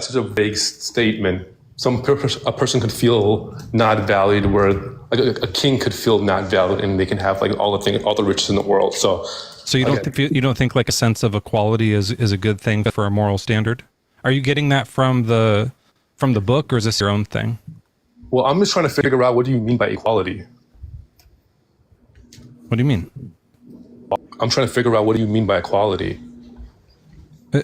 such a vague statement. A person could feel not valued, where like a king could feel not valued, and they can have like all the riches in the world. So you don't think like a sense of equality is a good thing for a moral standard? Are you getting that from the book, or is this your own thing? Well, I'm just trying to figure out, what do you mean by equality? What do you mean? I'm trying to figure out, what do you mean by equality?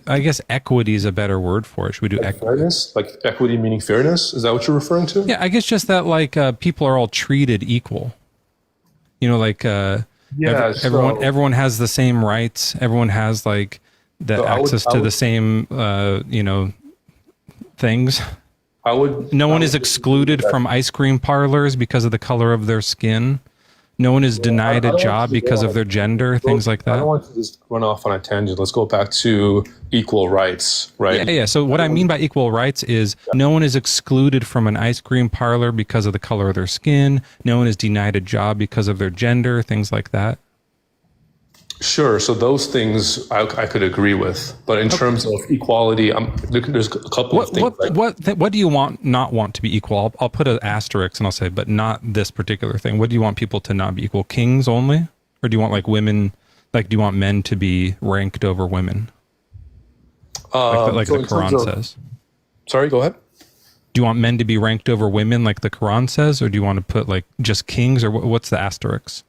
I guess equity is a better word for it. Should we do fairness? Like equity meaning fairness? Is that what you're referring to? Yeah, I guess just that like people are all treated equal. You know, like everyone has the same rights. Everyone has like access to the same things. No one is excluded from ice cream parlors because of the color of their skin. No one is denied a job because of their gender, things like that. I don't want to just run off on a tangent. Let's go back to equal rights, right? Yeah. So what I mean by equal rights is no one is excluded from an ice cream parlor because of the color of their skin. No one is denied a job because of their gender, things like that. Sure. So those things I could agree with, but in terms of equality, there's a couple of things. What do you not want to be equal? I'll put an asterisk and I'll say, but not this particular thing. What do you want people to not be equal? Kings only, or do you want like women? Like, do you want men to be ranked over women? Like the Quran says. Sorry, go ahead. Do you want men to be ranked over women, like the Quran says, or do you want to put like just kings, or what's the asterisk?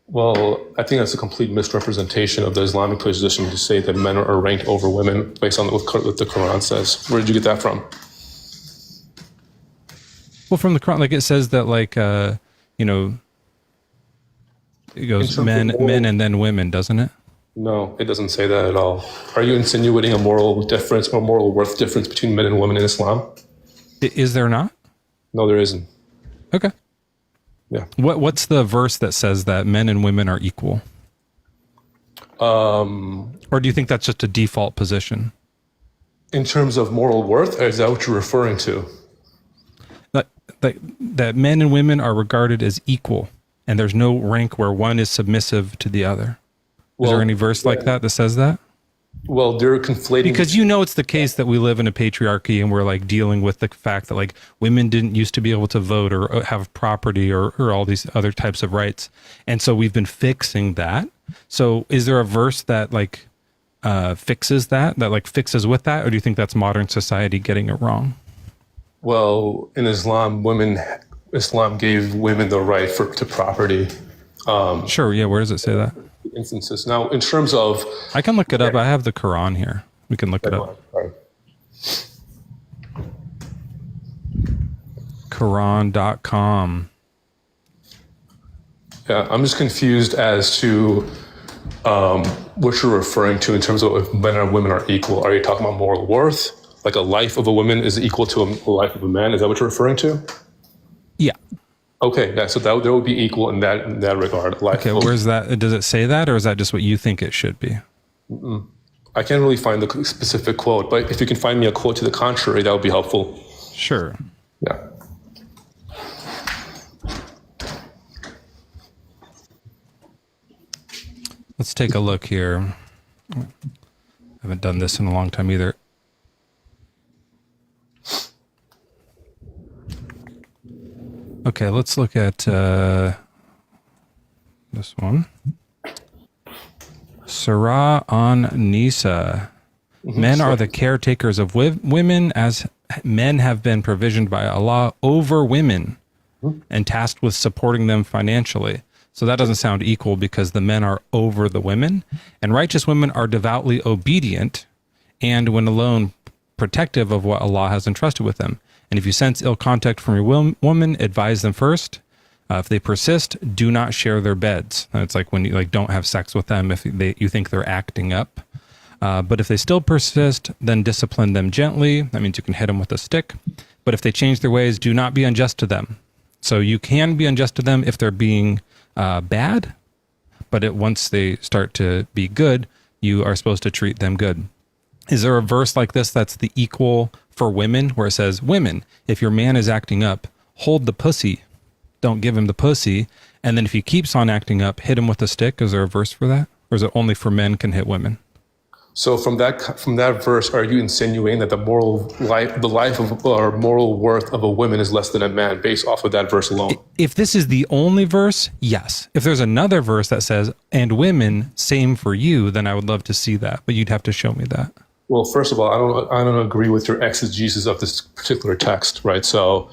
Well, I think that's a complete misrepresentation of the Islamic position to say that men are ranked over women based on what the Quran says. Where did you get that from? Well, from the Quran, like it says that, like, it goes men and then women, doesn't it? No, it doesn't say that at all. Are you insinuating a moral difference or moral worth difference between men and women in Islam? Is there not? No, there isn't. Okay. Yeah. What's the verse that says that men and women are equal? Or do you think that's just a default position? In terms of moral worth, or is that what you're referring to? That men and women are regarded as equal, and there's no rank where one is submissive to the other. Is there any verse like that says that? Well, they're conflating, because it's the case that we live in a patriarchy, and we're like dealing with the fact that like women didn't used to be able to vote or have property or all these other types of rights, and so we've been fixing that. So is there a verse that like fixes that like fixes with that, or do you think that's modern society getting it wrong? Well, in Islam gave women the right to property. Sure, yeah. Where does it say that? Instances. Now, in terms of... I can look it up. I have the Quran here. We can look it up. Right. Quran.com. Yeah, I'm just confused as to what you're referring to in terms of if men and women are equal. Are you talking about moral worth? Like a life of a woman is equal to a life of a man? Is that what you're referring to? Yeah. Okay, yeah, so there would be equal in that regard. Okay, where's that? Does it say that, or is that just what you think it should be? I can't really find the specific quote, but if you can find me a quote to the contrary, that would be helpful. Sure. Yeah. Let's take a look here. I haven't done this in a long time either. Okay, let's look at this one. Surah on Nisa. Men are the caretakers of women, as men have been provisioned by Allah over women and tasked with supporting them financially. So that doesn't sound equal, because the men are over the women, and righteous women are devoutly obedient and, when alone, protective of what Allah has entrusted with them. And if you sense ill contact from your woman, advise them first. If they persist, do not share their beds. And it's like when you like don't have sex with them if you think they're acting up. But if they still persist, then discipline them gently. That means you can hit them with a stick. But if they change their ways, do not be unjust to them. So you can be unjust to them if they're being bad, but once they start to be good, you are supposed to treat them good. Is there a verse like this that's the equal for women, where it says, women, if your man is acting up, hold the pussy, don't give him the pussy, and then if he keeps on acting up, hit him with a stick? Is there a verse for that? Or is it only for men can hit women? So from that verse, are you insinuating that the life of or moral worth of a woman is less than a man based off of that verse alone? If this is the only verse, yes. If there's another verse that says, and women, same for you, then I would love to see that. But you'd have to show me that. Well, first of all, I don't agree with your exegesis of this particular text, right? So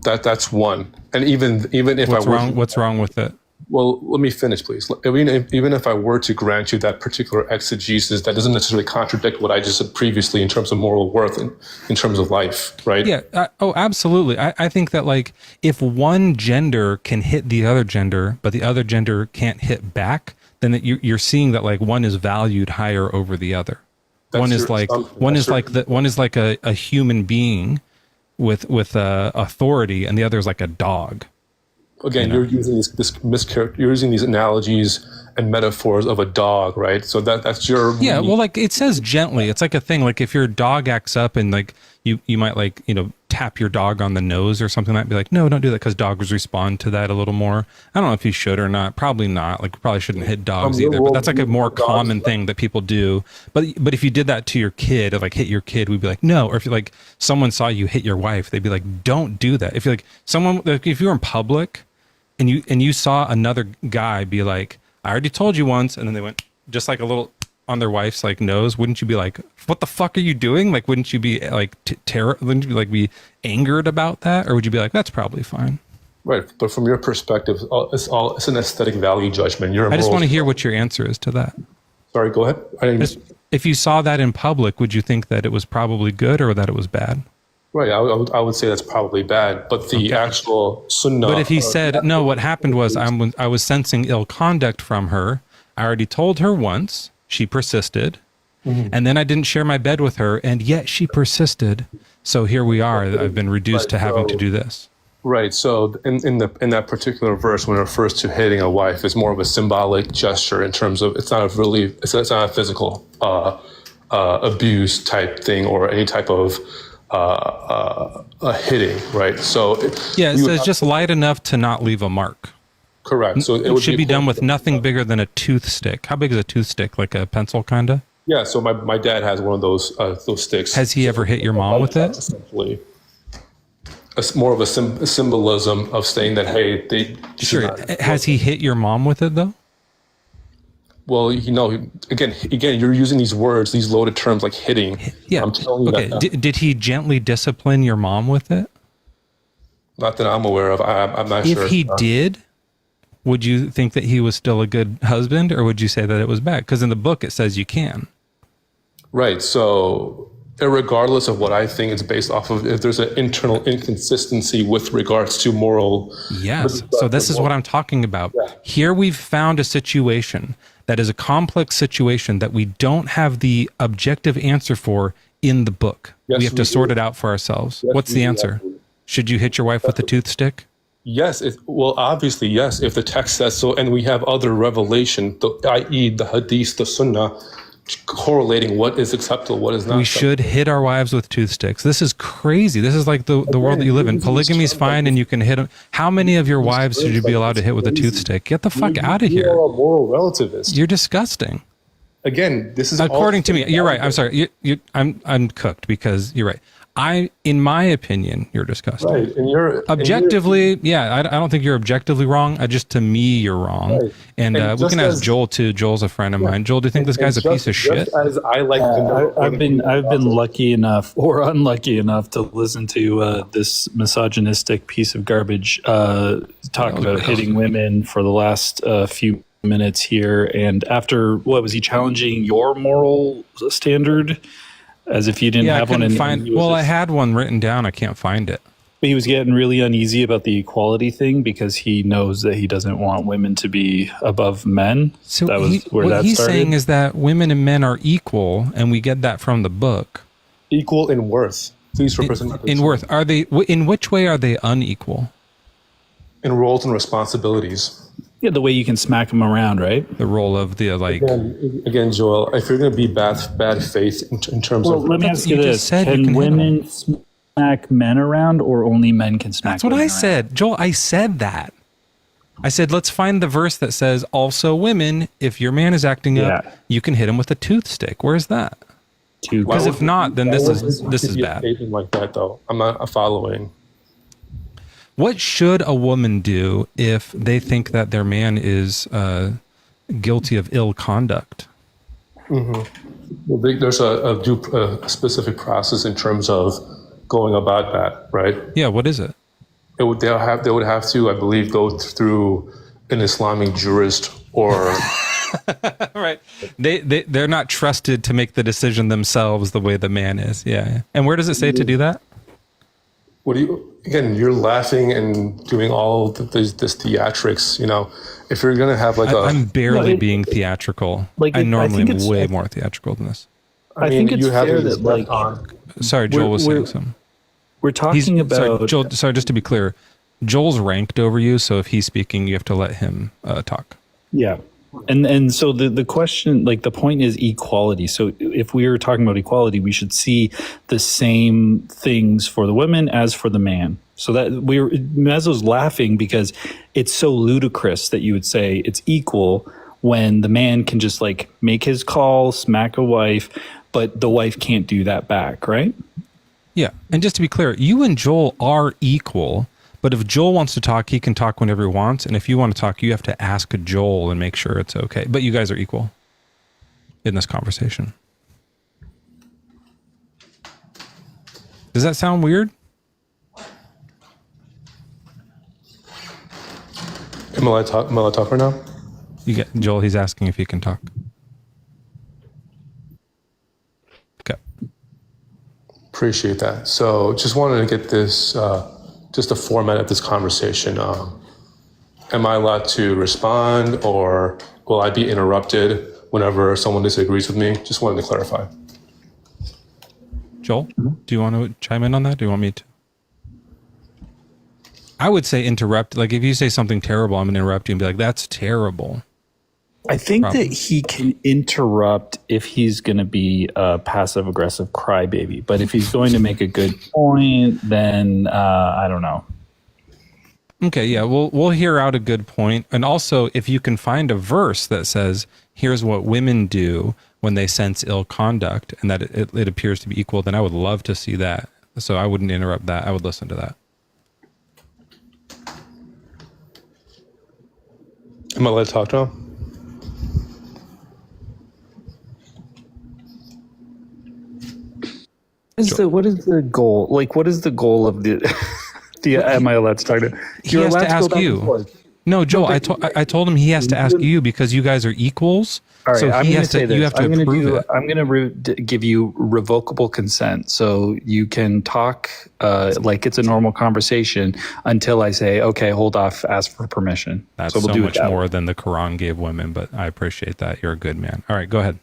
that's one. And even if what's wrong with it? Well, let me finish, please. Even if I were to grant you that particular exegesis, that doesn't necessarily contradict what I just said previously in terms of moral worth in terms of life, right? Yeah. Oh, absolutely. I think that like if one gender can hit the other gender, but the other gender can't hit back, then you're seeing that like one is valued higher over the other. One is like a human being with authority, and the other is like a dog. Again, you're using you're using these analogies and metaphors of a dog, right? So that's your well, like it says gently. It's like a thing. Like if your dog acts up and like you might like tap your dog on the nose or something. Might be like, no, don't do that, because dogs respond to that a little more. I don't know if you should or not. Probably not. Like probably shouldn't hit dogs either. But that's like a more common thing that people do. But if you did that to your kid, or like hit your kid, we'd be like, no. Or if you like someone saw you hit your wife, they'd be like, don't do that. If you're like someone, like if you were in public and you saw another guy be like, I already told you once, and then they went just like a little on their wife's like nose, wouldn't you be like, what the fuck are you doing? Like, wouldn't you be like wouldn't you like be angered about that? Or would you be like, that's probably fine? Right. But from your perspective, it's an aesthetic value judgment. I just want to hear what your answer is to that. Sorry, go ahead. If you saw that in public, would you think that it was probably good or that it was bad? Right. I would say that's probably bad. But the actual sunnah. But if he said, no, what happened was I was sensing ill conduct from her. I already told her once. She persisted. Mm-hmm. And then I didn't share my bed with her, and yet she persisted. So here we are. I've been reduced to having to do this. Right. So in that particular verse, when it refers to hitting a wife, it's more of a symbolic gesture in terms of it's not a physical abuse type thing or any type of a hitting, right? So it says just light enough to not leave a mark. Correct. So it should be done with nothing bigger than a toothstick. How big is a toothstick? Like a pencil, kind of? Yeah. So my dad has one of those sticks. Has he ever hit your mom with it? Essentially, it's more of a symbolism of saying that, hey, Sure. Has he hit your mom with it though? Well, again, you're using these words, these loaded terms like hitting. Yeah. I'm telling you that. Did he gently discipline your mom with it? Not that I'm aware of. I'm not sure. If he did, would you think that he was still a good husband, or would you say that it was bad? Because in the book it says you can. Right. So regardless of what I think it's based off of, if there's an internal inconsistency with regards to moral. Yes. So this is what I'm talking about. Yeah. Here we've found a situation that is a complex situation that we don't have the objective answer for in the book. Yes, we have to sort it out for ourselves. Yes, what's the answer? Should you hit your wife with a toothstick? Yes. Well, obviously, yes, if the text says so. And we have other revelation, i.e. the hadith, the sunnah, correlating what is acceptable, what is not. We should hit our wives with toothsticks. This is crazy. This is like the world that you live in. Polygamy is fine and you can hit them. How many of your wives should you be allowed to hit with a toothstick? Get the fuck out of here. You are a moral relativist. You're disgusting. Again, this is according to me. You're right. I'm sorry. I'm cooked because you're right. In my opinion, you're disgusting. Right, and you're objectively, I don't think you're objectively wrong. To me, you're wrong. Right. And we can ask Joel too. Joel's a friend of mine. Joel, do you think this guy's a piece of shit? As I like to know, I've been lucky enough or unlucky enough to listen to this misogynistic piece of garbage talk about hitting women for the last few minutes here. And after what was he challenging your moral standard? As if you didn't have one. I had one written down. I can't find it. But he was getting really uneasy about the equality thing because he knows that he doesn't want women to be above men. So that was what he's saying is that women and men are equal, and we get that from the book. Equal in worth. Please represent in worth. Are they? In which way are they unequal? In roles and responsibilities. Yeah, the way you can smack them around, right? The role of the like. Again, Joel, if you're going to be bad faith in terms of. Let me ask you this: Can women smack men around, or only men can smack? That's what I said, Joel. I said that. I said, let's find the verse that says, also women, if your man is acting up, you can hit him with a toothstick. Where's that? Because if not, then this is bad. Like that, though. I'm not following. What should a woman do if they think that their man is guilty of ill conduct? Well, there's a specific process in terms of going about that, right? Yeah, what is it? They would have to, I believe, go through an Islamic jurist or... Right. They're not trusted to make the decision themselves the way the man is. Yeah. And where does it say to do that? Again, you're laughing and doing all this theatrics, if you're going to have I'm barely being theatrical. I normally am way more theatrical than this. I think it's fair that sorry, Joel was saying something. We're talking about... Sorry, Joel, just to be clear, Joel's ranked over you, so if he's speaking, you have to let him talk. Yeah. And so the question, the point is equality. So if we are talking about equality, we should see the same things for the women as for the man. So that Mezzo's laughing because it's so ludicrous that you would say it's equal when the man can just make his call, smack a wife, but the wife can't do that back, right? Yeah. And just to be clear, you and Joel are equal. But if Joel wants to talk, he can talk whenever he wants. And if you want to talk, you have to ask Joel and make sure it's okay. But you guys are equal in this conversation. Does that sound weird? Am I allowed to talk right now? Joel, he's asking if he can talk. Okay. Appreciate that. So just wanted to get this... just the format of this conversation. Am I allowed to respond, or will I be interrupted whenever someone disagrees with me? Just wanted to clarify. Joel, do you want to chime in on that? Do you want me to? I would say interrupt. If you say something terrible, I'm going to interrupt you and be like, that's terrible. I think that he can interrupt if he's going to be a passive-aggressive crybaby. But if he's going to make a good point, then I don't know. Okay, yeah, we'll hear out a good point. And also, if you can find a verse that says, here's what women do when they sense ill conduct, and that it appears to be equal, then I would love to see that. So I wouldn't interrupt that. I would listen to that. Am I allowed to talk to him? What is the goal? What is the goal of the? Am I allowed to talk to? He has to ask you. No, Joel. I told him he has to ask you because you guys are equals. All right, so I'm going to say this. You have to approve it. I'm going to give you revocable consent, so you can talk like it's a normal conversation until I say, okay, hold off, ask for permission. That's so much more than the Quran gave women, but I appreciate that. You're a good man. All right, go ahead.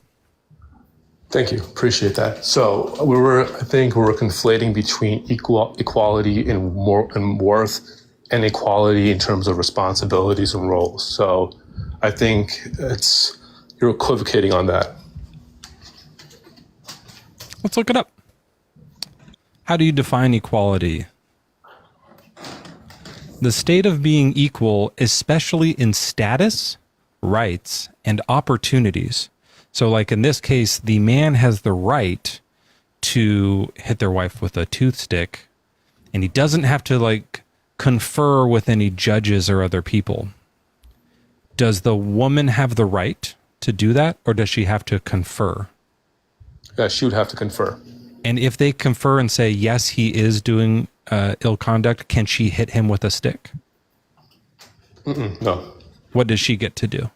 Thank you. Appreciate that. So I think we were conflating between equality in worth and equality in terms of responsibilities and roles. So I think you're equivocating on that. Let's look it up. How do you define equality? The state of being equal, especially in status, rights, and opportunities. So in this case, the man has the right to hit their wife with a toothstick, and he doesn't have to confer with any judges or other people. Does the woman have the right to do that, or does she have to confer? Yeah, she would have to confer. And if they confer and say, yes, he is doing ill conduct, can she hit him with a stick? No. What does she get to do?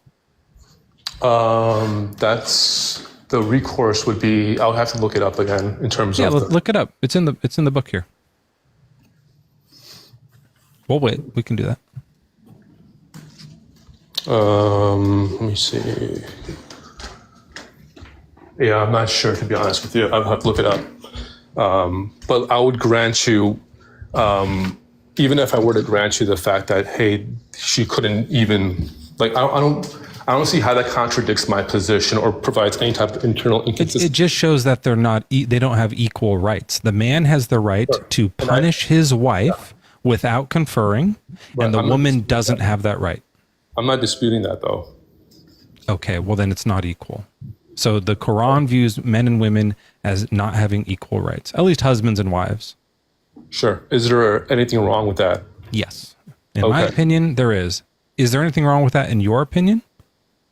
That's the recourse would be. I'll have to look it up again in terms of. Yeah, look it up. It's in the book here. Well, wait, we can do that. Let me see. Yeah, I'm not sure, to be honest with you. I'll have to look it up. But I would grant you, even if I were to grant you the fact that, hey, she couldn't even, I don't see how that contradicts my position or provides any type of internal inconsistency. It just shows that they don't have equal rights. The man has the right to punish his wife without conferring, and the woman doesn't have that right. I'm not disputing that though. Okay, well then it's not equal. So the Quran views men and women as not having equal rights, at least husbands and wives. Sure. Is there anything wrong with that? Yes. In my opinion, there is. Is there anything wrong with that in your opinion?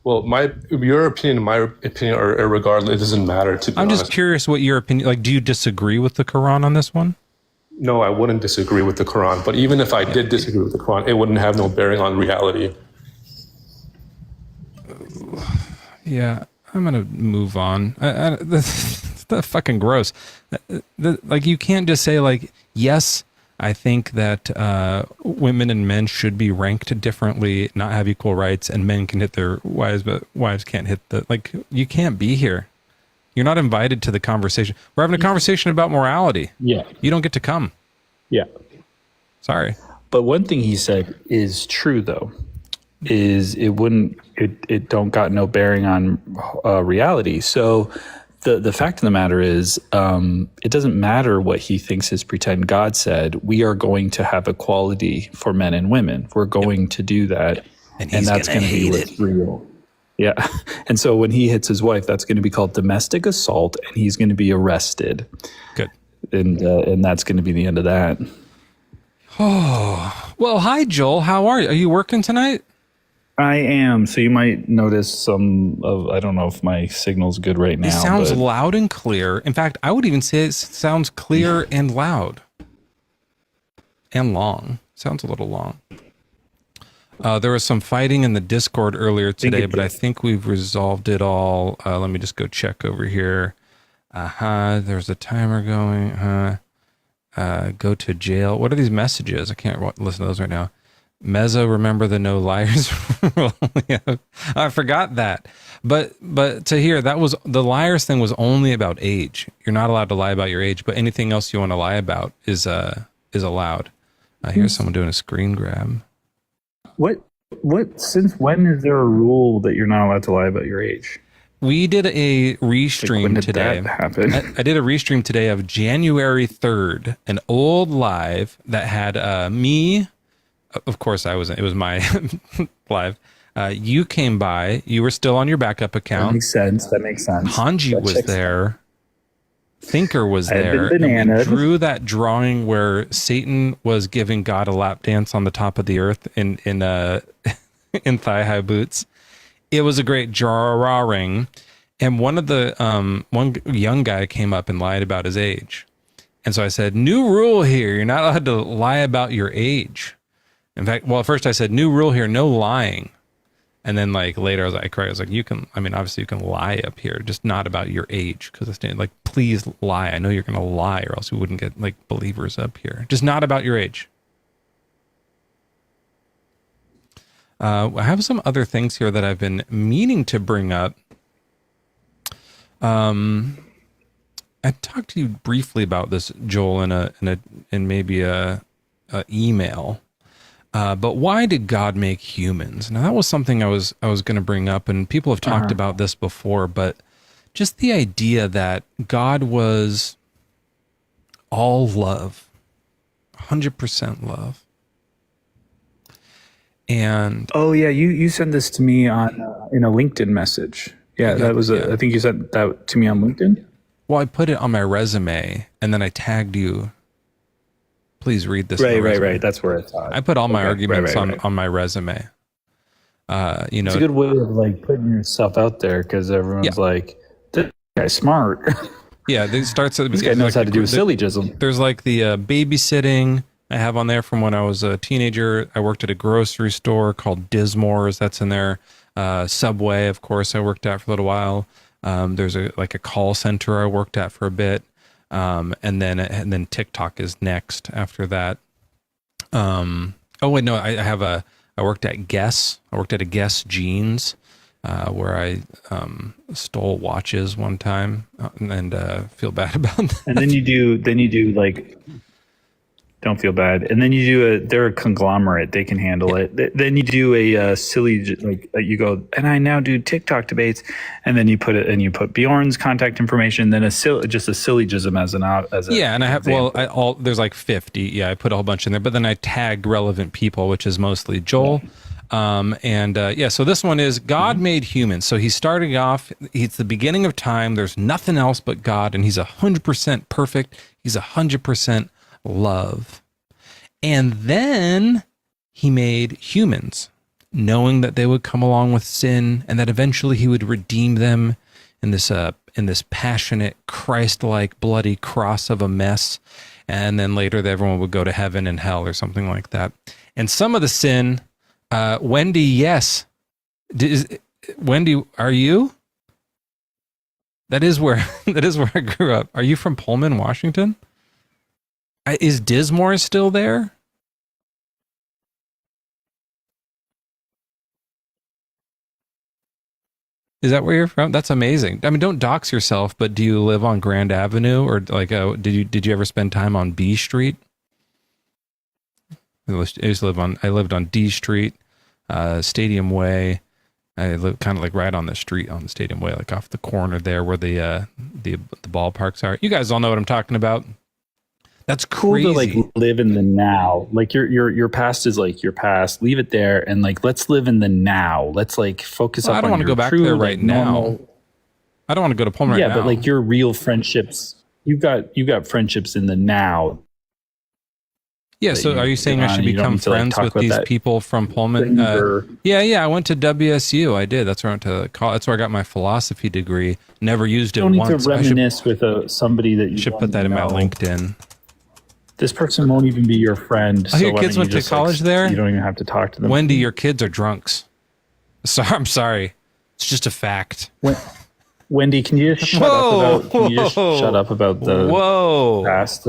Well, your opinion and my opinion are irregardless. It doesn't matter, to be honest. I'm just curious what your opinion, like, do you disagree with the Quran on this one? No, I wouldn't disagree with the Quran. But even if I did disagree with the Quran, it wouldn't have no bearing on reality. Yeah, I'm going to move on. That's fucking gross. Like, you can't just say, like, yes, I think that women and men should be ranked differently, not have equal rights, and men can hit their wives, but wives can't hit the... Like, you can't be here. You're not invited to the conversation. We're having a conversation about morality. Yeah. You don't get to come. Yeah. Sorry. But one thing he said is true, though, is it don't got no bearing on reality. So the fact of the matter is, it doesn't matter what he thinks his pretend God said. We are going to have equality for men and women. We're going to do that. And that's going to be what's real. Yeah. And so when he hits his wife, that's going to be called domestic assault, and he's going to be arrested. Good. And that's going to be the end of that. Oh, well, hi, Joel. How are you? Are you working tonight? I am. So you might notice some of, I don't know if my signal's good right now. It sounds loud and clear. In fact, I would even say it sounds clear and loud. And long. Sounds a little long. There was some fighting in the Discord earlier today, but I think we've resolved it all. Let me just go check over here. There's a timer going. Go to jail. What are these messages? I can't listen to those right now. Mezzo, remember the no liars rule. I forgot that. But to hear, that was the liars thing was only about age. You're not allowed to lie about your age, but anything else you want to lie about is allowed. Here's someone doing a screen grab. What since when is there a rule that you're not allowed to lie about your age? We did a restream when did today. That happen? I did a restream today of January 3rd, an old live that had me. Of course, it was my live. You came by. You were still on your backup account. That makes sense. Hanji was there. Thinker was there. And we drew that drawing where Satan was giving God a lap dance on the top of the earth in in thigh-high boots. It was a great drawing. And one of the one young guy came up and lied about his age. And so I said, new rule here. You're not allowed to lie about your age. In fact, well, at first I said, new rule here, no lying. And then like later I was like, you can, I mean, obviously you can lie up here, just not about your age. Cause it's like, please lie. I know you're going to lie or else we wouldn't get like believers up here. Just not about your age. I have some other things here that I've been meaning to bring up. I talked to you briefly about this, Joel, in maybe a email. But why did God make humans? Now that was something I was going to bring up, and people have talked about this before, but just the idea that God was all love, 100% love. And oh yeah, you sent this to me on in a LinkedIn message. Yeah, that was I think you sent that to me on LinkedIn. Well, I put it on my resume, and then I tagged you. Please read this. Right. That's where it's at. I put all my arguments on my resume. It's a good way of like putting yourself out there because everyone's like, "This guy's smart." Yeah, it starts at this guy knows how to do a syllogism. There's like the babysitting I have on there from when I was a teenager. I worked at a grocery store called Dismore's. That's in there. Subway, of course, I worked at for a little while. There's a call center I worked at for a bit. And then TikTok is next after that. I worked at Guess. I worked at a Guess Jeans, where I stole watches one time and feel bad about that. And then you do like, don't feel bad. And then they're a conglomerate. They can handle it. Then you do a silly, like you go, and I now do TikTok debates. And then you put Bjorn's contact information, then just a syllogism as yeah. And I have, example. there's like 50. Yeah. I put a whole bunch in there, but then I tagged relevant people, which is mostly Joel. So this one is God made humans. So he's starting off, it's the beginning of time. There's nothing else but God, and he's 100% perfect. He's 100% love. And then he made humans, knowing that they would come along with sin and that eventually he would redeem them in this passionate, Christ-like, bloody cross of a mess. And then later everyone would go to heaven and hell or something like that. And some of the sin, Wendy, yes. Wendy, are you? That is where I grew up. Are you from Pullman, Washington? Is Dismore still there? Is that where you're from? That's amazing. I mean, don't dox yourself, but do you live on Grand Avenue, or like, did you ever spend time on B Street? I lived on D Street, Stadium Way. I live kind of like right on the street on the Stadium Way, like off the corner there where the ballparks are. You guys all know what I'm talking about. That's crazy. Cool to like live in the now. Like your past is like your past. Leave it there and like let's live in the now. Let's like focus I don't want to go back there right now. I don't want to go to Pullman right now. Yeah, but like your real friendships, you got friendships in the now. Yeah, so are you saying I should become friends with these people from Pullman? Yeah, I went to WSU. I did. That's where I went to college. That's where I got my philosophy degree. Never used it once. You don't need to reminisce with somebody that you should put that in my LinkedIn. This person won't even be your friend. Oh, your kids went to college there? You don't even have to talk to them. Wendy, your kids are drunks. I'm sorry. It's just a fact. Wendy, can you just shut up about the past?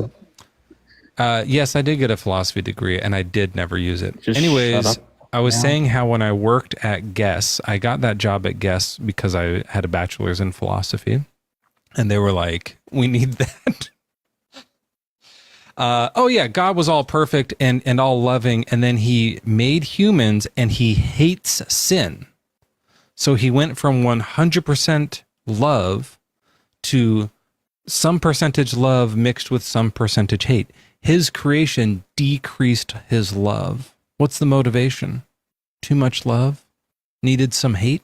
Yes, I did get a philosophy degree, and I did never use it. Anyways, I was saying how when I worked at Guess, I got that job at Guess because I had a bachelor's in philosophy, and they were like, "We need that." God was all perfect and all loving, and then he made humans, and he hates sin. So he went from 100% love to some percentage love mixed with some percentage hate. His creation decreased his love. What's the motivation? Too much love? Needed some hate?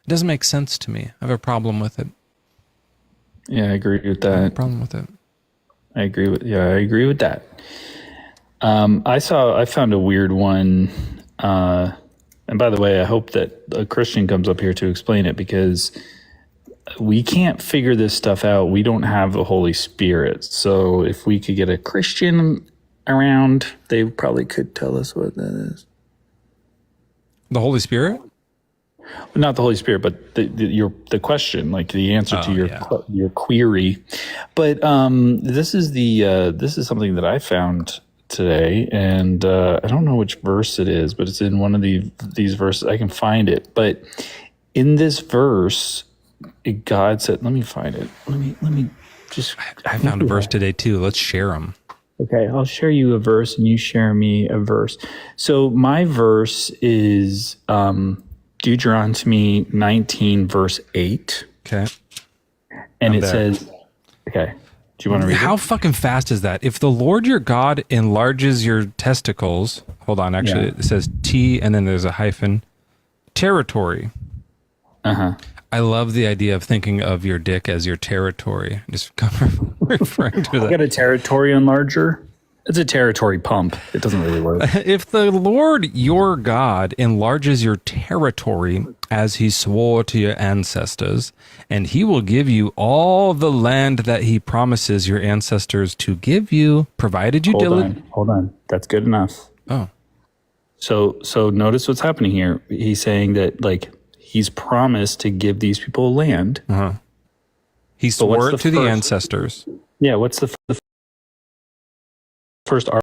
It doesn't make sense to me. I have a problem with it. Yeah, I agree with that. I have a problem with it. I agree with that. I found a weird one. And by the way, I hope that a Christian comes up here to explain it, because we can't figure this stuff out. We don't have the Holy Spirit. So if we could get a Christian around, they probably could tell us what that is. The Holy Spirit? Not the Holy Spirit, but the question, like the answer to your query. But this is something that I found today, and I don't know which verse it is, but it's in one of these verses. I can find it, but in this verse, God said, "Let me find it. Let me just." I found a verse today too. Let's share them. Okay, I'll share you a verse, and you share me a verse. So my verse is Deuteronomy 19, verse 8. Okay. And it says, okay, do you want to read it? How fucking fast is that? If the Lord your God enlarges your testicles, hold on, actually, it says T and then there's a hyphen, territory. Uh-huh. I love the idea of thinking of your dick as your territory. Just referring to that. I got a territory enlarger. It's a territory pump. It doesn't really work. If the Lord your God enlarges your territory as he swore to your ancestors, and he will give you all the land that he promises your ancestors to give you, provided you diligently. Hold on. That's good enough. Oh. So notice what's happening here. He's saying that like he's promised to give these people land. Uh-huh. He swore it to the ancestors. Yeah, what's the first art?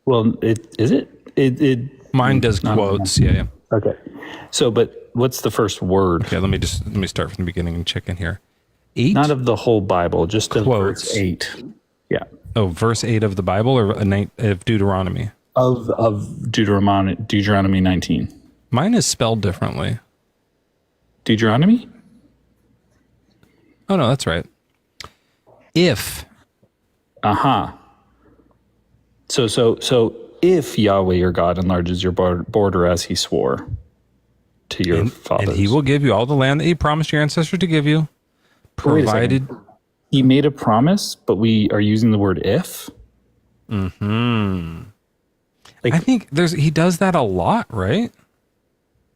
Well, it mine does quotes. Yeah. Okay. So, but what's the first word? Okay, let me start from the beginning and check in here. 8? Not of the whole Bible, just of verse 8. Yeah. Oh, verse 8 of the Bible or of Deuteronomy? Of Deuteronomy 19. Mine is spelled differently. Deuteronomy? Oh no, that's right. If. So if Yahweh your God enlarges your border as he swore to your fathers. And he will give you all the land that he promised your ancestors to give you, provided. He made a promise, but we are using the word if. I think he does that a lot, right?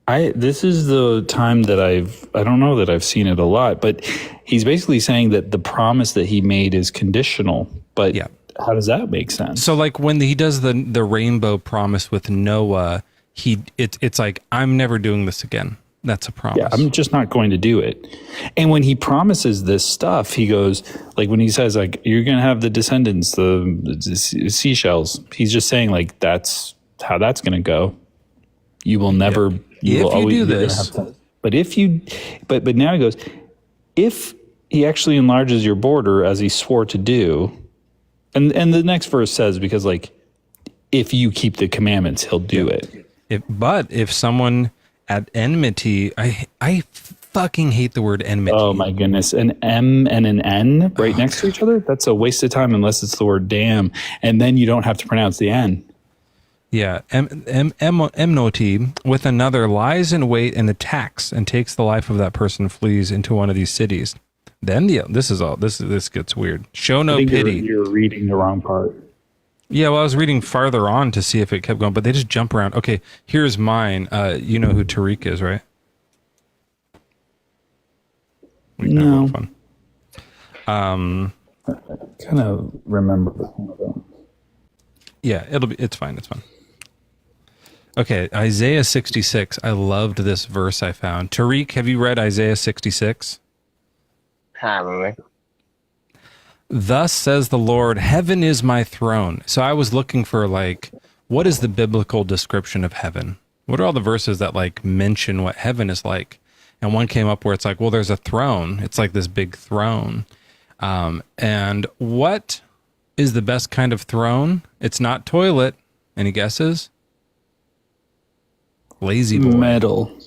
This is the time that I don't know that I've seen it a lot, but he's basically saying that the promise that he made is conditional. But how does that make sense? So like when he does the rainbow promise with Noah, it's like, I'm never doing this again. That's a promise. Yeah, I'm just not going to do it. And when he promises this stuff, he goes, like when he says, like, you're going to have the descendants, the seashells, he's just saying, like, that's how that's going to go. You will never, you will always do this. But but now he goes, if he actually enlarges your border as he swore to do, and the next verse says, because like, if you keep the commandments, he'll do it. But if someone at enmity, I fucking hate the word enmity. Oh my goodness. An M and an N right next to each other? That's a waste of time unless it's the word damn. And then you don't have to pronounce the N. Yeah. Enmity with another lies in wait and attacks and takes the life of that person, flees into one of these cities. Then this gets weird. Show no pity. You're reading the wrong part. Yeah, well, I was reading farther on to see if it kept going, but they just jump around. Okay, here's mine. You know who Tariq is, right? No. Fun. I kind of remember. Yeah, it's fine. It's fine. Okay, Isaiah 66. I loved this verse I found. Tariq, have you read Isaiah 66? Probably. Thus says the Lord, heaven is my throne. So I was looking for like, what is the biblical description of heaven? What are all the verses that like mention what heaven is like? And one came up where it's like, well, there's a throne. It's like this big throne. And what is the best kind of throne? It's not toilet. Any guesses? Lazy boy. Metal.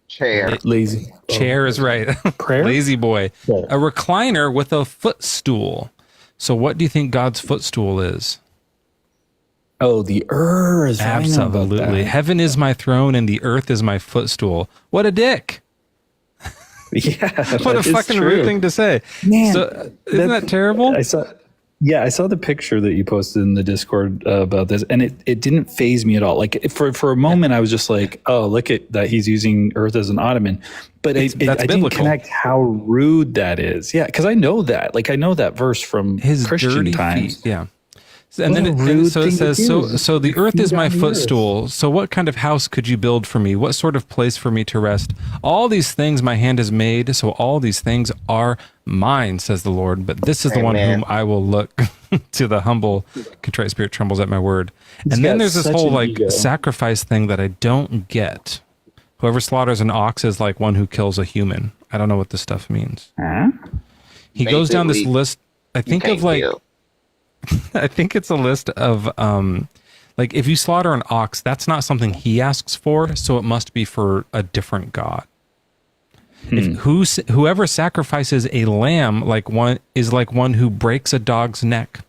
Chair. Lazy. Chair is right. Prayer? Lazy boy. Yeah. A recliner with a footstool. So what do you think God's footstool is? Oh, the earth. Absolutely. Heaven is my throne and the earth is my footstool. What a dick. Yeah. What a fucking rude thing to say. Man, so, isn't that terrible? I saw the picture that you posted in the Discord about this, and it didn't faze me at all. Like for a moment, I was just like, "Oh, look at that! He's using Earth as an ottoman," but I didn't connect how rude that is. Yeah, because I know that. Like I know that verse from his Christian times. Feet. Yeah. And then it says, so the earth is my footstool. So what kind of house could you build for me? What sort of place for me to rest? All these things my hand has made, so all these things are mine, says the Lord. But this is the one whom I will look. To the humble, contrite spirit trembles at my word. And then there's this whole like sacrifice thing that I don't get. Whoever slaughters an ox is like one who kills a human. I don't know what this stuff means. Huh? He goes down this list. I think of like... I think it's a list of, like, if you slaughter an ox, that's not something he asks for, so it must be for a different god. Whoever sacrifices a lamb is like one who breaks a dog's neck.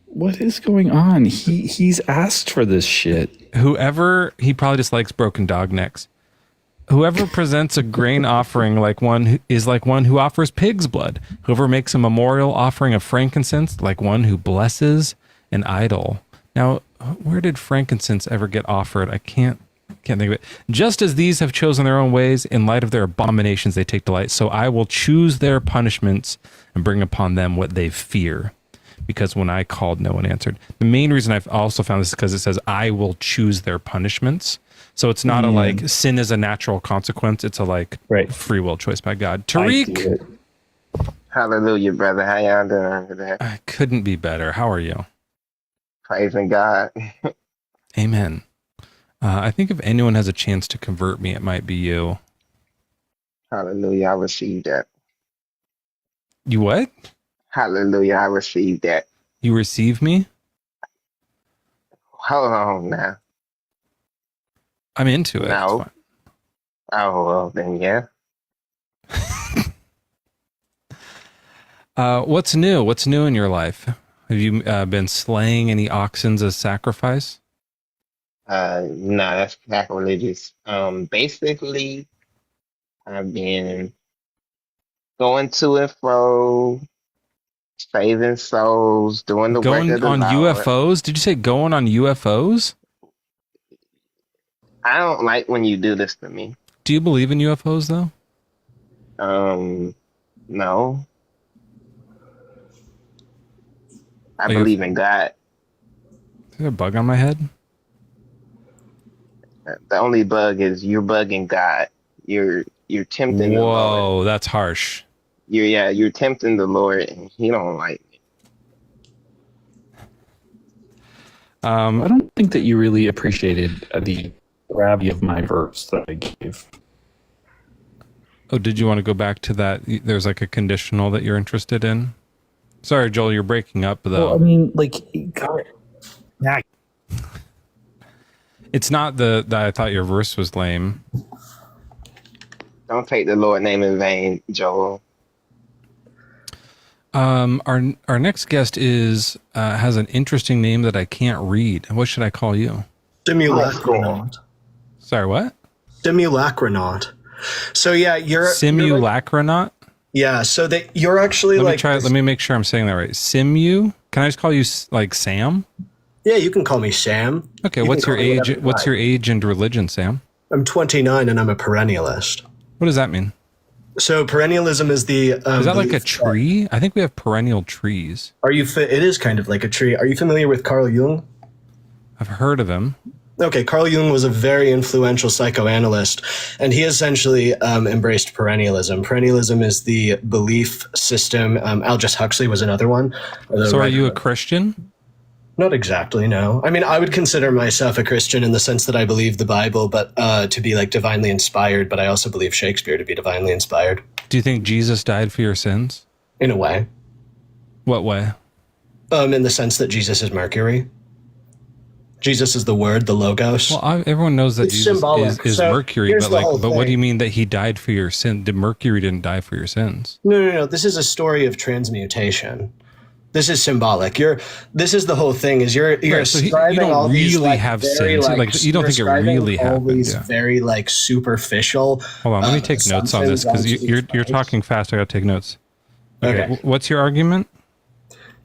What is going on? He's asked for this shit. He probably just likes broken dog necks. Whoever presents a grain offering like one who offers pig's blood. Whoever makes a memorial offering of frankincense like one who blesses an idol. Now, where did frankincense ever get offered? I can't think of it. Just as these have chosen their own ways, in light of their abominations they take delight, so I will choose their punishments and bring upon them what they fear. Because when I called, no one answered. The main reason I've also found this is because it says, I will choose their punishments. So it's not a like sin is a natural consequence. It's a like free will choice by God. Tariq. Hallelujah, brother. How y'all doing today? I couldn't be better. How are you? Praising God. Amen. I think if anyone has a chance to convert me, it might be you. Hallelujah. I received that. You what? Hallelujah. I received that. You receive me? Hold on now. I'm into it. No. Oh, well, then, yeah. What's new? What's new in your life? Have you been slaying any oxen as sacrifice? No, that's sacrilegious. Basically, I've been going to and fro, saving souls, doing the work of Going the on Lord. UFOs? Did you say going on UFOs? I don't like when you do this to me. Do you believe in UFOs though? No. I Like believe in God. Is there a bug on my head? The only bug is you're bugging God. You're tempting the Lord. Whoa, that's harsh. You're tempting the Lord, and He don't like it. I don't think that you really appreciated the gravity of my verse that I gave. Oh, did you want to go back to that? There's like a conditional that you're interested in. Sorry, Joel, you're breaking up though. Well, I mean, like, God, yeah. It's not that I thought your verse was lame. Don't take the Lord's name in vain, Joel. Our next guest is has an interesting name that I can't read. What should I call you? Simulacronaut. Sorry, what? Simulacronaut. So yeah, you're Simulacronaut? yeah, so that you're actually Let me make sure I'm saying that right. Simu? Can I just call you like Sam? Yeah, you can call me Sam. Okay, You what's can your call me age? whatever you What's like. your age and religion, Sam? I'm 29 and I'm a perennialist. What does that mean? So perennialism is the Is that like a belief tree? I think we have perennial trees. Are you it is kind of like a tree. Are you familiar with Carl Jung? I've heard of him. Okay, Carl Jung was a very influential psychoanalyst, and he essentially embraced perennialism. Perennialism is the belief system. Aldous Huxley was another one. So are you a Christian? Not exactly, no. I mean, I would consider myself a Christian in the sense that I believe the Bible, but to be like divinely inspired, but I also believe Shakespeare to be divinely inspired. Do you think Jesus died for your sins? In a way. What way? In the sense that Jesus is Mercury. Jesus is the word, the logos. Well, everyone knows that It's Jesus symbolic. is So, Mercury, here's but the like, whole but what do you thing. mean that he died for your sin? Mercury didn't die for your sins. No. This is a story of transmutation. This is symbolic. This is the whole thing. Is you're Right, so you ascribing don't all these, really like, have very, sins. Like, you don't you're think it ascribing really all happened, These yeah. very like superficial. Hold on, let me take notes on this because assumptions you're onto these talking fast. I got to take notes. Okay. What's your argument?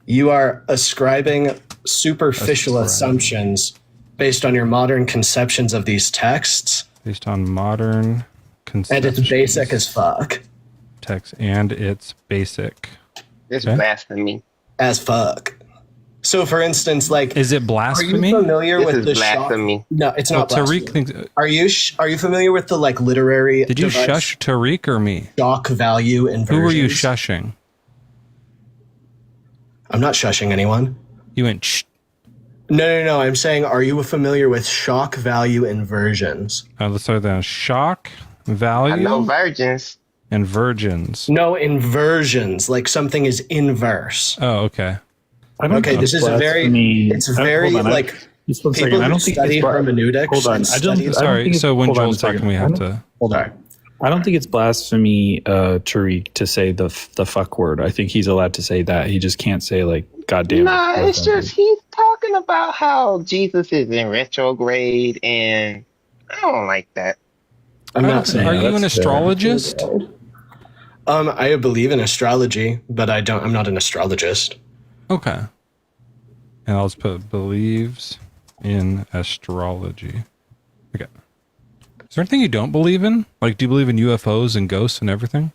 You are ascribing superficial assumptions based on your modern conceptions of these texts, Based on modern and conceptions. it's basic as fuck. Text, and it's basic. It's Okay. blasphemy. As fuck. So, for instance, like, Is it are you blasphemy? familiar This with is the shock? blasphemy. No, it's Well, not blasphemy. Tariq thinks. Are you familiar with the like literary? Did you device shush Tariq or me? shock value inversions? Who were you shushing? I'm not shushing anyone. You went shh. No. I'm saying, are you familiar with shock value inversions? Let's start there. Shock I know value virgins. and virgins. No, inversions. Like something is inverse. Oh, okay. I don't Okay, think this it's is very. blasphemy. It's very Hold on, like just one people second. I who don't think study it's hermeneutics. Hold on. and I don't study- Sorry. think So when hold on a Joel's talking, second. we have to. Hold on. I don't think it's blasphemy, Tariq, to say the fuck word. I think he's allowed to say that. He just can't say like "goddamn." Nah, it's just he's talking about how Jesus is in retrograde, and I don't like that. I'm not saying. Are you that's an fair. astrologist? I believe in astrology, but I don't. I'm not an astrologist. Okay. And I'll just put believes in astrology. Okay. Is there anything you don't believe in? Like, do you believe in UFOs and ghosts and everything?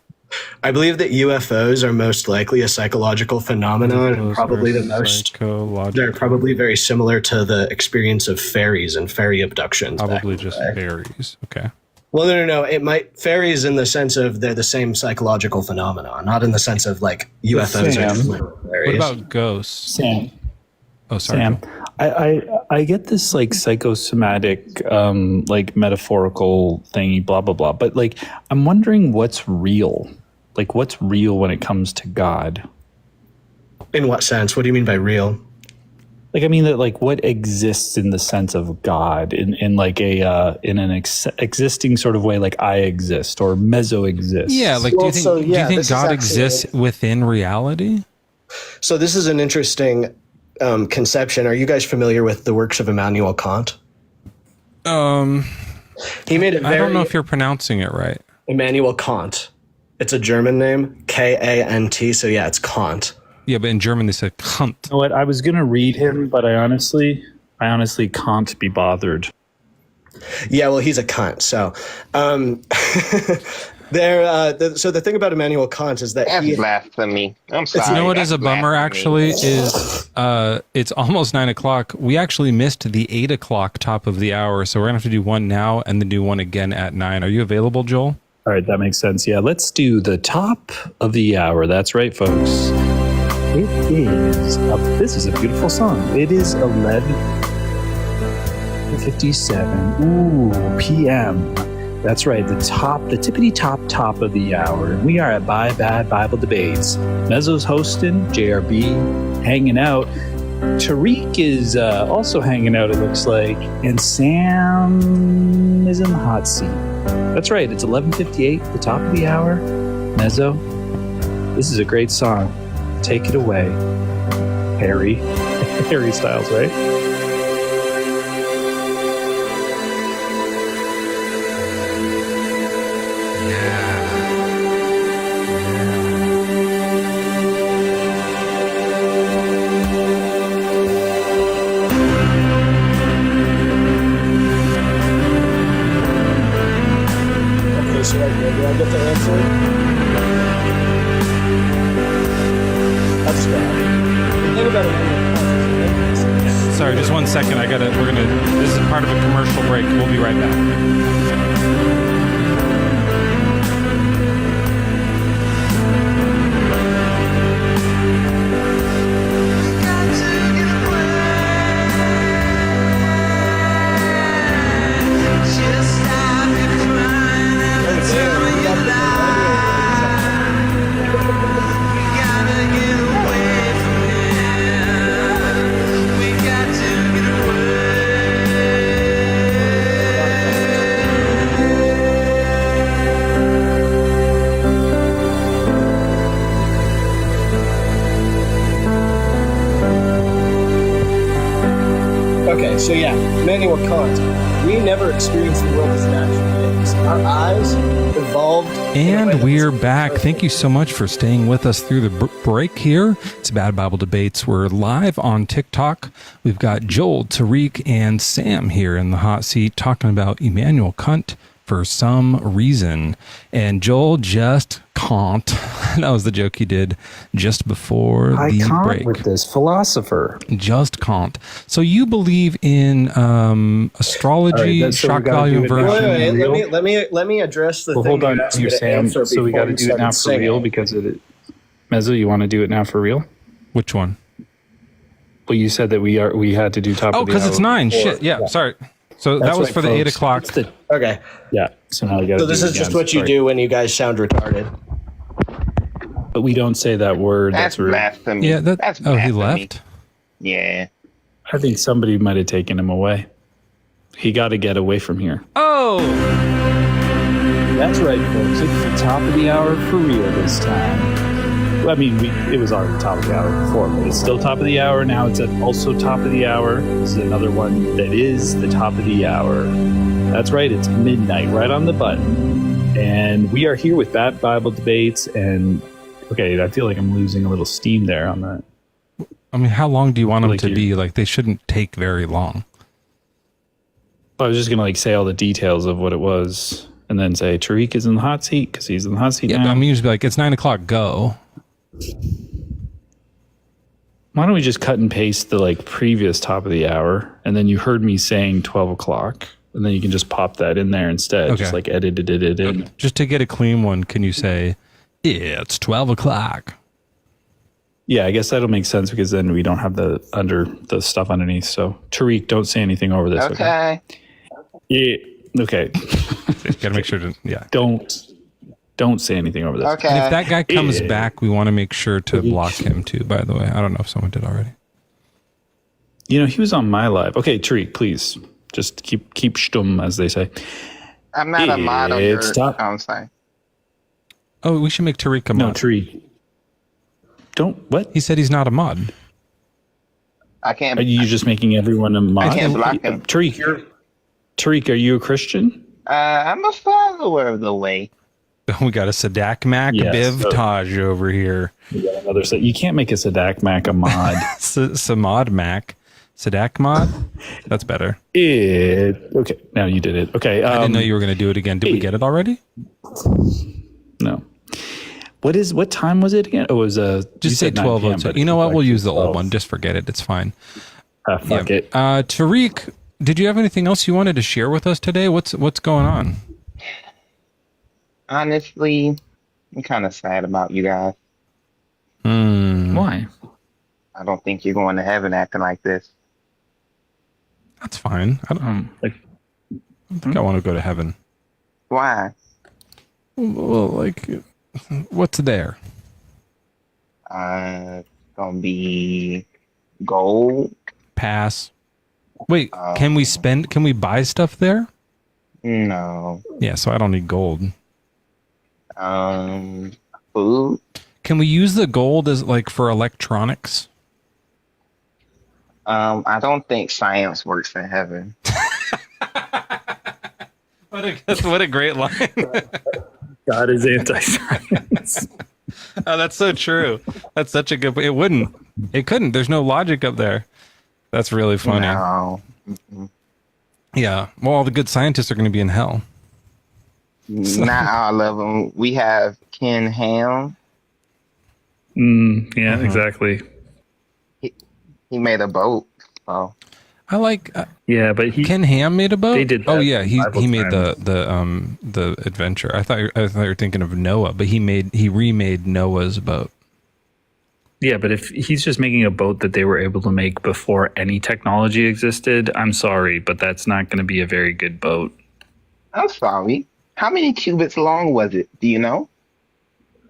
I believe that UFOs are most likely a psychological phenomenon, and UFOs probably are the most. They're psychological. probably very similar to the experience of fairies and fairy abductions. back Probably in the just day. fairies. Okay. Well, no. It might fairies in the sense of they're the same psychological phenomenon, not in the sense of like UFOs Sam. are just like What fairies. about ghosts? Sam. Oh, sorry. Sam, I get this like psychosomatic, like metaphorical thingy, blah blah blah. But like, I'm wondering what's real. Like, what's real when it comes to God? In what sense? What do you mean by real? Like, I mean that like what exists in the sense of God in like a in an existing sort of way, like I exist or Mezzo exists. Yeah, like Well, do you so, think yeah, do you this think is God actually- exists within reality? So this is an interesting conception. Are you guys familiar with the works of Immanuel Kant? He made it. I don't know if you're pronouncing it right. Immanuel Kant. It's a German name, Kant. So yeah, it's Kant. Yeah, but in German they said Kant. You know what? I was gonna read him, but I honestly can't be bothered. Yeah, well, he's a cunt. So, so the thing about Immanuel Kant is that That's blasphemy. I'm sorry. You know what that's is a bummer, blasphemy. actually, is it's almost 9 o'clock. We actually missed the 8 o'clock top of the hour, so we're going to have to do one now and then do one again at 9. Are you available, Joel? All right, that makes sense. Yeah, let's do the top of the hour. That's right, folks. This is a beautiful song. It is 11:57. Ooh, p.m. That's right, the tippity top of the hour. We are at Bad Bible Debates. Mezzo's hosting, JRB hanging out. Tariq is also hanging out, it looks like. And Sam is in the hot seat. That's right, it's 11:58, the top of the hour. Mezzo, this is a great song. Take it away, Harry. Harry Styles, right? Okay, so right here, do I get to answer? That's bad. The thing about Immanuel Kant is Sorry, just 1 second. This is part of a commercial break. We'll be right back. Okay, so yeah, Immanuel Kant. We never experienced the world as it actually is. Our eyes evolved. And we're back. Thank you so much for staying with us through the break here. It's Bad Bible Debates. We're live on TikTok. We've got Joel, Tariq, and Sam here in the hot seat talking about Immanuel Kant for some reason. And Joel just can't. That was the joke he did just before the break. With this philosopher. Just can't. So you believe in astrology, Right, so we shock gotta value do it now. inversion? Let me address the Well, thing. hold on, you asked me you to Sam. answer So we before got to do it now for started real singing. because Mezzo, you want to do it now for real? Which one? Well, you said that we had to do top. Oh, of the because it's hour 9. before. Shit. Yeah. Sorry. So That's that was right, for the folks. 8 o'clock. It's the- Okay, yeah. So now we got to. so this is just what you do when you guys sound retarded. But we don't say that word. That's That's rude. blasphemy. Yeah. That's He blasphemy. left? Yeah. I think somebody might have taken him away. He got to get away from here. Oh. That's right, folks. It's the top of the hour for real this time. Well, I mean, it was already top of the hour before, but it's still top of the hour. Now it's also top of the hour. This is another one that is the top of the hour. That's right. It's midnight, right on the button. And we are here with Bad Bible Debates. And, okay, I feel like I'm losing a little steam there on that. I mean, how long do you want them Like to you- be? Like, they shouldn't take very long. I was just going to, say all the details of what it was and then say Tariq is in the hot seat because he's in the hot seat Yeah, now. but I mean, you just be like, it's 9 o'clock, go. Why don't we just cut and paste the previous top of the hour, and then you heard me saying 12 o'clock, and then you can just pop that in there instead, Okay. just edited it in. Just to get a clean one, can you say, it's 12 o'clock? Yeah, I guess that'll make sense because then we don't have the stuff underneath. So Tariq, don't say anything over this. Okay. Yeah. Okay. Gotta make sure to, yeah. Don't say anything over this. Okay. And if that guy comes Yeah. back, we want to make sure to block him too, by the way. I don't know if someone did already. He was on my live. Okay, Tariq, please just keep stum, as they say. I'm not a mod on your It's top. I'm sorry. Oh, we should make Tariq come No, on. Tariq. Don't what? He said he's not a mod. I can't. Are you just making everyone a mod? I can't block him. Tariq, are you a Christian? I'm a follower of the way. We got a Sadak Mac Yes, Bivtage over here. You got another set. You can't make a Sadak Mac a mod. Samad Mac. Sadak mod? That's better. Okay, now you did it. Okay. I didn't know you were going to do it again. Did we get it already? No. What time was it again? Oh, it was just say 12:02. You know what? We'll use the old one. Just forget it. It's fine. Fuck it. Tariq, did you have anything else you wanted to share with us today? What's going on? Honestly, I'm kind of sad about you guys. Why? I don't think you're going to heaven acting like this. That's fine. I don't think I want to go to heaven. Why? Well, like, what's there? Gonna be gold. Pass. Wait, can we buy stuff there? No. Yeah, so I don't need gold. Food. Can we use the gold as like for electronics? I don't think science works in heaven. What a great line. God is anti-science. Oh, that's so true. That's such a good. It wouldn't. It couldn't. There's no logic up there. That's really funny. No. Yeah. Well, all the good scientists are going to be in hell. Not all of them. We have Ken Ham. Yeah, exactly. He made a boat. So I like. Yeah, but Ken Ham made a boat. They did. Oh That yeah, he Bible made time. the adventure. I thought you were thinking of Noah, but he remade Noah's boat. Yeah, but if he's just making a boat that they were able to make before any technology existed, I'm sorry, but that's not going to be a very good boat. I'm sorry. How many cubits long was it? Do you know?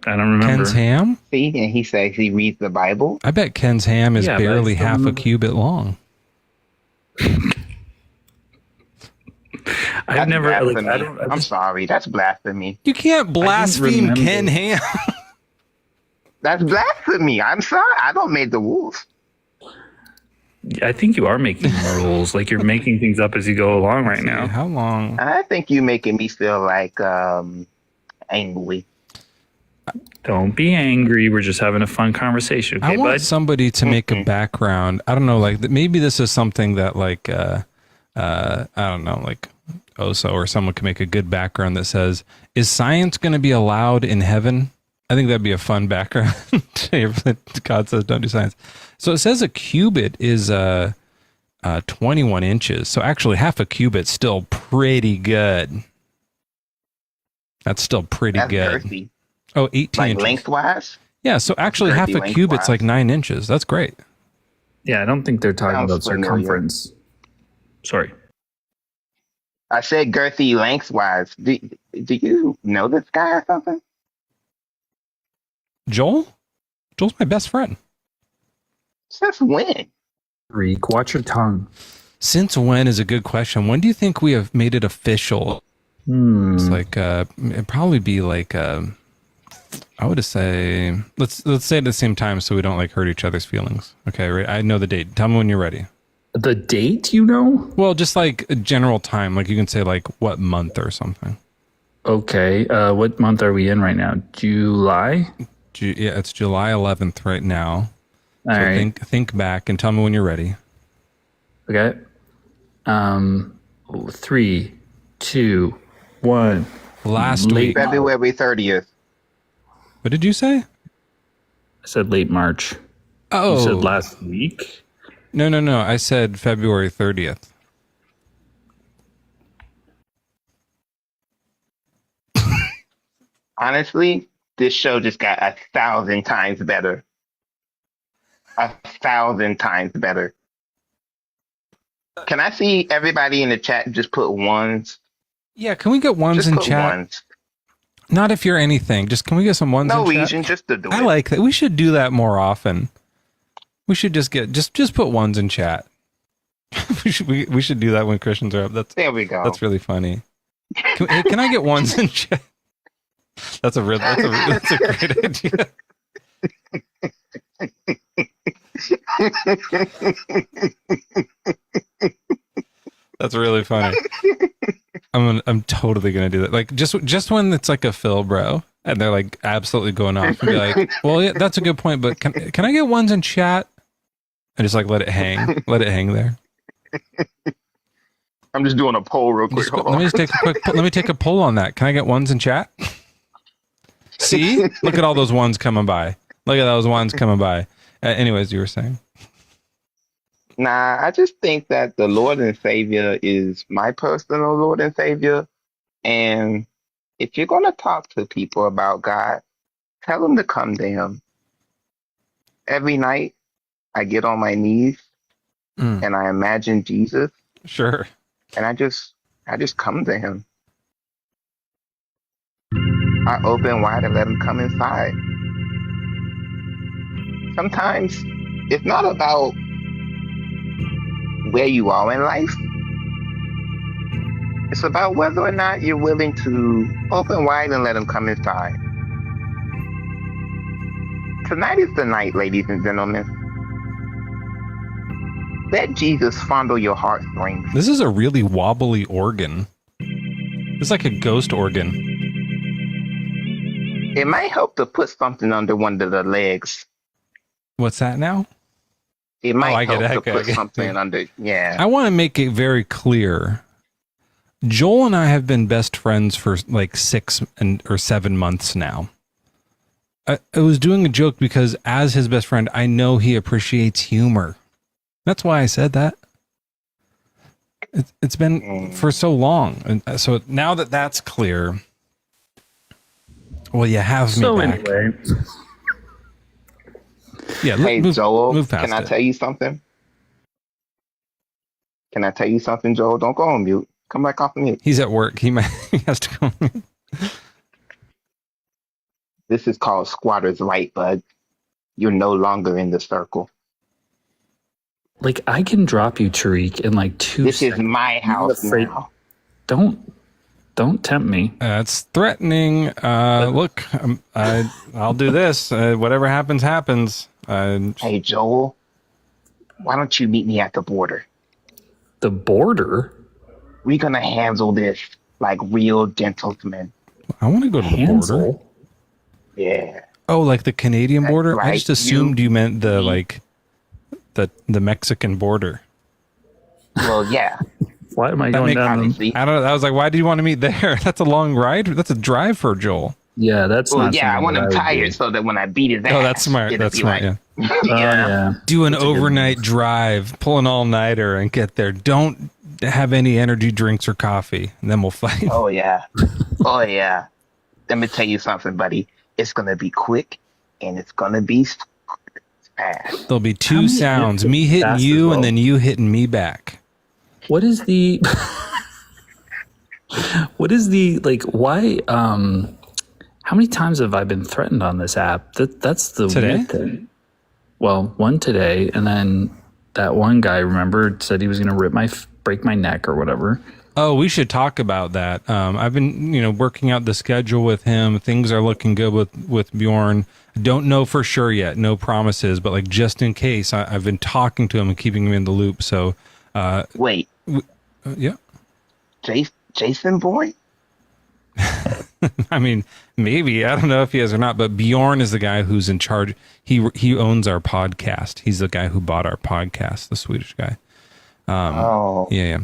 I don't remember. Ken's ham? See, and he says he reads the Bible. I bet Ken's ham is Yeah, but barely I still half a remember. cubit long. I've That's never. Like, blasphemy. I don't. I'm sorry. That's blasphemy. You can't blaspheme remember. Ken Ham. That's blasphemy. I'm sorry. I don't make the rules. I think you are making rules. Like you're making things up as you go along right now. How long? I think you're making me feel like angry. Don't be angry. We're just having a fun conversation. Okay, I want bud? somebody to make a background. I don't know, like maybe this is something that like I don't know, like Oso or someone can make a good background that says, "Is science going to be allowed in heaven?" I think that'd be a fun background. God says don't do science. So it says a cubit is 21 inches. So actually half a cubit's still pretty good. That's still pretty That's good. girthy. Oh, 18 Like inches. lengthwise. Yeah, so actually half a Girthy cubit's lengthwise. like 9 inches. That's great. Yeah, I don't think they're talking Sounds about familiar. circumference. Sorry. I said girthy lengthwise. Do you know this guy or something? Joel's my best friend. Since when? Reek, watch your tongue. Since when is a good question. When do you think we have made it official? It's like it'd probably be like I would say let's say it at the same time so we don't like hurt each other's feelings. Okay, right? I know the date. Tell me when you're ready. The date, you know? Well, just like a general time, like you can say like what month or something. Okay. What month are we in right now? July? Yeah, it's July 11th right now. All So right. think back and tell me when you're ready. Okay. 3, 2, 1. Last Late week. February 30th. What did you say? I said late March. Oh, You said last week? No. I said February 30th. Honestly, this show just got 1,000 times better. 1,000 times better. Can I see everybody in the chat just put ones? Yeah, can we get ones Just in put chat? ones. Not if you're anything. Just can we get some ones in chat? Norwegian, just to do it. I like that. We should do that more often. We should just get just put ones in chat. we should do that when Christians are up. There we go. That's really funny. Can I get ones in chat? That's a great idea. That's really funny. I'm totally gonna do that. Like just when it's like a Phil bro and they're like absolutely going off and be like, well, yeah, that's a good point, but can I get ones in chat? And just like let it hang there. I'm just doing a poll real quick. Let me take a poll on that. Can I get ones in chat? See, look at all those ones coming by. Anyways, you were saying. Nah, I just think that the Lord and Savior is my personal Lord and Savior. And if you're going to talk to people about God, tell them to come to Him. Every night, I get on my knees and I imagine Jesus. Sure. And I just come to Him. I open wide and let Him come inside. Sometimes it's not about where you are in life. It's about whether or not you're willing to open wide and let Him come inside. Tonight is the night, ladies and gentlemen. Let Jesus fondle your heartstrings. This is a really wobbly organ. It's like a ghost organ. It might help to put something under one of the legs. What's that now? It might help to put something under. Yeah. I want to make it very clear. Joel and I have been best friends for like 6 or 7 months now. I was doing a joke because as his best friend, I know he appreciates humor. That's why I said that. It's been for so long. And so now that that's clear, well, you have me back. Anyway. Yeah, hey, Joel, can I tell you something? Can I tell you something, Joel? Don't go on mute. Come back off mute. He's at work. He has to go on mute. This is called squatter's right, bud. You're no longer in the circle. Like, I can drop you, Tariq, in like 2 This seconds. is my house now. Don't tempt me. That's threatening. Look, I'll do this. Whatever happens, happens. Hey, Joel, why don't you meet me at the border? The border? We're going to handle this like real gentlemen. I want to go to the border. Yeah. Oh, like the Canadian border? Right. I just assumed you meant the like the Mexican border. Well, yeah. Why am I going down? I don't know. I was like, why do you want to meet there? That's a long ride. That's a drive for Joel. Yeah, that's not. Yeah, I want him tired so that when I beat his ass. Oh, that's smart. That's smart. Like, yeah. Yeah. Do an overnight drive, pull an all-nighter, and get there. Don't have any energy drinks or coffee, and then we'll fight. Oh yeah. Oh yeah. Let me tell you something, buddy. It's gonna be quick, and it's gonna be fast. There'll be 2 sounds: me hitting you, and then you hitting me back. What is the? What is the like? Why? How many times have I been threatened on this app? That's the Today? weird thing. Well, one today, and then that one guy, remember, said he was going to break my neck or whatever. Oh, we should talk about that. I've been, working out the schedule with him. Things are looking good with Bjorn. Don't know for sure yet. No promises, but like just in case, I've been talking to him and keeping him in the loop. So, wait. Yeah. Jason boy? I mean, maybe. I don't know if he is or not, but Bjorn is the guy who's in charge. He owns our podcast. He's the guy who bought our podcast, the Swedish guy. Yeah.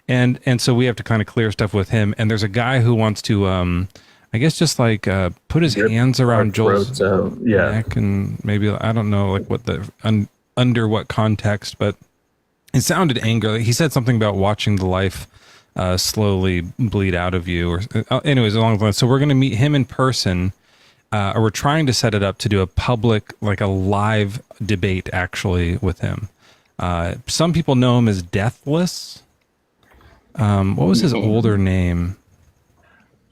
And so we have to kind of clear stuff with him. And there's a guy who wants to, I guess, just like put his hands around Joel's neck, and maybe, I don't know, like what under what context, but it sounded angry. He said something about watching the life slowly bleed out of you, or anyways, along the lines. So we're going to meet him in person, or we're trying to set it up to do a public, like a live debate actually with him. Some people know him as Deathless. What was his older name?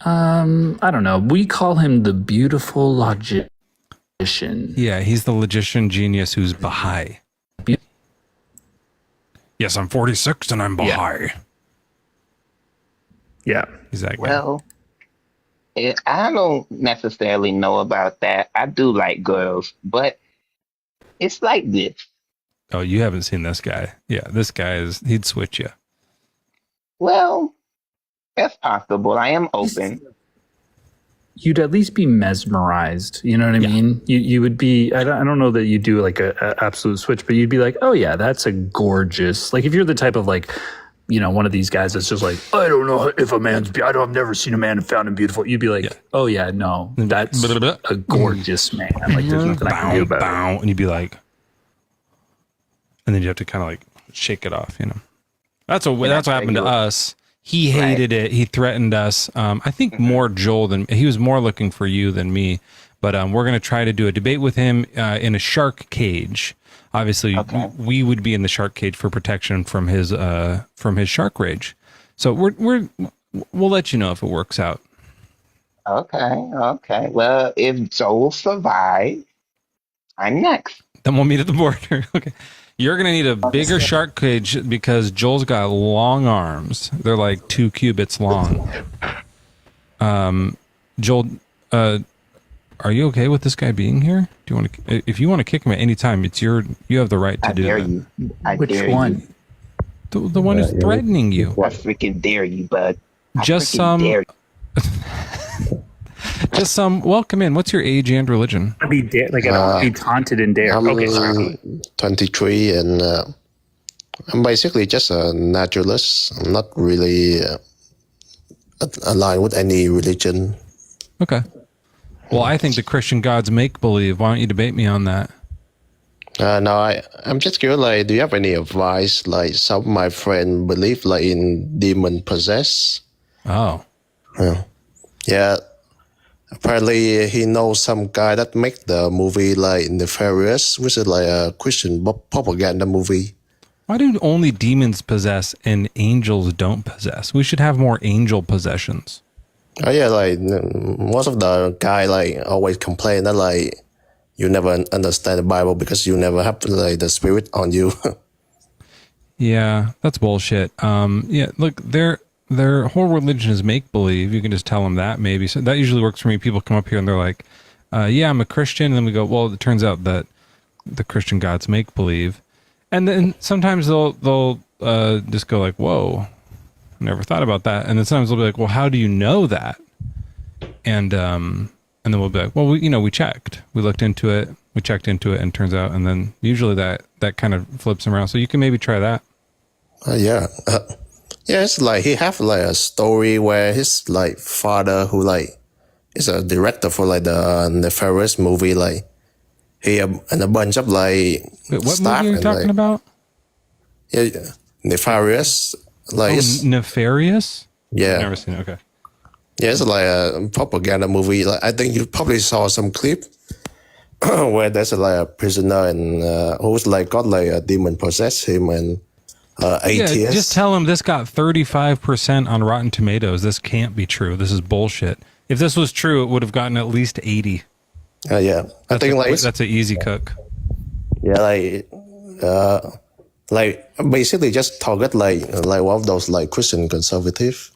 I don't know. We call him the Beautiful Logician. Yeah, he's the logician genius who's Baha'i. Yes, I'm 46 and I'm Baha'i. Yeah. He's that guy. Well, I don't necessarily know about that. I do like girls, but it's like this. Oh, you haven't seen this guy. Yeah, this guy he'd switch you. Well, that's possible. I am open. You'd at least be mesmerized. You know what I mean? You would be. I don't know that you do like a absolute switch, but you'd be like, oh yeah, that's a gorgeous. Like if you're the type of like, one of these guys that's just like, I don't know if a man's. I've never seen a man and found him beautiful. You'd be like, oh yeah, no, that's a gorgeous man. Like there's nothing I can do about it. And you'd be like, and then you have to kind of like shake it off. That's what happened to us. He hated it. He threatened us. I think more Joel than he was more looking for you than me. But we're going to try to do a debate with him in a shark cage. Obviously, we would be in the shark cage for protection from his shark rage. So we'll let you know if it works out. Okay. Well, if Joel survives, I'm next. Then we'll meet at the border. Okay. You're going to need a bigger shark cage because Joel's got long arms. They're like 2 cubits long. Joel, are you okay with this guy being here? Do you want to? If you want to kick him at any time, you have the right to do that. Which one? The one who's threatening you. I freaking dare you, bud. Just some. Just some. Welcome in. What's your age and religion? I'd be be taunted and dared. I'm 23, and I'm basically just a naturalist. I'm not really aligned with any religion. Okay. Well, I think the Christian gods make believe. Why don't you debate me on that? No, I'm just curious. Like, do you have any advice? Like, some of my friends believe like in demon possess. Oh. Yeah. Apparently, he knows some guy that make the movie like Nefarious, which is like a Christian propaganda movie. Why do only demons possess and angels don't possess? We should have more angel possessions. Oh yeah, like most of the guy like always complain that like you never understand the Bible because you never have like the spirit on you. Yeah, that's bullshit. Yeah, look, their whole religion is make believe. You can just tell them that maybe. So that usually works for me. People come up here and they're like, "Yeah, I'm a Christian," and then we go, "Well, it turns out that the Christian gods make believe," and then sometimes they'll just go like, "Whoa, never thought about that," and then sometimes they'll be like, "Well, how do you know that?" And then we'll be like, "Well, we checked, we looked into it, we checked into it, and it turns out," and then usually that kind of flips them around. So you can maybe try that. Yeah. Yeah, it's like he have like a story where his like father who like is a director for like the Nefarious movie, like he and a bunch of like Wait, what staff movie are you talking about? Yeah, Nefarious. Like Nefarious? Yeah. I've never seen it. Okay. Yeah, it's like a propaganda movie. Like I think you probably saw some clip where there's like a prisoner and who's like got like a demon possess him and atheist. Yeah, just tell him this got 35% on Rotten Tomatoes. This can't be true. This is bullshit. If this was true, it would have gotten at least 80. Yeah, I think that's an easy cook. Yeah, like basically just target like one of those like Christian conservative,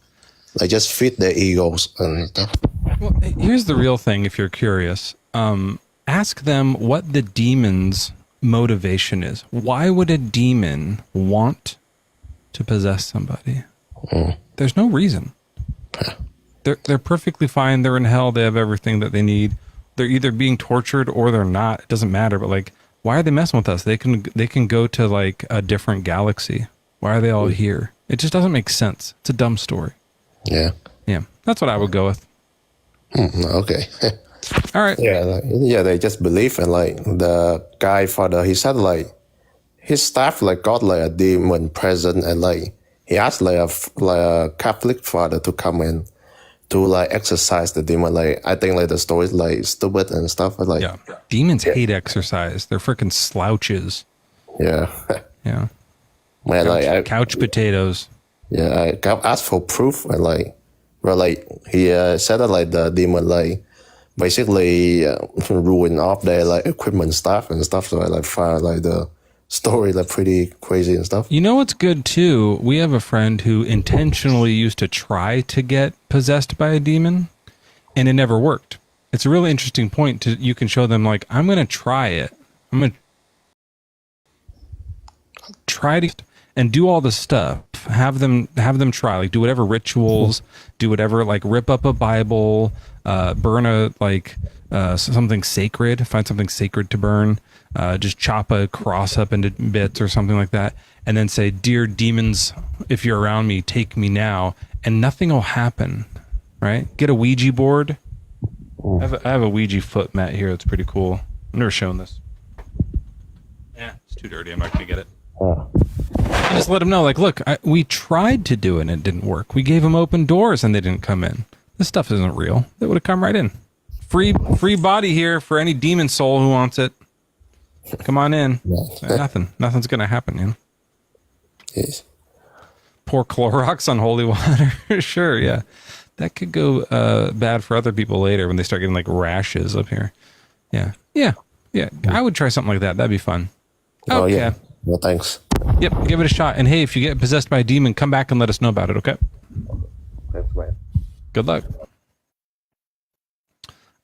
like just feed their egos and stuff. Well, here's the real thing. If you're curious, ask them what the demon's motivation is. Why would a demon want to possess somebody? There's no reason. They're perfectly fine. They're in hell. They have everything that they need. They're either being tortured or they're not. It doesn't matter. But like, why are they messing with us? They can go to like a different galaxy. Why are they all here? It just doesn't make sense. It's a dumb story. Yeah. That's what I would go with. Okay. All right. Yeah, they just believe, and like the guy father, he said like his staff like got like a demon present, and like he asked like a Catholic father to come in to like exercise the demon. Like I think like the story is like stupid and stuff. But, like demons hate exercise. They're freaking slouches. Yeah. Yeah. Man, couch potatoes. Yeah, I asked for proof, and like, well, like he said that like the demon like basically ruin off their like equipment stuff and stuff. So I like find like the story like pretty crazy and stuff. You know what's good too? We have a friend who intentionally used to try to get possessed by a demon, and it never worked. It's a really interesting point. You can show them like, I'm going to try it. try to and do all the stuff. Have them try, like do whatever rituals, do whatever, like rip up a Bible, burn a something sacred, find something sacred to burn, just chop a cross up into bits or something like that, and then say, "Dear demons, if you're around me, take me now," and nothing will happen. Right? Get a Ouija board. I have a Ouija foot mat here. That's pretty cool. I've never shown this. Yeah, it's too dirty. I'm not gonna get it. And just let them know, like, look, we tried to do it and it didn't work. We gave them open doors and they didn't come in. This stuff isn't real. They would have come right in. Free body here for any demon soul who wants it. Come on in. Nothing's gonna happen, you know. Yes. Pour Clorox on holy water. Sure, yeah. That could go bad for other people later when they start getting like rashes up here. Yeah. I would try something like that. That'd be fun. Oh Okay. yeah. Well, thanks. Yep, give it a shot. And hey, if you get possessed by a demon, come back and let us know about it, okay? Thanks, man. Good luck.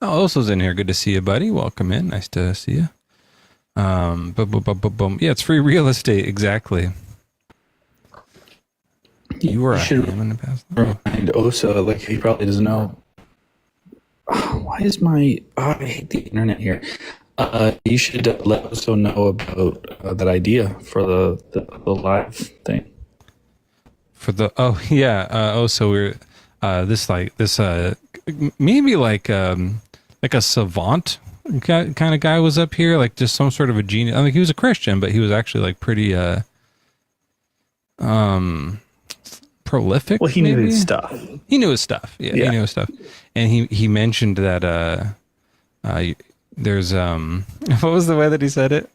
Oh, Oso's in here. Good to see you, buddy. Welcome in. Nice to see you. Boom. Yeah, it's free real estate. Exactly. You were a ham in the past. Remind Oso, like he probably doesn't know. Why is I hate the internet here. You should let Oso know about that idea for the live thing. For the Oso, we're maybe like a savant kind of guy was up here, like just some sort of a genius. I mean, he was a Christian, but he was actually like pretty prolific. Well, he knew his stuff. He knew his stuff. Yeah, he knew his stuff. And he mentioned that there's what was the way that he said it?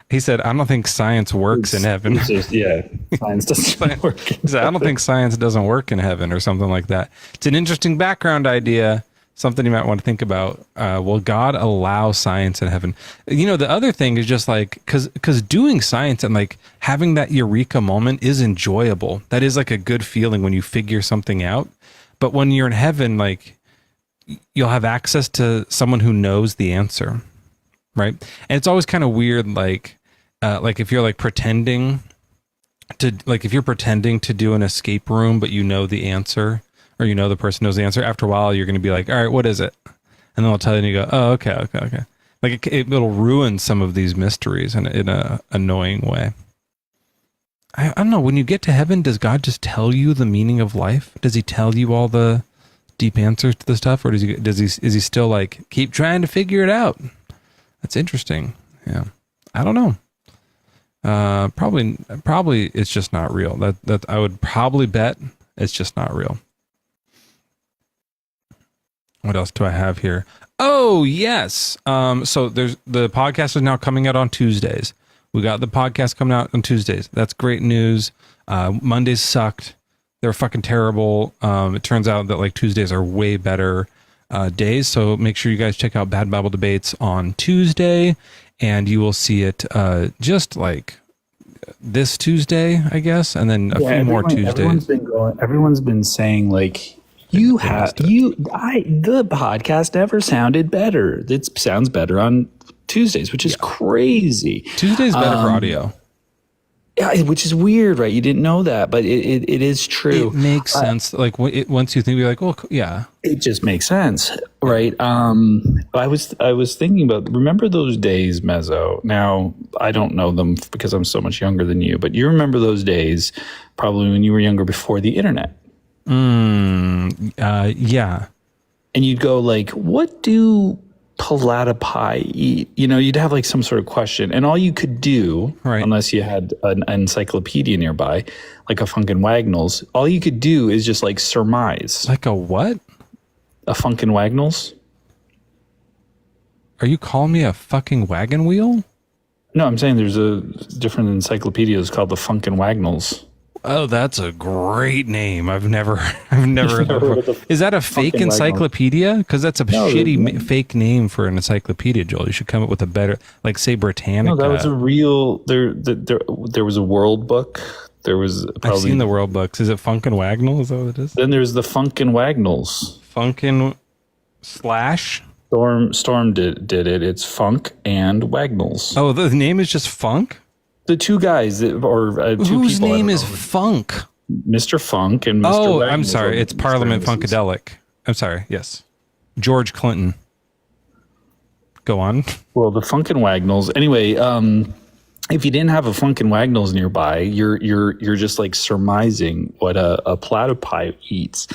He said, "I don't think science works in heaven." Science doesn't work. He said, "I don't think science doesn't work in heaven," or something like that. It's an interesting background idea. Something you might want to think about. Will God allow science in heaven? You know, the other thing is just like, because doing science and like having that eureka moment is enjoyable. That is like a good feeling when you figure something out. But when you're in heaven, like you'll have access to someone who knows the answer, right? And it's always kind of weird, like if you're like pretending to do an escape room, but you know the answer. Or you know the person knows the answer. After a while, you're going to be like, all right, what is it? And then they'll tell you and you go, oh, okay. Like it'll ruin some of these mysteries in a annoying way. I don't know. When you get to heaven, does God just tell you the meaning of life? Does he tell you all the deep answers to the stuff? Or is he still like, keep trying to figure it out? That's interesting. Yeah. I don't know. Probably it's just not real. That I would probably bet it's just not real. What else do I have here? Oh, yes. So there's the podcast is now coming out on Tuesdays. We got the podcast coming out on Tuesdays. That's great news. Mondays sucked. They were fucking terrible. It turns out that like Tuesdays are way better days. So make sure you guys check out Bad Bible Debates on Tuesday, and you will see it just like this Tuesday, I guess, and then a few more Tuesdays. Everyone's been saying like, the podcast never sounded better. It sounds better on Tuesdays, which is crazy. Tuesday's better for audio. Yeah, which is weird, right? You didn't know that, but it is true. It makes sense. Like once you think, you're like, well, yeah, it just makes sense, right? I was thinking about, remember those days, Mezzo? Now I don't know them because I'm so much younger than you, but you remember those days probably when you were younger before the internet. Yeah. And you'd go like, what do platypi eat? You know, you'd have like some sort of question, and all you could do, right, unless you had an encyclopedia nearby, like a Funkin' Wagnalls, all you could do is just like surmise. Like a what? A Funkin' Wagnalls. Are you calling me a fucking wagon wheel? No, I'm saying there's a different encyclopedias called the Funkin' Wagnalls. Oh, that's a great name. I've never heard that before. Is that a fake encyclopedia? Because that's a shitty fake name for an encyclopedia, Joel. You should come up with a better, like say Britannica. No, that was a real. There was a World Book. There was. I've seen the World Books. Is it Funkin' Wagnall? Is that what it is? Then there's the Funkin' Wagnalls. Funkin' slash. Storm did it. It's Funk and Wagnalls. Oh, the name is just Funk? The two guys or two Whose people. name is Funk? Mr. Funk and Mr. Oh, Wagner I'm sorry. are It's Parliament extremists. Funkadelic. I'm sorry. Yes. George Clinton. Go on. Well, the Funk and Wagnalls. Anyway, if you didn't have a Funk and Wagnalls nearby, you're just like surmising what a platypi eats,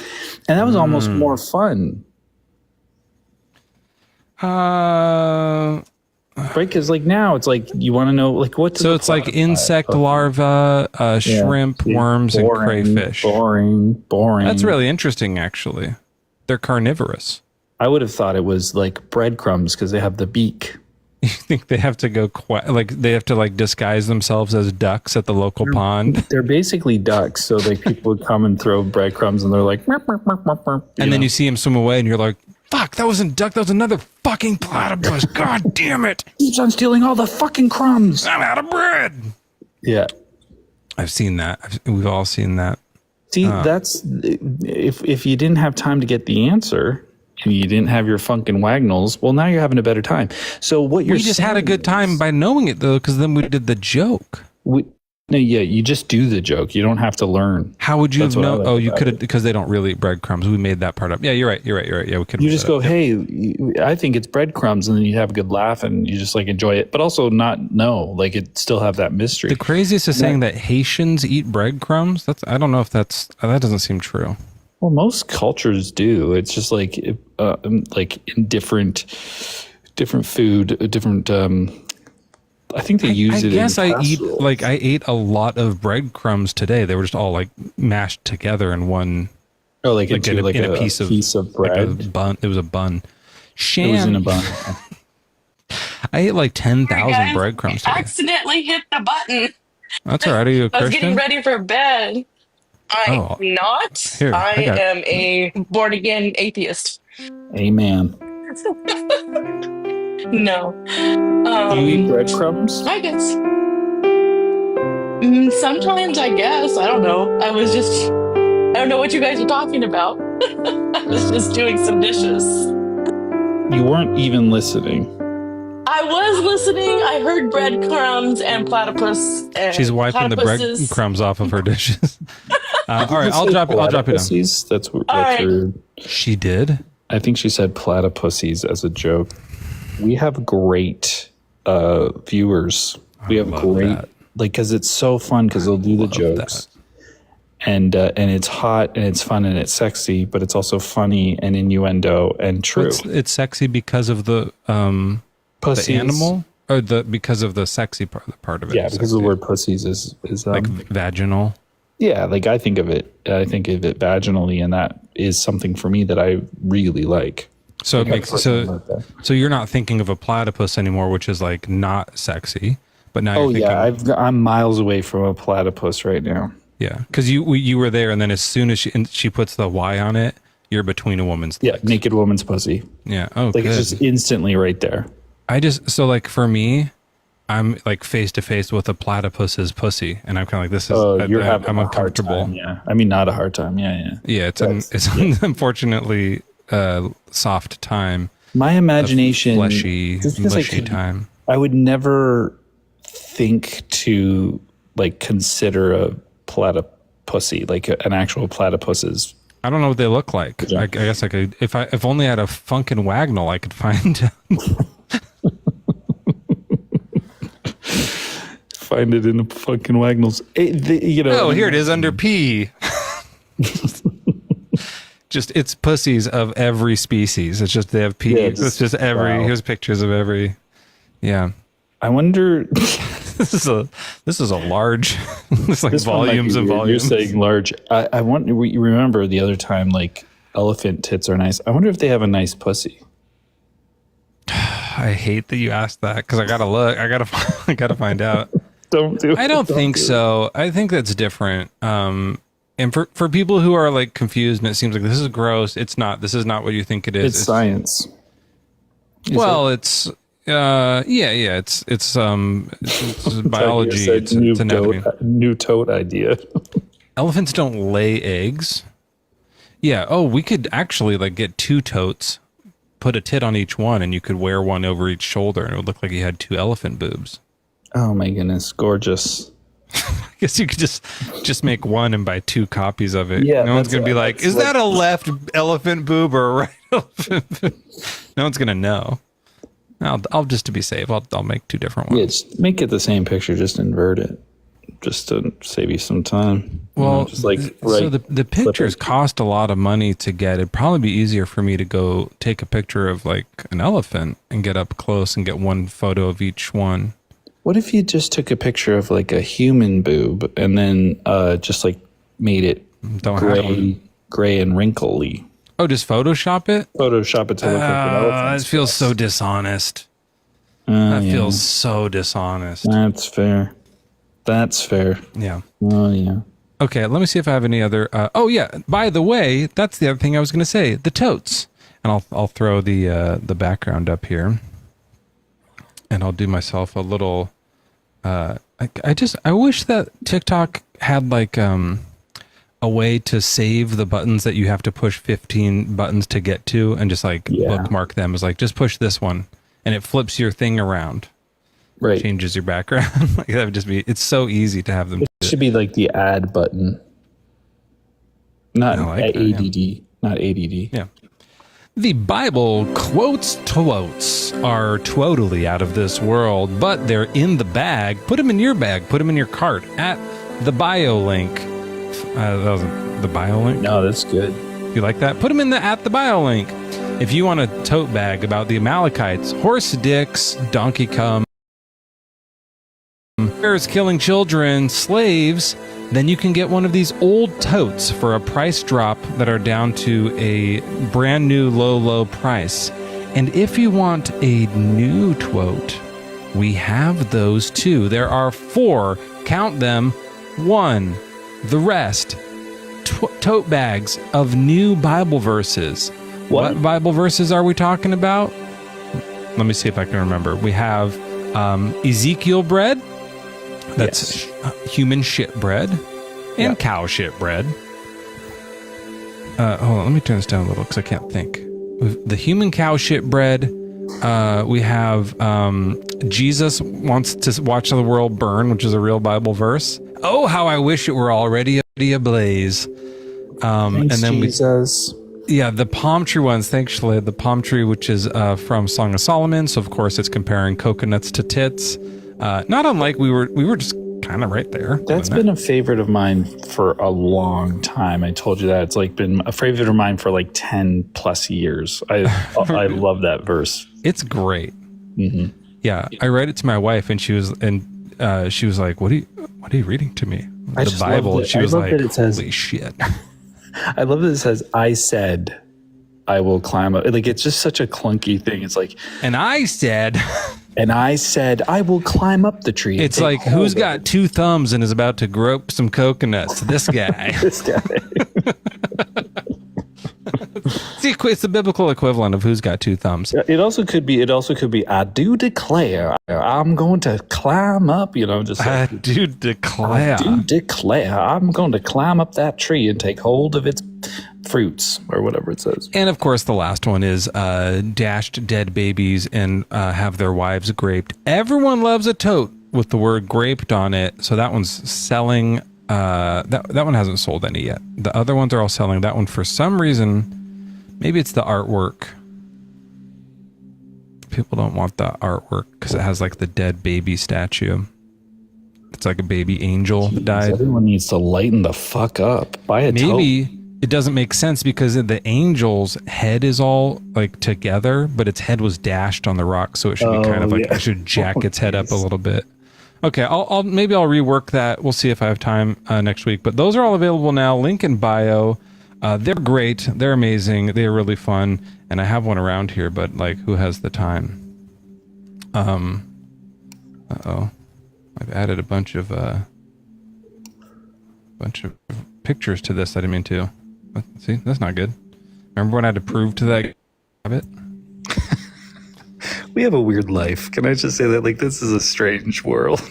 and that was almost more fun, right? Because like now it's like you want to know like what. So it's like insect larvae, shrimp, worms, and crayfish. Boring. That's really interesting, actually. They're carnivorous. I would have thought it was like breadcrumbs because they have the beak. You think they have to go they have to like disguise themselves as ducks at the local pond? They're basically ducks, so like people would come and throw breadcrumbs, and they're like, "Merp, merp, merp, merp, merp," And then you see him swim away, and you're like, "Fuck, that wasn't duck. That was another fucking platypus. God damn it! keeps on stealing all the fucking crumbs." I'm out of bread." Yeah. I've seen that. We've all seen that. See, that's if you didn't have time to get the answer and you didn't have your Funk and Wagnalls, well, now you're having a better time. So what you're We just had a good time by knowing it, though, because then we did the joke. No, yeah, you just do the joke. You don't have to learn. How would you That's what I know? like Oh, you about could have, it. because they don't really eat breadcrumbs. We made that part up. Yeah, you're right. Yeah, we could. You just go, hey, I think it's breadcrumbs, and then you have a good laugh, and you just like enjoy it, but also not know, like it still have that mystery. The craziest is saying that Haitians eat breadcrumbs. I don't know if that doesn't seem true. Well, most cultures do. It's just like in different food, different. I think they use I it. guess in I casseroles. ate a lot of breadcrumbs today. They were just all like mashed together in one. Oh, like into in like a a piece of bread. Like a bun. It was a bun. It was in a Sham. bun. I ate like 10,000 Guys, breadcrumbs I today. accidentally hit the button. That's all right. Are you a I was getting Christian? ready for bed. I'm Oh, not. here, I I got it. am a born again atheist. Amen. No. Do you eat breadcrumbs? I guess. Sometimes I guess. I don't know. I don't know what you guys are talking about. I was just doing some dishes. You weren't even listening. I was listening. I heard breadcrumbs and platypus. And She's wiping the platypuses. breadcrumbs off of her dishes. All right, I'll drop it down. Platypuses? That's what right. heard. She did. I think she said platypuses as a joke. We have great viewers. We have love great, that. like, because it's so fun because they'll do the jokes. And it's hot and it's fun and it's sexy, but it's also funny and innuendo and true. It's sexy because of the Pussies. animal, or because of the sexy part of it. Yeah, is because the sexy. word pussies is like vaginal. yeah, like I think of it vaginally, and that is something for me that I really like. So it makes so Like that. so you're not thinking of a platypus anymore, which is like not sexy, but now Oh you're thinking, yeah, I'm miles away from a platypus right now. yeah, because you were there, and then as soon as she puts the Y on it, you're between a woman's Yeah, legs. naked woman's pussy. Yeah. Oh, Like good. it's just instantly right there. So like for me, I'm like face to face with a platypus's pussy, and I'm kind of like, this is You're having I'm a hard uncomfortable. time. Yeah, I mean not a hard time. Yeah. Yeah, it's unfortunately soft time, My imagination, fleshy, just because I mushy can't- time. I would never think to like consider a platypussy, like an actual platypus's. I don't know what they look like. I guess I could, if only I had a Funkin' Wagnall, I could find. Find it in the fucking Wagnalls. Oh, here it is under P. Just it's pussies of every species. It's just they have P. Yeah, It's just every. wow. Here's pictures of every. Yeah, I wonder. this is a large. It's like This one might volumes be and weird. volumes. You're saying large. I want. You remember the other time, like elephant tits are nice. I wonder if they have a nice pussy. I hate that you asked that because I gotta look. I gotta find out. Don't do. I don't think so. I think that's different. And for people who are like confused and it seems like this is gross, it's not. This is not what you think it is. It's science. Well, it's it's biology. It's anatomy. New toad idea. Elephants don't lay eggs. Yeah. Oh, we could actually like get 2 totes, put a tit on each one, and you could wear one over each shoulder, and it would look like you had 2 elephant boobs. Oh my goodness, gorgeous. I guess you could just make one and buy 2 copies of it. Yeah, no one's gonna be like, is that a left elephant boob or a right elephant boob? No one's gonna know. I'll just to be safe, I'll make 2 different ones. Yeah, just make it the same picture, just invert it, just to save you some time. Well, just like so the pictures cost a lot of money to get. It'd probably be easier for me to go take a picture of like an elephant and get up close and get one photo of each one. What if you just took a picture of like a human boob and then just like made it gray and wrinkly? Oh, just Photoshop it? Photoshop it to look like an elephant. That feels so dishonest. That feels so dishonest. That's fair. That's fair. Yeah. Oh, yeah. Okay, let me see if I have any other. Oh, yeah. By the way, that's the other thing I was going to say. The totes. And I'll throw the background up here. And I'll do myself a little. I wish that TikTok had like a way to save the buttons that you have to push 15 buttons to get to, and just like bookmark them as like just push this one, and it flips your thing around. Right. Changes your background. Like that would just be. It's so easy to have them. It should be like the add button, not ADD, not ADD. Yeah. The Bible quotes are totally out of this world, but they're in the bag. Put them in your bag. Put them in your cart at the bio link. That wasn't the bio link? No, that's good. You like that? Put them in the at the bio link. If you want a tote bag about the Amalekites, horse dicks, donkey cum, bears killing children, slaves, then you can get one of these old totes for a price drop that are down to a brand new low price. And if you want a new tote, we have those too. There are 4, count them, 1, the rest, tote bags of new Bible verses. What Bible verses are we talking about? Let me see if I can remember. We have Ezekiel bread. That's human shit bread and cow shit bread. Hold on, let me turn this down a little because I can't think. The human cow shit bread. We have Jesus wants to watch the world burn, which is a real Bible verse. Oh, how I wish it were already ablaze. And then Jesus. The palm tree ones. Thanks, Shalid. The palm tree, which is from Song of Solomon. So of course it's comparing coconuts to tits. Not unlike we were just kind of right there. That's been a favorite of mine for a long time. I told you that. It's like been a favorite of mine for like 10 plus years. I love that verse. It's great. Mm-hmm. Yeah, I read it to my wife, and she was like, "What are you reading to me?" The Bible. She was like, "Holy shit!" I love that it says, "I said, I will climb up." Like it's just such a clunky thing. It's like, and I said, I will climb up the tree. It's like, who's got 2 thumbs and is about to grope some coconuts? This guy. This guy. It's the biblical equivalent of who's got 2 thumbs. It also could be. I do declare, I'm going to climb up. I do declare, I'm going to climb up that tree and take hold of its fruits or whatever it says. And of course, the last one is dashed dead babies and have their wives graped. Everyone loves a tote with the word graped on it. So that one's selling. That one hasn't sold any yet. The other ones are all selling. That one, for some reason, maybe it's the artwork. People don't want the artwork because it has like the dead baby statue. It's like a baby angel that died. Everyone needs to lighten the fuck up. Buy a tote. Maybe it doesn't make sense because the angel's head is all like together, but its head was dashed on the rock, so it should be kind of like I should jack its head up a little bit. Okay, I'll rework that. We'll see if I have time next week. But those are all available now. Link in bio. They're great. They're amazing. They're really fun. And I have one around here, but like, who has the time? Uh-oh. I've added a bunch of pictures to this. I didn't mean to. See, that's not good. Remember when I had to prove to that habit? We have a weird life. Can I just say that? Like, this is a strange world.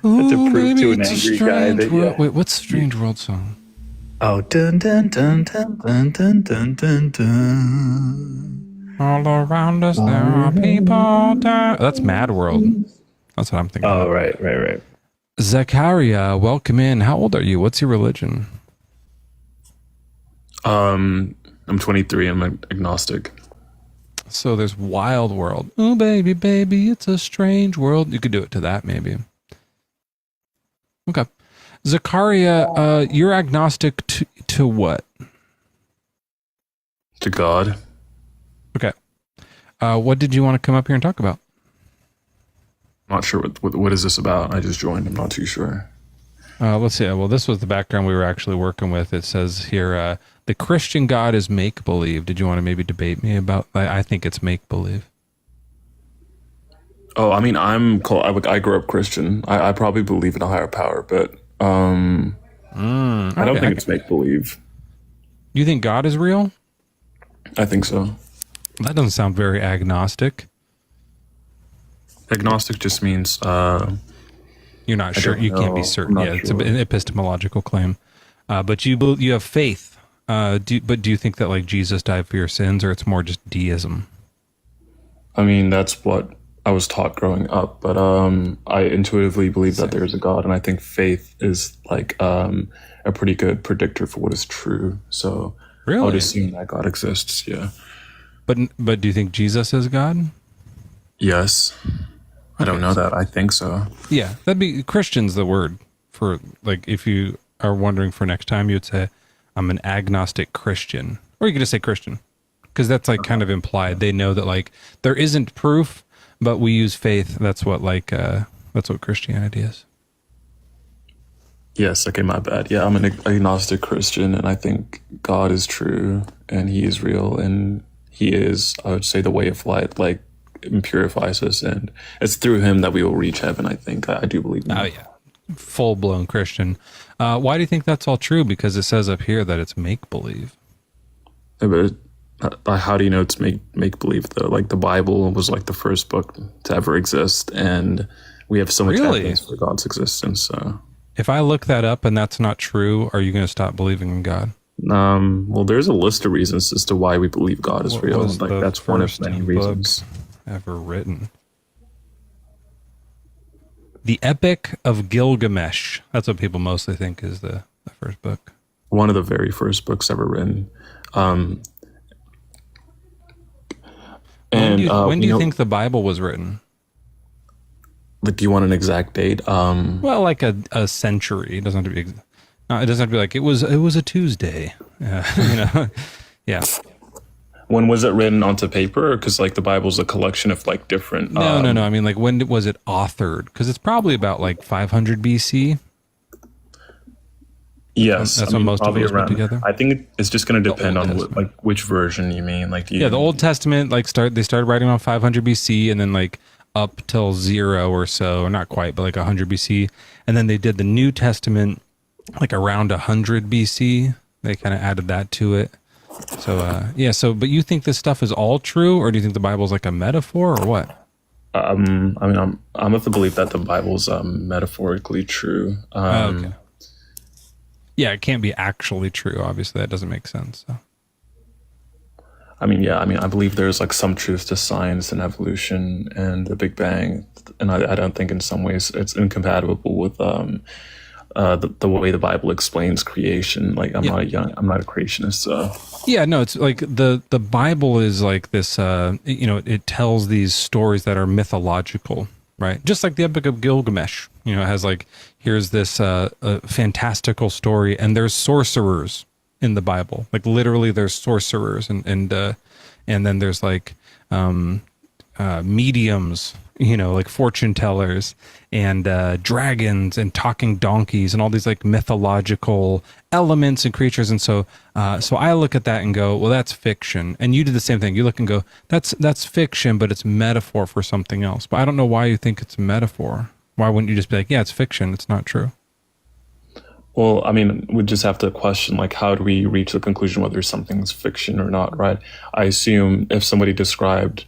Ooh, to prove to an angry guy that Wait, what's Strange World song? Oh, dun dun dun dun dun dun dun dun dun. All around us there are people dying. That's Mad World. That's what I'm thinking. Oh, right. Zachariah, welcome in. How old are you? What's your religion? I'm 23. I'm agnostic. So there's Wild World. Oh, baby, baby, it's a strange world. You could do it to that, maybe. Okay. Zachariah, you're agnostic to what? To God. Okay. What did you want to come up here and talk about? I'm not sure what is this about. I just joined. I'm not too sure. Let's see. Well, this was the background we were actually working with. It says here, the Christian God is make-believe. Did you want to maybe debate me about that? I think it's make-believe. Oh, I mean, I grew up Christian. I probably believe in a higher power, but I don't think it's make-believe. You think God is real? I think so. That doesn't sound very agnostic. Agnostic just means you're not sure. You can't be certain. Yeah, it's an epistemological claim. But you have faith. But do you think that like Jesus died for your sins, or it's more just deism? I mean, that's what I was taught growing up. But I intuitively believe that there's a God, and I think faith is like a pretty good predictor for what is true. So really? I would assume that God exists. Yeah. But do you think Jesus is God? Yes. I don't know that. I think so. Yeah, that'd be Christian's the word for like if you are wondering for next time, you'd say I'm an agnostic Christian, or you could just say Christian, because that's like kind of implied. They know that like there isn't proof, but we use faith. That's what Christianity is. Yes. Okay. My bad. Yeah, I'm an agnostic Christian, and I think God is true, and He is real, and He is, I would say, the way of light. Like, purifies us, and it's through Him that we will reach heaven. I think I do believe in that. Oh yeah, full-blown Christian. Why do you think that's all true? Because it says up here that it's make-believe. Yeah, but how do you know it's make-believe though? Like the Bible was like the first book to ever exist, and we have so much evidence for God's existence. So if I look that up and that's not true, are you going to stop believing in God? Well, there's a list of reasons as to why we believe God is real. Like that's one of many reasons ever written. The Epic of Gilgamesh. That's what people mostly think is the first book. One of the very first books ever written. When do you think the Bible was written? Like, do you want an exact date? Well, like a century. It doesn't have to be. It doesn't have to be like it was a Tuesday. Yeah. When was it written onto paper? Because like the Bible's a collection of like different. No. I mean, like when was it authored? Because it's probably about like 500 BC. Yes, that's when most of it was put together. I think it's just going to depend on which version you mean. Like, the Old Testament, like they started writing on 500 BC, and then like up till 0 or so, or not quite, but like 100 BC, and then they did the New Testament like around 100 BC. They kind of added that to it. So but you think this stuff is all true, or do you think the Bible's like a metaphor, or what? I mean, I'm of the belief that the Bible's metaphorically true. Okay. Yeah, it can't be actually true. Obviously, that doesn't make sense. So. I believe there's like some truth to science and evolution and the Big Bang, and I don't think in some ways it's incompatible with the way the Bible explains creation. Like I'm not a creationist. So. Yeah, no, it's like the Bible is like this. It tells these stories that are mythological, right? Just like the Epic of Gilgamesh. It has like here's this fantastical story, and there's sorcerers in the Bible. Like literally, there's sorcerers, and then there's like mediums. Like fortune tellers and dragons and talking donkeys and all these like mythological elements and creatures. And so I look at that and go, well, that's fiction. And you do the same thing. You look and go, that's fiction, but it's metaphor for something else. But I don't know why you think it's a metaphor. Why wouldn't you just be like, yeah, it's fiction. It's not true. Well, I mean, we just have to question, like, how do we reach the conclusion whether something's fiction or not, right? I assume if somebody described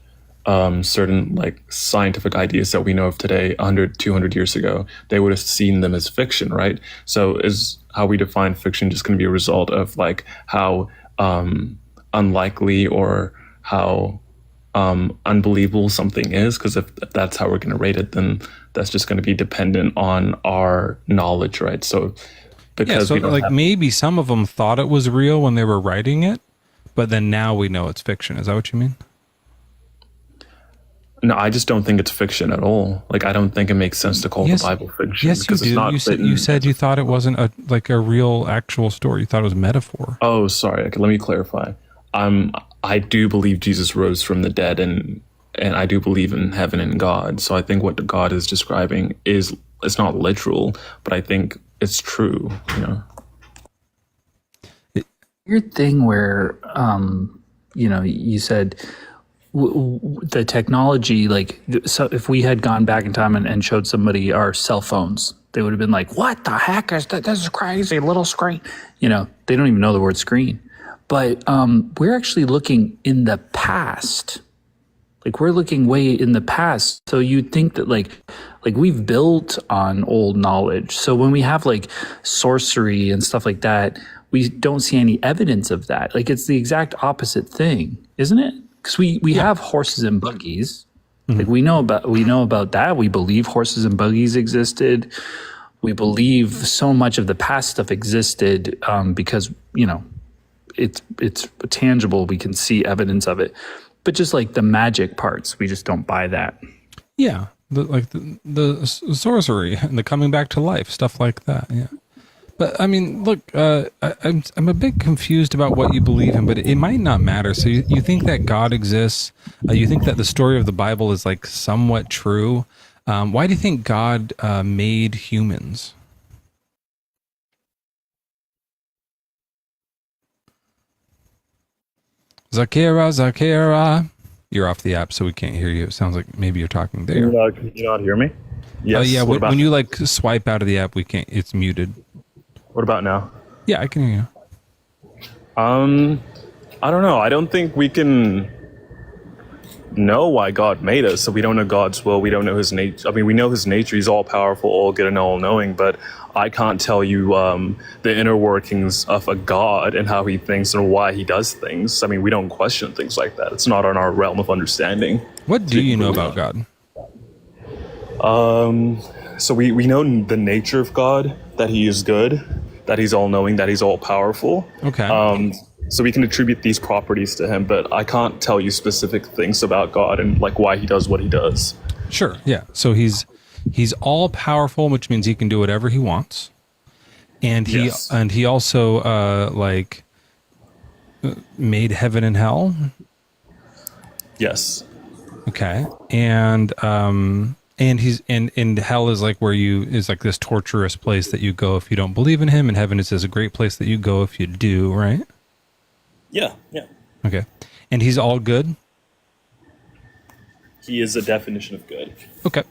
certain like scientific ideas that we know of today 100 200 years ago, they would have seen them as fiction, right? So is how we define fiction just going to be a result of like how unlikely or how unbelievable something is, because if that's how we're going to rate it, then that's just going to be dependent on our knowledge, right? So because so like maybe some of them thought it was real when they were writing it, but then now we know it's fiction. Is that what you mean? No, I just don't think it's fiction at all. Like, I don't think it makes sense to call the Bible fiction. Yes, you do. You said you thought it wasn't a real actual story. You thought it was a metaphor. Oh, sorry. Okay, let me clarify. I do believe Jesus rose from the dead, and I do believe in heaven and God. So I think what God is describing it's not literal, but I think it's true. You know, Weird thing where you said the technology, like, so if we had gone back in time and showed somebody our cell phones, they would have been like, what the heck is that? This is crazy, little screen. They don't even know the word screen. But we're actually looking in the past. Like, we're looking way in the past. So you'd think that like we've built on old knowledge. So when we have like sorcery and stuff like that, we don't see any evidence of that. Like, it's the exact opposite thing, isn't it? Because we have horses and buggies. Mm-hmm. Like, we know about that. We believe horses and buggies existed. We believe so much of the past stuff existed because it's tangible. We can see evidence of it. But just like the magic parts, we just don't buy that. Yeah, the sorcery and the coming back to life, stuff like that. Yeah. But I mean, look, I'm a bit confused about what you believe in, but it might not matter. So you think that God exists? You think that the story of the Bible is like somewhat true? Why do you think God made humans? Zakira. You're off the app, so we can't hear you. It sounds like maybe you're talking there. Can you not hear me? Yes. Yeah, when you like swipe out of the app, we can't. It's muted. What about now? Yeah, I can hear you. I don't know. I don't think we can know why God made us. So we don't know God's will. We don't know his nature. I mean, we know his nature. He's all powerful, all good, and all knowing. But I can't tell you the inner workings of a God and how he thinks and why he does things. I mean, we don't question things like that. It's not in our realm of understanding. What do you know about God? So we know the nature of God, that he is good, that he's all knowing, that he's all powerful. Okay. So we can attribute these properties to him, but I can't tell you specific things about God and like why he does what he does. Sure. Yeah. So he's all powerful, which means he can do whatever he wants. And he also made heaven and hell. Yes. Okay. And he's and hell is like is like this torturous place that you go if you don't believe in him, and heaven is a great place that you go if you do, right? Yeah. Okay. And he's all good? He is a definition of good. Okay.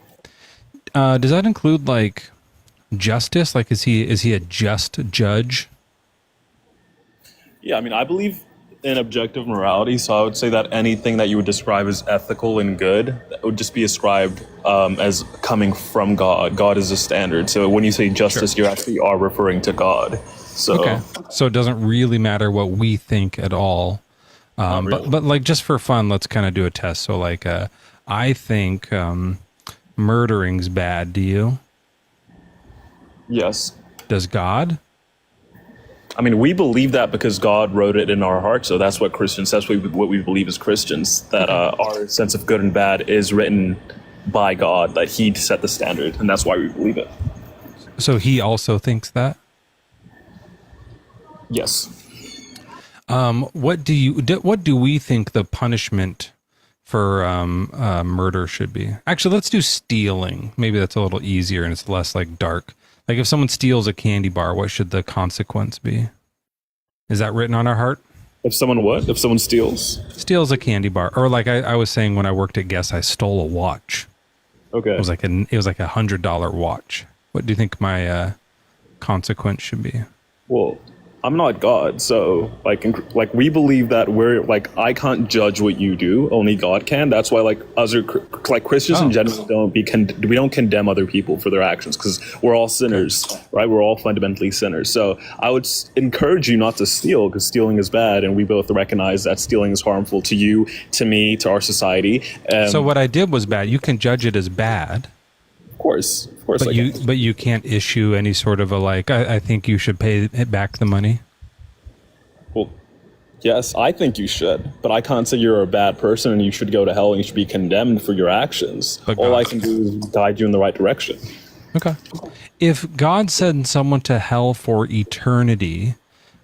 Does that include like justice? Like, is he a just judge? Yeah, I mean, I believe in objective morality, so I would say that anything that you would describe as ethical and good, that would just be ascribed as coming from God. God is a standard. So when you say justice, you actually are referring to God. So, okay. So it doesn't really matter what we think at all. Really. But like, just for fun, let's kind of do a test. So like, I think murdering's bad. Do you? Yes. Does God? I mean, we believe that because God wrote it in our hearts. So that's what Christians, what we believe as Christians, that our sense of good and bad is written by God, that he set the standard, and that's why we believe it. So he also thinks that? Yes. What do we think the punishment for murder should be? Actually, let's do stealing. Maybe that's a little easier and it's less like dark. Like if someone steals a candy bar, what should the consequence be? Is that written on our heart? If someone what? If someone steals? Steals a candy bar. Or like I was saying when I worked at Guess, I stole a watch. Okay. It was like $100 watch. What do you think my consequence should be? Well, I'm not God, so like we believe that we're like I can't judge what you do, only God can. That's why like other like Christians in general we don't condemn other people for their actions because we're all sinners, right? We're all fundamentally sinners. So I would encourage you not to steal because stealing is bad, and we both recognize that stealing is harmful to you, to me, to our society. So what I did was bad. You can judge it as bad. Of course. But you can't issue any sort of a like. I think you should pay it back the money. Well, yes, I think you should, but I can't say you're a bad person and you should go to hell and you should be condemned for your actions. All I can do is guide you in the right direction. Okay. If God sent someone to hell for eternity,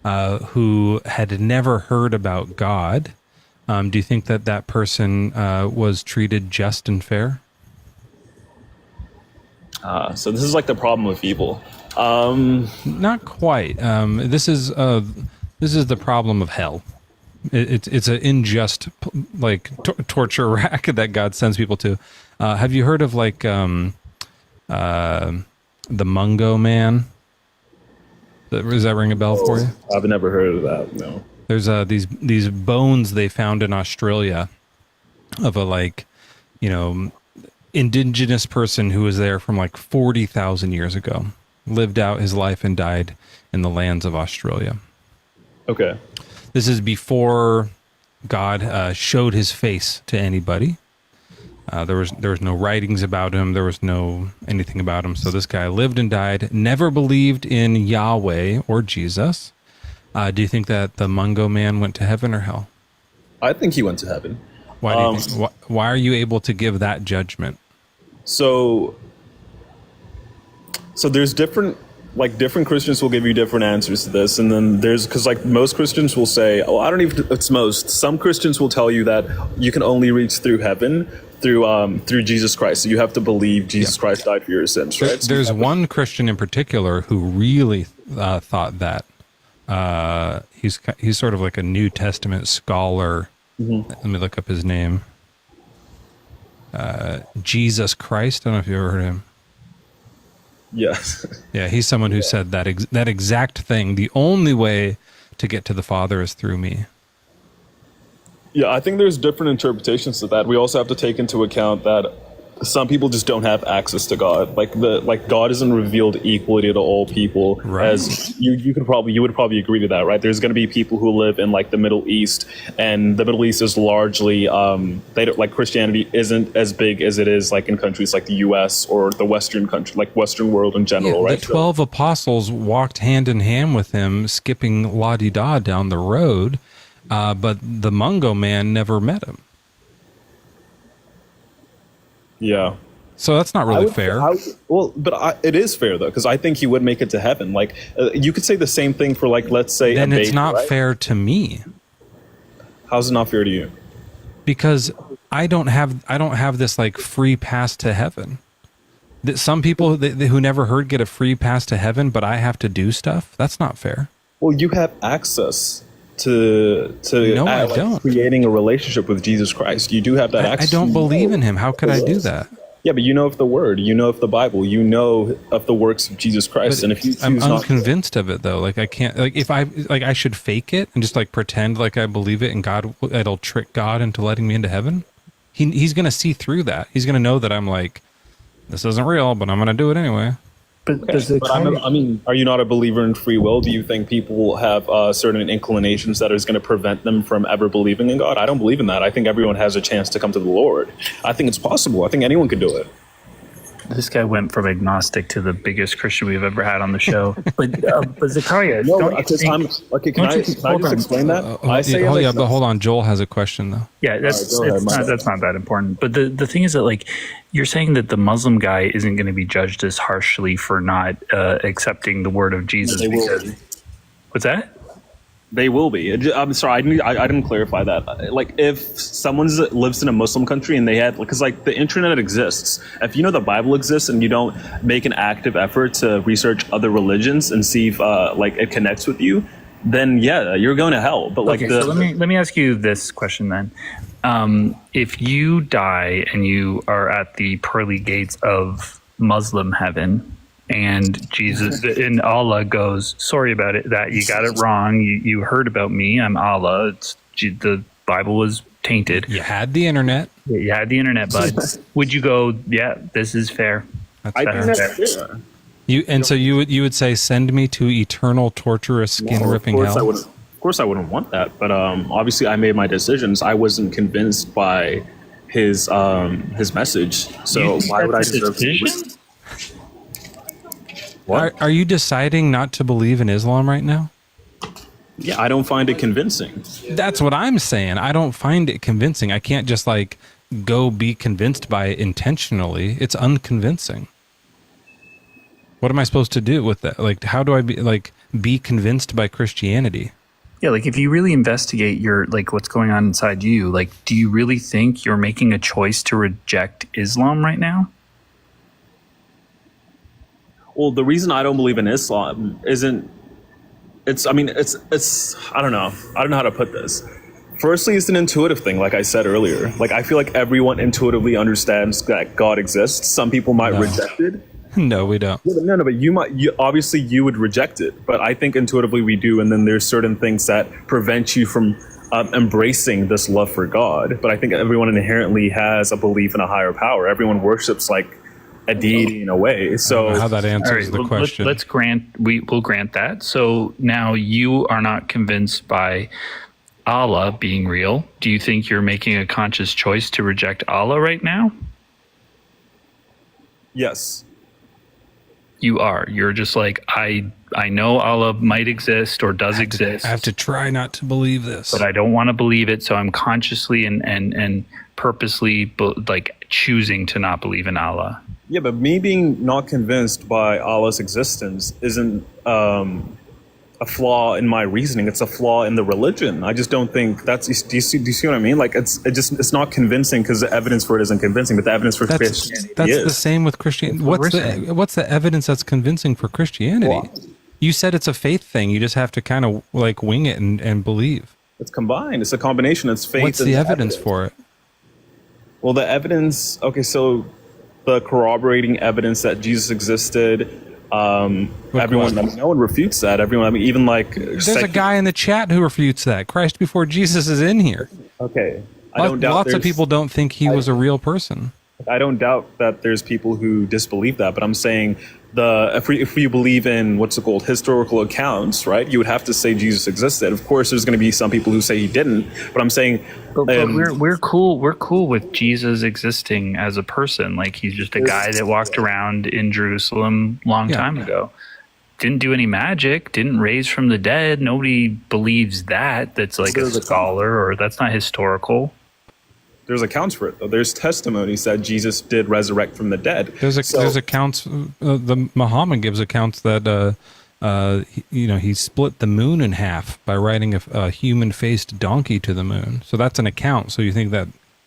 who had never heard about God, do you think that person was treated just and fair? So this is like the problem with evil. Not quite. This is the problem of hell. It's an unjust like torture rack that God sends people to. Have you heard of like the Mungo Man? Does that ring a bell for you? I've never heard of that. No. There's these bones they found in Australia of a indigenous person who was there from like 40,000 years ago, lived out his life and died in the lands of Australia. Okay. This is before God showed his face to anybody. There was no writings about him. There was no anything about him. So this guy lived and died, never believed in Yahweh or Jesus. Do you think that the Mungo Man went to heaven or hell? I think he went to heaven. Why do you think, why are you able to give that judgment? So there's different Christians will give you different answers to this, and then because like most Christians will say, I don't even, it's most. Some Christians will tell you that you can only reach through heaven through Jesus Christ. So you have to believe Jesus Christ died for your sins, right? There's one Christian in particular who really thought that. He's sort of like a New Testament scholar. Mm-hmm. Let me look up his name. Jesus Christ. I don't know if you ever heard of him. Yes. Yeah, he's someone who said that exact thing. The only way to get to the Father is through me. Yeah, I think there's different interpretations to that. We also have to take into account that some people just don't have access to God. Like God isn't revealed equally to all people. Right. As you would probably agree to that, right? There's going to be people who live in like the Middle East, and the Middle East is largely Christianity isn't as big as it is like in countries like the U.S. or the Western world in general, right? The 12 apostles walked hand in hand with him, skipping la-di-da down the road, but the Mungo Man never met him. Yeah. So that's not really fair. It is fair though, because I think he would make it to heaven. Like you could say the same thing for like, let's say, then it's not fair to me. How's it not fair to you? Because I don't have this like free pass to heaven. That some people who never heard get a free pass to heaven, but I have to do stuff. That's not fair. Well, you have access to no, I don't. Creating a relationship with Jesus Christ. You do have that access. I don't believe in him. How could I do that? Yeah, but you know of the Word, you know of the Bible, you know of the works of Jesus Christ, and if you I'm unconvinced of it though. Like I can't. Like if I should fake it and just like pretend like I believe it, and God, it'll trick God into letting me into heaven. He's gonna see through that. He's gonna know that I'm like, this isn't real, but I'm gonna do it anyway. Are you not a believer in free will? Do you think people have certain inclinations that is going to prevent them from ever believing in God? I don't believe in that. I think everyone has a chance to come to the Lord. I think it's possible. I think anyone can do it. This guy went from agnostic to the biggest Christian we've ever had on the show. But Zachariah, can I just explain that? But hold on. Joel has a question though. Yeah, that's not that important. But the thing is that like you're saying that the Muslim guy isn't going to be judged as harshly for not accepting the word of Jesus. What's that? They will be. I'm sorry, I didn't clarify that. Like, if someone lives in a Muslim country and they had, because like the internet exists, if you know the Bible exists and you don't make an active effort to research other religions and see if like it connects with you, then yeah, you're going to hell. But like, so let me ask you this question then: if you die and you are at the pearly gates of Muslim heaven, and Jesus and Allah goes, sorry about it, that you got it wrong. You heard about me. I'm Allah. The Bible was tainted. You had the internet. You had the internet, bud. Would you go, yeah, this is fair? That's I fair. think that's fair. So you would say, send me to eternal, torturous, skin-ripping hell? Of course I wouldn't want that, but obviously I made my decisions. I wasn't convinced by his message, so why would I deserve to? What? Are you deciding not to believe in Islam right now? Yeah, I don't find it convincing. That's what I'm saying. I don't find it convincing. I can't just like go be convinced by it intentionally. It's unconvincing. What am I supposed to do with that? Like, how do I be convinced by Christianity? Yeah, like if you really investigate what's going on inside you, like, do you really think you're making a choice to reject Islam right now? Well, the reason I don't believe in Islam isn't. I don't know. I don't know how to put this. Firstly, it's an intuitive thing, like I said earlier. Like, I feel like everyone intuitively understands that God exists. Some people might reject it. No, we don't. Yeah, no, but obviously you would reject it. But I think intuitively we do. And then there's certain things that prevent you from embracing this love for God. But I think everyone inherently has a belief in a higher power. Everyone worships like a deity in a way. So how that answers the question. We'll grant that. So now you are not convinced by Allah being real. Do you think you're making a conscious choice to reject Allah right now? Yes. You are. You're just like, I know Allah might exist or does exist. I have to try not to believe this. But I don't want to believe it, so I'm consciously and purposely choosing to not believe in Allah. Yeah, but me being not convinced by Allah's existence isn't a flaw in my reasoning. It's a flaw in the religion. I just don't think that's. Do you see what I mean? Like it's not convincing because the evidence for it isn't convincing, but the evidence for Christianity that's is. The same with Christianity. What's the evidence that's convincing for Christianity? Well, you said it's a faith thing. You just have to kind of like wing it and believe. It's combined. It's a combination. It's faith. What's the evidence for it? Well, the evidence. Okay, so the corroborating evidence that Jesus existed. No one refutes that. Even like there's a guy in the chat who refutes that. Christ before Jesus is in here. Okay, Lots of people don't think he was a real person. I don't doubt that there's people who disbelieve that, but I'm saying if we believe in historical accounts, right? You would have to say Jesus existed. Of course, there's going to be some people who say he didn't, but I'm saying we're cool. We're cool with Jesus existing as a person. Like he's just a guy that walked around in Jerusalem long time ago. Didn't do any magic. Didn't raise from the dead. Nobody believes that. That's like a scholar, or that's not historical. There's accounts for it, though. There's testimonies that Jesus did resurrect from the dead. There's accounts. The Muhammad gives accounts that he split the moon in half by riding a human-faced donkey to the moon. So that's an account. So you think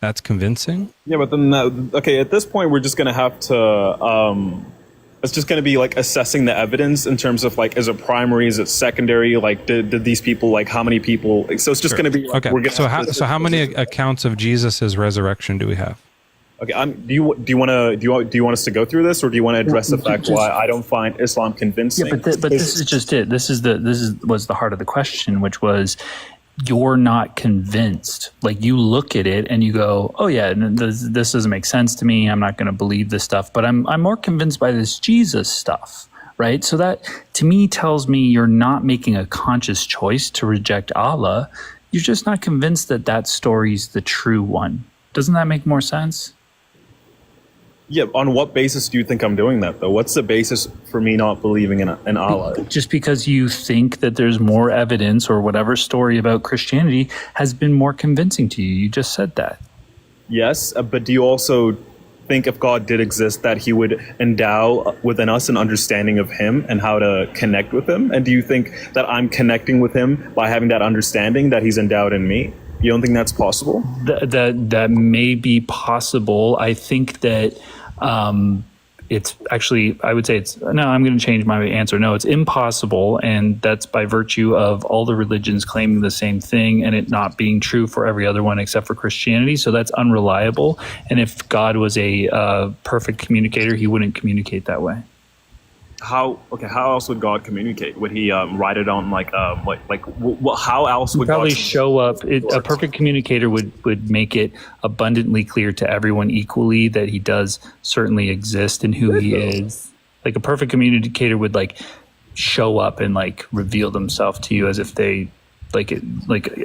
that's convincing? Yeah, but then at this point we're just gonna have to. It's just going to be like assessing the evidence in terms of like, is it primary, is it secondary? Like, did these people, like, how many people? So it's just going to be. Like, okay. So how many accounts of Jesus's resurection do we have? Okay. Do you want us to go through this, or do you want to address the fact why I don't find Islam convincing? Yeah, but this is just it. This was the heart of the question, which was, you're not convinced. Like you look at it and you go, oh yeah, this doesn't make sense to me. I'm not going to believe this stuff, but I'm more convinced by this Jesus stuff, right? So that to me tells me you're not making a conscious choice to reject Allah. You're just not convinced that story's the true one. Doesn't that make more sense? Yeah, on what basis do you think I'm doing that, though? What's the basis for me not believing in Allah? Just because you think that there's more evidence or whatever story about Christianity has been more convincing to you. You just said that. Yes, but do you also think if God did exist that he would endow within us an understanding of him and how to connect with him? And do you think that I'm connecting with him by having that understanding that he's endowed in me? You don't think that's possible? That may be possible. I think that it's actually, I would say I'm going to change my answer. No, it's impossible. And that's by virtue of all the religions claiming the same thing and it not being true for every other one except for Christianity. So that's unreliable. And if God was a perfect communicator, he wouldn't communicate that way. how else would God communicate? Would he write it on how else would Probably God show up. A perfect communicator would make it abundantly clear to everyone equally that he does certainly exist and who he is. Like a perfect communicator would like show up and like reveal themselves to you as if they like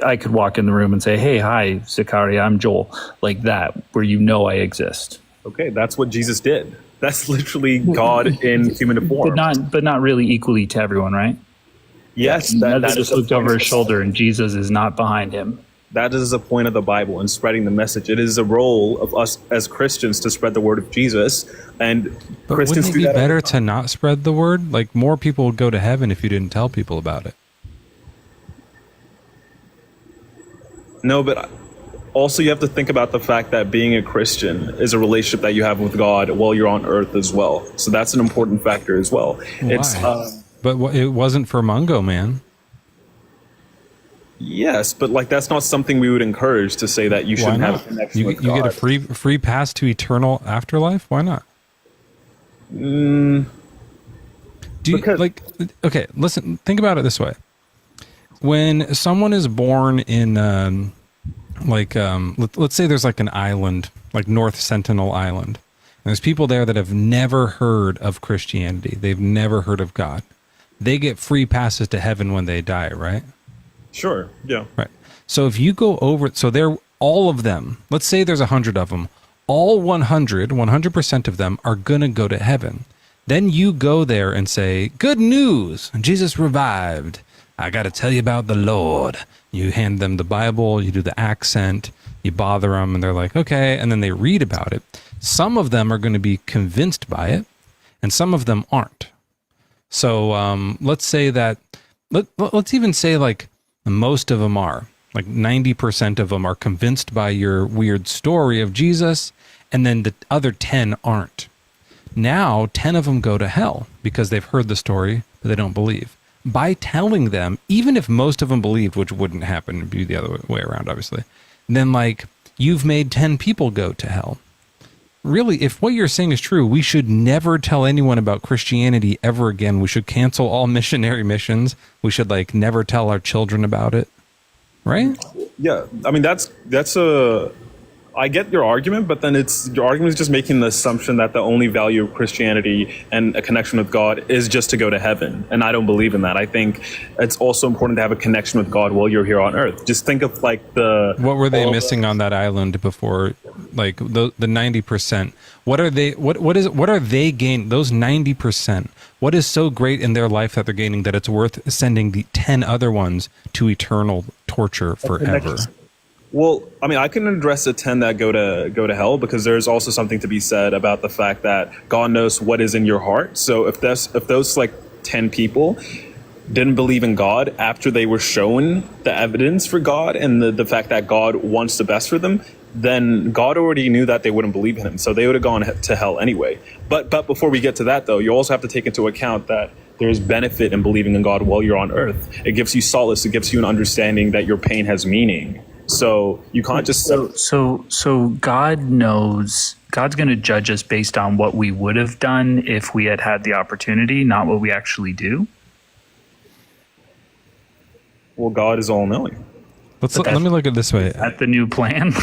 I could walk in the room and say, "Hey, hi, Zakaria, I'm Joel," like that, where you know I exist. Okay, that's what Jesus did. That's literally God in human form. But not really equally to everyone, right? Yes, that just looked over his shoulder, and Jesus is not behind him. That is the point of the Bible and spreading the message. It is a role of us as Christians to spread the word of Jesus, and But Christians wouldn't it do be that. better to not spread the word? Like more people would go to heaven if you didn't tell people about it. No, but also you have to think about the fact that being a Christian is a relationship that you have with God while you're on earth as well. So that's an important factor as well. It's But it wasn't for Mungo, man. yes, but like that's not something we would encourage to say that you Why shouldn't have a not? connection You with God. get a free pass to eternal afterlife. Why not? Do you Because- like? Okay, listen. Think about it this way: when someone is born in, let's say there's like an island, like North Sentinel Island, and there's people there that have never heard of Christianity. They've never heard of God. They get free passes to heaven when they die, right? Sure, yeah. Right. So if you go over, so they're all of them, let's say there's 100 of them, all 100% of them are going to go to heaven. Then you go there and say, good news, Jesus revived. I got to tell you about the Lord. You hand them the Bible, you do the accent, you bother them, and they're like, okay. And then they read about it. Some of them are going to be convinced by it, and some of them aren't. So let's say that, let's even say like most of them are, like 90% of them are convinced by your weird story of Jesus, and then the other 10 aren't. Now 10 of them go to hell because they've heard the story, but they don't believe. By telling them, even if most of them believed, which wouldn't happen, it'd be the other way around, obviously, then like you've made 10 people go to hell. Really, if what you're saying is true, we should never tell anyone about Christianity ever again. We should cancel all missionary missions. We should like never tell our children about it. Right? Yeah, I mean that's I get your argument, but then your argument is just making the assumption that the only value of Christianity and a connection with God is just to go to heaven, and I don't believe in that. I think it's also important to have a connection with God while you're here on earth. Just think of like what were they missing on that island before, like the 90%? What are they gaining? Those 90%. What is so great in their life that they're gaining that it's worth sending the 10 other ones to eternal torture forever? Well, I mean, I can address the 10 that go to hell, because there's also something to be said about the fact that God knows what is in your heart. So if those like 10 people didn't believe in God after they were shown the evidence for God and the fact that God wants the best for them, then God already knew that they wouldn't believe in him. So they would have gone to hell anyway. But before we get to that, though, you also have to take into account that there's benefit in believing in God while you're on earth. It gives you solace. It gives you an understanding that your pain has meaning. So you can't just so God knows. God's going to judge us based on what we would have done if we had the opportunity, not what we actually do. Well, God is all knowing. Let me look at it this way. At the new plan.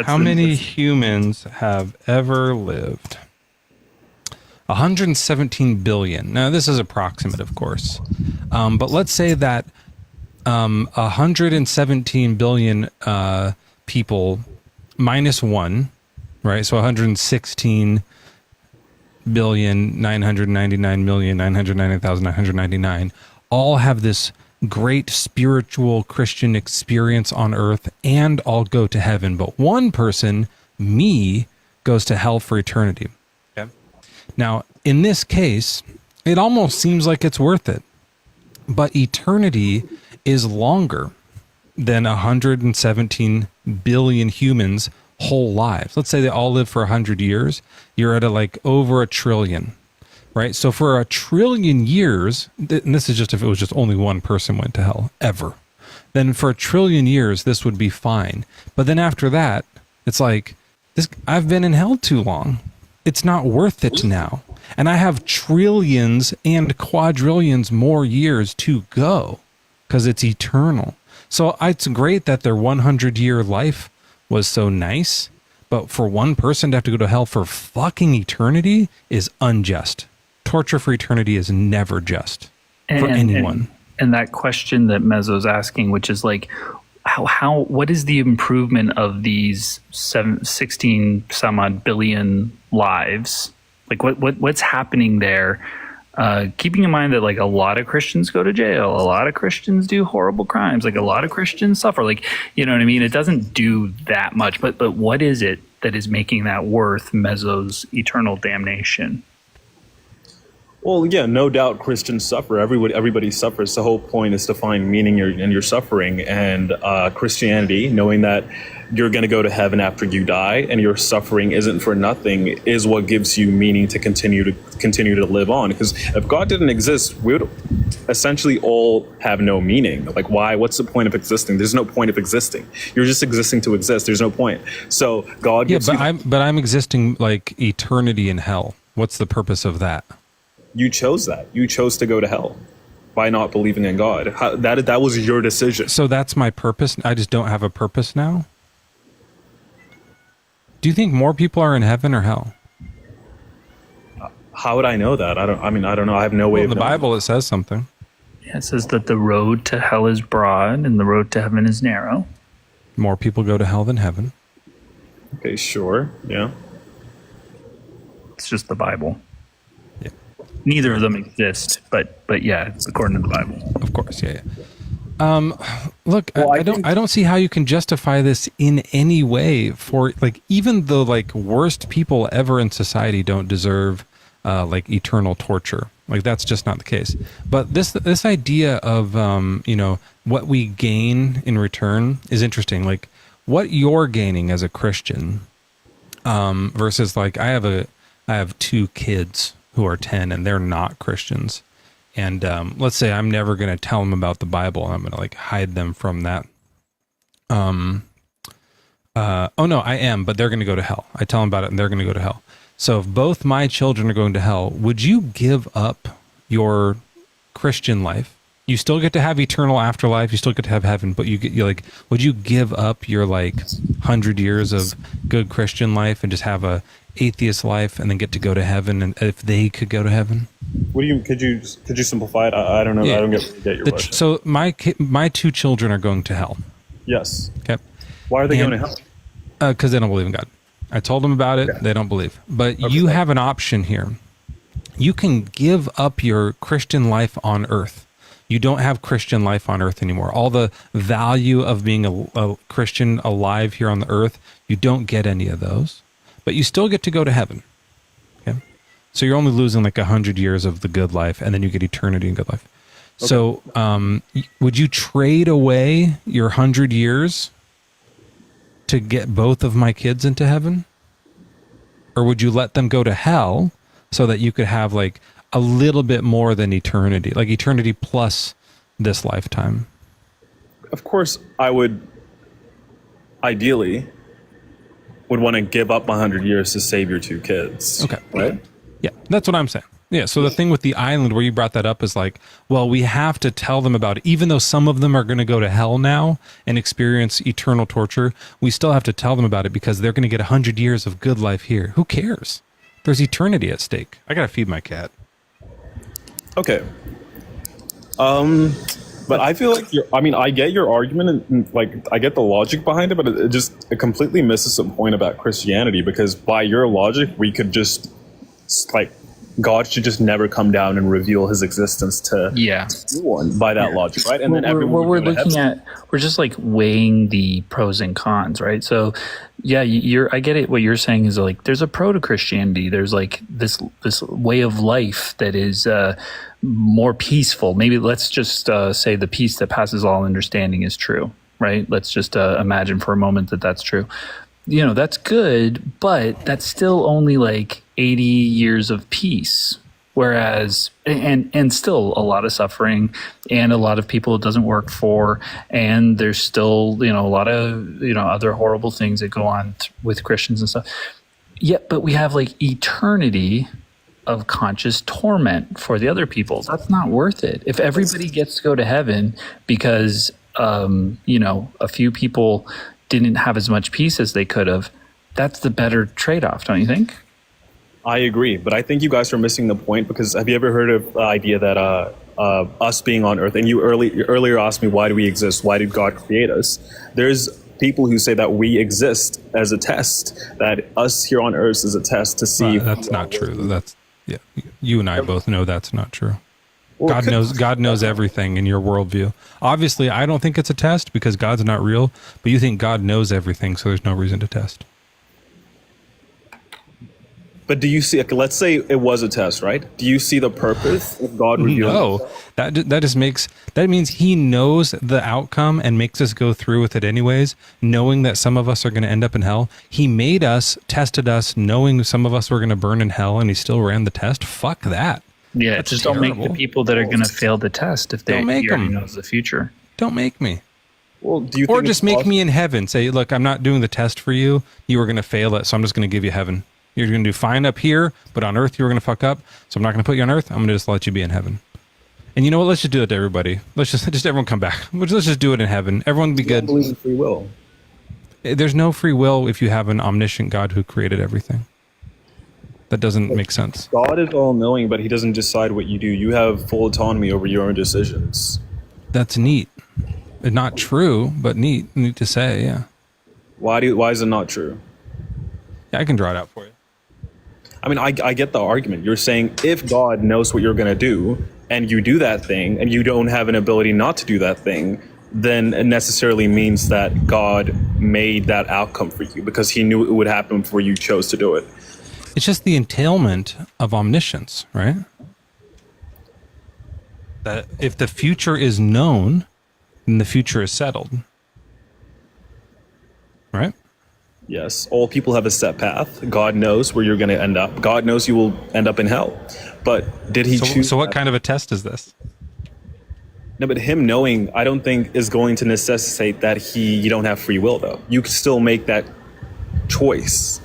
How many humans have ever lived? 117 billion. Now this is approximate, of course, but let's say that 117 billion people minus one, right? So 116 billion 999 million 999,999 all have this great spiritual Christian experience on earth and all go to heaven. But one person, me, goes to hell for eternity. Okay. Now, in this case, it almost seems like it's worth it. But eternity is longer than 117 billion humans' whole lives. Let's say they all live for 100 years. You're at like over 1 trillion, right? So for 1 trillion years, and this is just if it was just only one person went to hell ever, then for 1 trillion years, this would be fine. But then after that, it's like, I've been in hell too long. It's not worth it now. And I have trillions and quadrillions more years to go because it's eternal. So it's great that their 100-year life was so nice, but for one person to have to go to hell for fucking eternity is unjust. Torture for eternity is never just for anyone. And that question that Mezzo's asking, which is like, what is the improvement of these 16 some odd billion lives? Like what's happening there? Keeping in mind that like a lot of Christians go to jail, a lot of Christians do horrible crimes, like a lot of Christians suffer, like, you know what I mean? It doesn't do that much, but what is it that is making that worth Mezzo's eternal damnation? Well, yeah, no doubt Christians suffer. Everybody suffers. The whole point is to find meaning in your suffering. And Christianity, knowing that you're going to go to heaven after you die and your suffering isn't for nothing, is what gives you meaning to continue to live on. Because if God didn't exist, we would essentially all have no meaning. Like, why? What's the point of existing? There's no point of existing. You're just existing to exist. There's no point. So God gives you... But I'm existing like eternity in hell. What's the purpose of that? You chose that. You chose to go to hell by not believing in God. That was your decision. So that's my purpose. I just don't have a purpose now. Do you think more people are in heaven or hell? How would I know that? I don't know. I have no way of knowing. In the Bible, it says something. Yeah, it says that the road to hell is broad and the road to heaven is narrow. More people go to hell than heaven. Okay, sure. Yeah. It's just the Bible. Yeah. Neither of them exist, but yeah, it's according to the Bible. Of course, yeah. Look, well, I don't see how you can justify this in any way for like even the like worst people ever in society don't deserve like eternal torture. Like that's just not the case. But this idea of what we gain in return is interesting. Like what you're gaining as a Christian versus like I have 2 kids who are 10 and they're not Christians. And let's say I'm never going to tell them about the Bible. I'm going to like hide them from that. Oh no, I am, but they're going to go to hell. I tell them about it and they're going to go to hell. So if both my children are going to hell, would you give up your Christian life? You still get to have eternal afterlife. You still get to have heaven, but would you give up your like 100 years of good Christian life and just have a atheist life and then get to go to heaven? And if they could go to heaven? What do you? Could you simplify it? I don't know. Yeah. I don't get your question. So my 2 children are going to hell. Yes. Okay. Why are they going to hell? Because they don't believe in God. I told them about it. Okay. They don't believe. But you have an option here. You can give up your Christian life on earth. You don't have Christian life on earth anymore. All the value of being a Christian alive here on the earth, you don't get any of those. But you still get to go to heaven. Okay. So you're only losing like 100 years of the good life, and then you get eternity in good life. Okay. So would you trade away your 100 years to get both of my kids into heaven? Or would you let them go to hell so that you could have like a little bit more than eternity, like eternity plus this lifetime? Of course, I would ideally would want to give up 100 years to save your 2 kids. Okay. Right? Yeah, that's what I'm saying. Yeah, so the thing with the island where you brought that up is like, well, we have to tell them about it. Even though some of them are going to go to hell now and experience eternal torture, we still have to tell them about it because they're going to get 100 years of good life here. Who cares? There's eternity at stake. I got to feed my cat. Okay. But I feel like I get your argument and like I get the logic behind it, but it completely misses some point about Christianity because by your logic, we could just like God should just never come down and reveal his existence to anyone by that logic, right? And then everyone we're looking at, we're just like weighing the pros and cons, right? So yeah, I get it. What you're saying is like, there's a pro to Christianity. There's like this way of life that is more peaceful. Maybe let's just say the peace that passes all understanding is true, right? Let's just imagine for a moment that that's true. You know, that's good, but that's still only like 80 years of peace. Whereas, and still a lot of suffering and a lot of people it doesn't work for. And there's still, a lot of, other horrible things that go on with Christians and stuff. Yeah, but we have like eternity of conscious torment for the other people. That's not worth it. If everybody gets to go to heaven because, a few people didn't have as much peace as they could have, that's the better trade-off, don't you think? I agree, but I think you guys are missing the point, because have you ever heard of the idea that us being on Earth, and you earlier asked me, why do we exist? Why did God create us? There's people who say that we exist as a test, that us here on Earth is a test to see. That's not true. That's you and I both know that's not true. Well, God knows everything in your worldview. Obviously, I don't think it's a test because God's not real, but you think God knows everything, so there's no reason to test. But do you see, let's say it was a test, right? Do you see the purpose of God revealing? No, that means he knows the outcome and makes us go through with it anyways, knowing that some of us are going to end up in hell. He made us, tested us, knowing some of us were going to burn in hell, and he still ran the test. Fuck that. Yeah, That's just terrible. don't make the people that are going to fail the test if they already knows the future. Don't make me. Well, do you or think just make me in heaven. Say, look, I'm not doing the test for you. You were going to fail it, so I'm just going to give you heaven. You're going to do fine up here, but on earth you were going to fuck up. So I'm not going to put you on earth. I'm going to just let you be in heaven. And you know what? Let's just do it to everybody. Let's just everyone come back. Let's just do it in heaven. Everyone be good. I believe in free will. There's no free will if you have an omniscient God who created everything. That doesn't make sense. God is all-knowing, but he doesn't decide what you do. You have full autonomy over your own decisions. That's neat. Not true, but neat. Neat to say, yeah. Why is it not true? Yeah, I can draw it out for you. I mean, I get the argument. You're saying if God knows what you're going to do and you do that thing and you don't have an ability not to do that thing, then it necessarily means that God made that outcome for you because he knew it would happen before you chose to do it. It's just the entailment of omniscience, right? That if the future is known, then the future is settled. Right? Yes, all people have a set path. God knows where you're going to end up. God knows you will end up in hell. But did he choose? So what kind of a test is this? No, but him knowing, I don't think is going to necessitate that you don't have free will, though. You can still make that choice,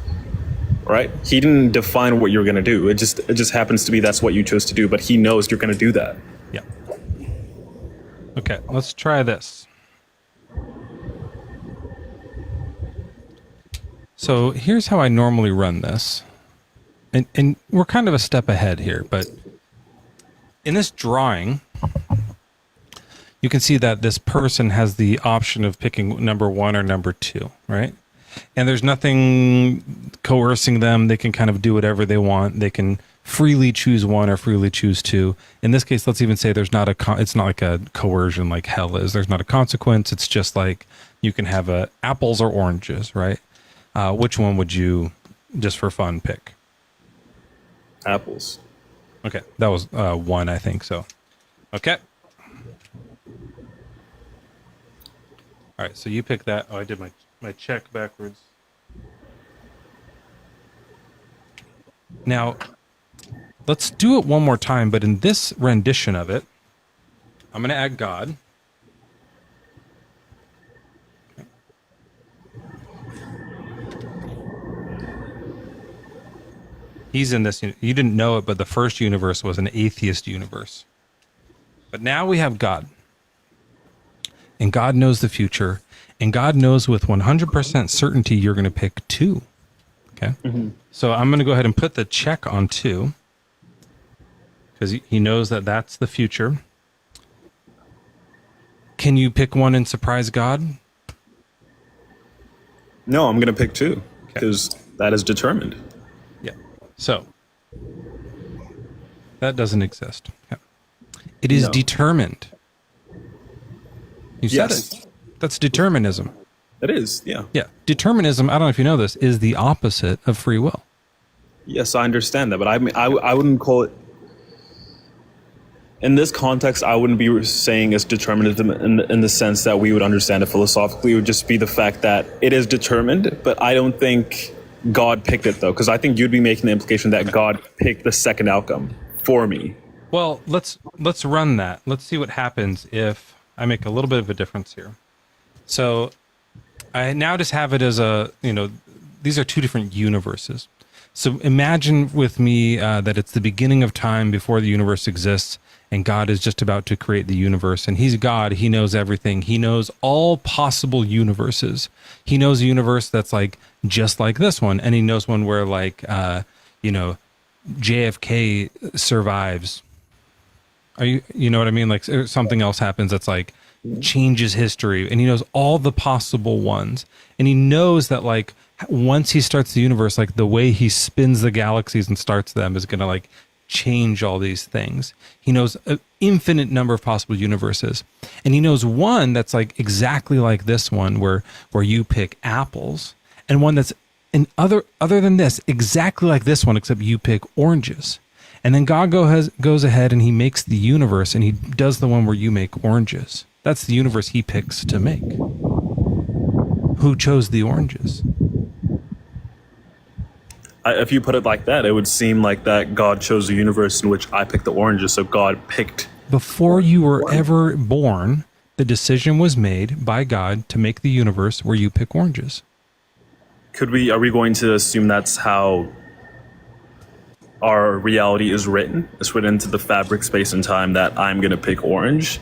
right? He didn't define what you're going to do. It just happens to be that's what you chose to do, but he knows you're going to do that. Yeah. Okay, let's try this. So here's how I normally run this. And we're kind of a step ahead here, but in this drawing, you can see that this person has the option of picking number 1 or number 2, right? And there's nothing coercing them. They can kind of do whatever they want. They can freely choose 1 or freely choose 2. In this case, let's even say it's not like a coercion like hell is. There's not a consequence. It's just like you can have apples or oranges, right? Which one would you, just for fun, pick? Apples. Okay, that was 1, I think so. Okay. All right, so you pick that. Oh, I did my check backwards. Now, let's do it one more time, but in this rendition of it, I'm going to add God. He's in this. You didn't know it, but the first universe was an atheist universe. But now we have God. And God knows the future. And God knows with 100% certainty you're going to pick 2. Okay? Mm-hmm. So I'm going to go ahead and put the check on 2. Because he knows that that's the future. Can you pick 1 and surprise God? No, I'm going to pick 2. Because that is determined. So, that doesn't exist. Okay. It is determined. You said it. That's determinism. It is, yeah. Yeah. Determinism, I don't know if you know this, is the opposite of free will. Yes, I understand that, but I wouldn't call it... In this context, I wouldn't be saying it's determinism in the sense that we would understand it philosophically. It would just be the fact that it is determined, but I don't think... God picked it, though, because I think you'd be making the implication that God picked the second outcome for me. Well, let's run that. Let's see what happens if I make a little bit of a difference here. So I now just have it as these are 2 different universes. So imagine with me that it's the beginning of time before the universe exists, and God is just about to create the universe. And he's God. He knows everything. He knows all possible universes. He knows a universe that's like just like this one, and he knows one where like JFK survives. You know what I mean? Like something else happens that's like changes history, and he knows all the possible ones, and he knows that like once he starts the universe, like the way he spins the galaxies and starts them is going to like change all these things. He knows an infinite number of possible universes, and he knows one that's like exactly like this one where you pick apples, and one that's other than this exactly like this one except you pick oranges. And then God goes ahead and he makes the universe, and he does the one where you make oranges. That's the universe he picks to make. Who chose the oranges? If you put it like that, it would seem like that God chose a universe in which I picked the oranges, so God picked. Before you were ever born, the decision was made by God to make the universe where you pick oranges. Are we going to assume that's how our reality is written? It's written into the fabric, space, and time that I'm going to pick orange?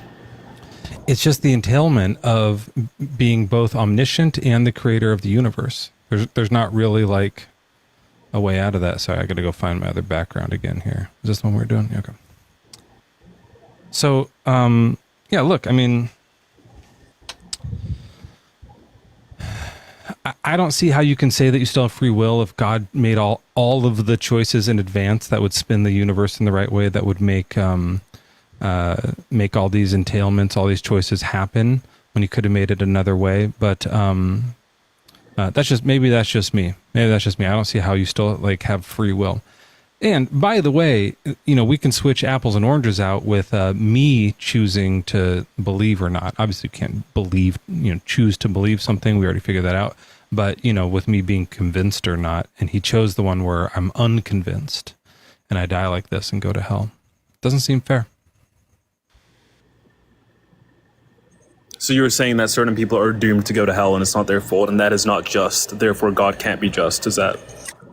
It's just the entailment of being both omniscient and the creator of the universe. There's not really like a way out of that. Sorry, I got to go find my other background again here. Is this the one we're doing? Okay. So, yeah, look, I mean, I don't see how you can say that you still have free will if God made all of the choices in advance that would spin the universe in the right way, that would make all these entailments, all these choices happen when he could have made it another way. But that's just me. Maybe that's just me. I don't see how you still like have free will. And by the way, we can switch apples and oranges out with me choosing to believe or not. Obviously, you can't believe, choose to believe something. We already figured that out. But, with me being convinced or not, and he chose the one where I'm unconvinced and I die like this and go to hell. Doesn't seem fair. So you were saying that certain people are doomed to go to hell and it's not their fault, and that is not just. Therefore, God can't be just. Is that?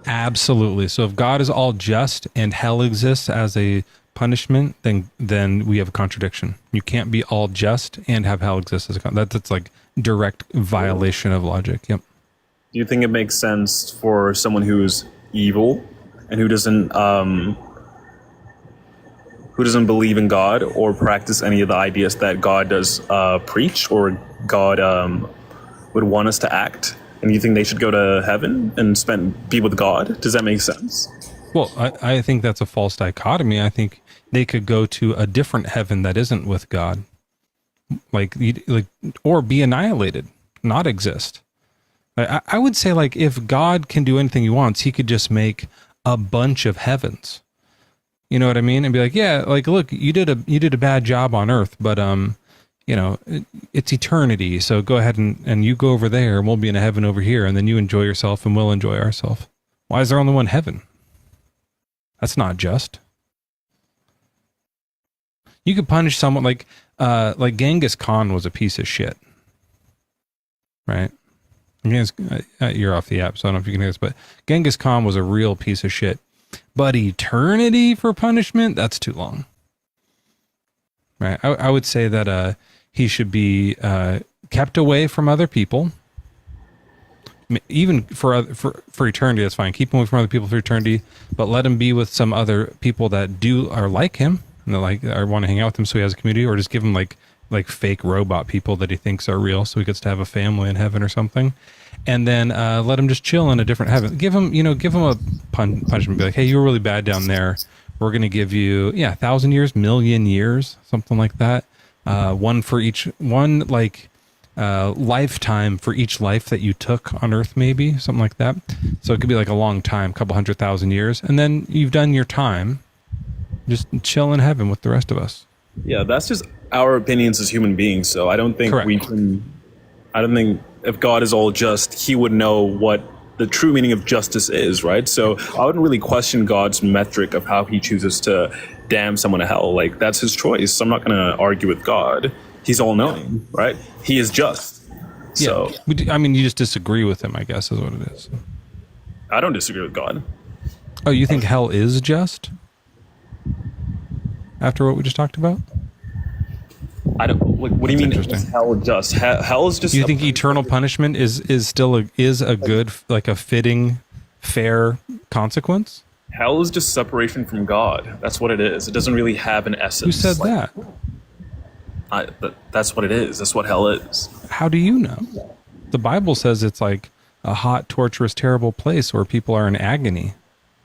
Absolutely. So if God is all just and hell exists as a punishment, then we have a contradiction. You can't be all just and have hell exist as a that's like direct violation of logic. Yep. Do you think it makes sense for someone who's evil and who doesn't believe in God or practice any of the ideas that God does preach, or God would want us to act? And you think they should go to heaven and be with God? Does that make sense? Well, I think that's a false dichotomy. I think they could go to a different heaven that isn't with God, or be annihilated, not exist. I would say, like, if God can do anything he wants, he could just make a bunch of heavens. You know what I mean? And be like, yeah, like, look, you did a bad job on Earth, but it's eternity. So go ahead and you go over there, and we'll be in a heaven over here, and then you enjoy yourself, and we'll enjoy ourselves. Why is there only one heaven? That's not just. You could punish someone like Genghis Khan was a piece of shit, right? You're off the app, so I don't know if you can hear this, but Genghis Khan was a real piece of shit. But eternity for punishment, that's too long. Right? I would say that he should be kept away from other people. Even for eternity, that's fine. Keep him away from other people for eternity, but let him be with some other people that are like him, and that want to hang out with him, so he has a community, or just give him like fake robot people that he thinks are real, so he gets to have a family in heaven or something. And then let him just chill in a different heaven. Give him a punishment. Be like, hey, you were really bad down there. We're going to give you 1,000 years, million years, something like that. One lifetime for each life that you took on Earth, maybe something like that. So it could be like a long time, couple 100,000 years, and then you've done your time. Just chill in heaven with the rest of us. Yeah, that's just our opinions as human beings. So I don't think I don't think if God is all just, he would know what the true meaning of justice is, right? So I wouldn't really question God's metric of how he chooses to damn someone to hell. Like, that's his choice. So I'm not going to argue with God. He's all knowing, right? He is just. So you just disagree with him, I guess, is what it is. I don't disagree with God. Oh, you think hell is just? After what we just talked about? I don't. What do you mean? Is hell just? Hell is just. Do you think eternal punishment is still a good, like a fitting, fair consequence? Hell is just separation from God. That's what it is. It doesn't really have an essence. Who said that? That's what it is. That's what hell is. How do you know? The Bible says it's like a hot, torturous, terrible place where people are in agony.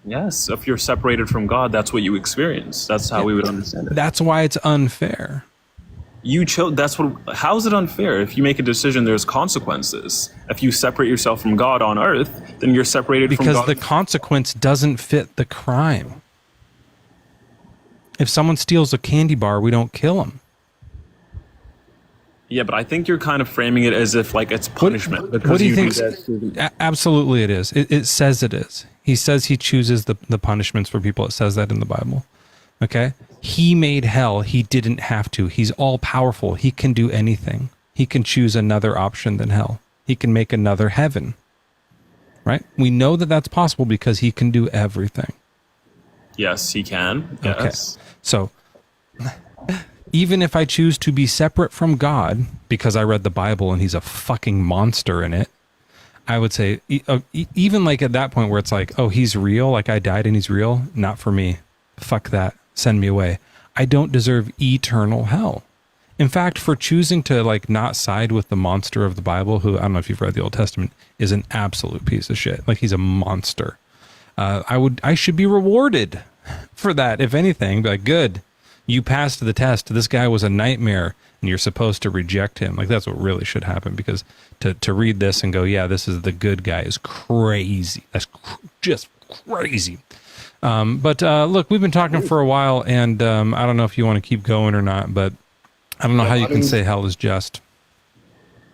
Yes, if you're separated from God, that's what you experience. That's how we would understand it. That's why it's unfair. You chose. That's what. How is it unfair? If you make a decision, there's consequences. If you separate yourself from God on earth, then you're separated from God. Because the consequence doesn't fit the crime. If someone steals a candy bar, we don't kill them. Yeah, but I think you're kind of framing it as if like it's punishment. What do you think? Absolutely, it is. It says it is. He says he chooses the punishments for people. It says that in the Bible. Okay? He made hell. He didn't have to. He's all powerful. He can do anything. He can choose another option than hell. He can make another heaven. Right? We know that that's possible because he can do everything. Yes, he can. Yes. Okay. So, even if I choose to be separate from God because I read the Bible and he's a fucking monster in it, I would say, even like at that point where it's like, oh, he's real, like I died and he's real, not for me. Fuck that. Send me away. I don't deserve eternal hell. In fact, for choosing to like not side with the monster of the Bible, who I don't know if you've read the Old Testament, is an absolute piece of shit. Like he's a monster. I should be rewarded for that. If anything, be like, good, you passed the test. This guy was a nightmare and you're supposed to reject him. Like that's what really should happen, because to read this and go, yeah, this is the good guy is crazy. That's just crazy. But look, we've been talking for a while, and I don't know if you want to keep going or not, but I don't know how you can say hell is just.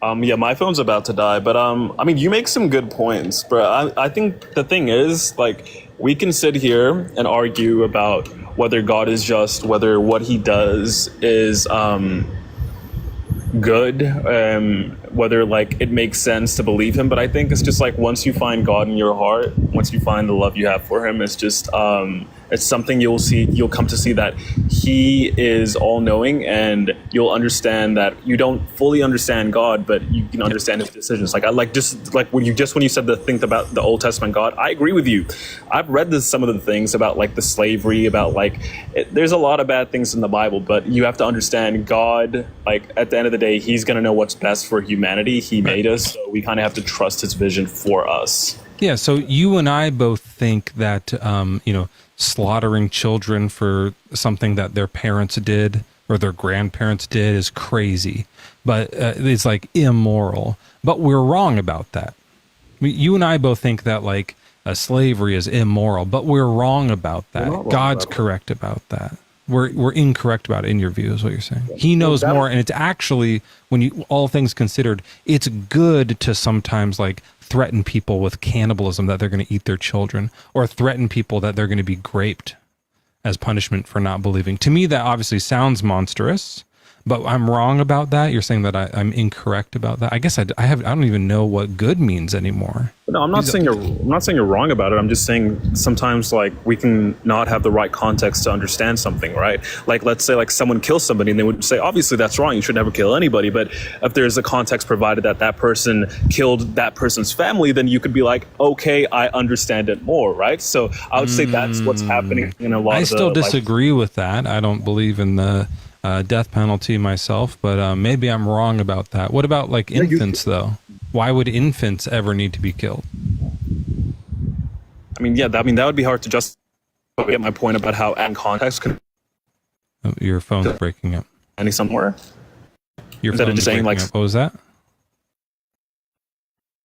Yeah, my phone's about to die, but I mean, you make some good points, bro. I think the thing is, like, we can sit here and argue about whether God is just, whether what he does is good, whether like it makes sense to believe him. But I think it's just like once you find God in your heart, once you find the love you have for him, it's just it's something you'll come to see that he is all knowing, and you'll understand that you don't fully understand God, but you can understand his decisions. Like I like just like when you said the thing about the Old Testament God, I agree with you. I've read some of the things about like the slavery, about like there's a lot of bad things in the Bible, but you have to understand God, like at the end of the day, he's going to know what's best for humanity. He made us, so we kind of have to trust his vision for us. Yeah, so you and I both think that slaughtering children for something that their parents did or their grandparents did is crazy, but it's like immoral. But we're wrong about that. You and I both think that like slavery is immoral, but we're wrong about that. God's correct about that. We're incorrect about it in your view, is what you're saying. He knows more, and it's actually, when you all things considered, it's good to sometimes like threaten people with cannibalism, that they're going to eat their children, or threaten people that they're going to be raped as punishment for not believing. To me, that obviously sounds monstrous, but I'm wrong about that. You're saying that I'm incorrect about that. I guess I don't even know what good means anymore. No, I'm not saying you're wrong about it. I'm just saying sometimes like we can not have the right context to understand something, right? Like let's say like someone kills somebody and they would say, obviously that's wrong. You should never kill anybody. But if there's a context provided that person killed that person's family, then you could be like, okay, I understand it more, right? So I would say that's what's happening in a lot of I still disagree with that. I don't believe in the death penalty myself, but maybe I'm wrong about that. What about like infants though? Why would infants ever need to be killed? I mean, that would be hard to just get my point about how in context can. Oh, your phone's breaking up. Any somewhere. Your phone's breaking up. What was that?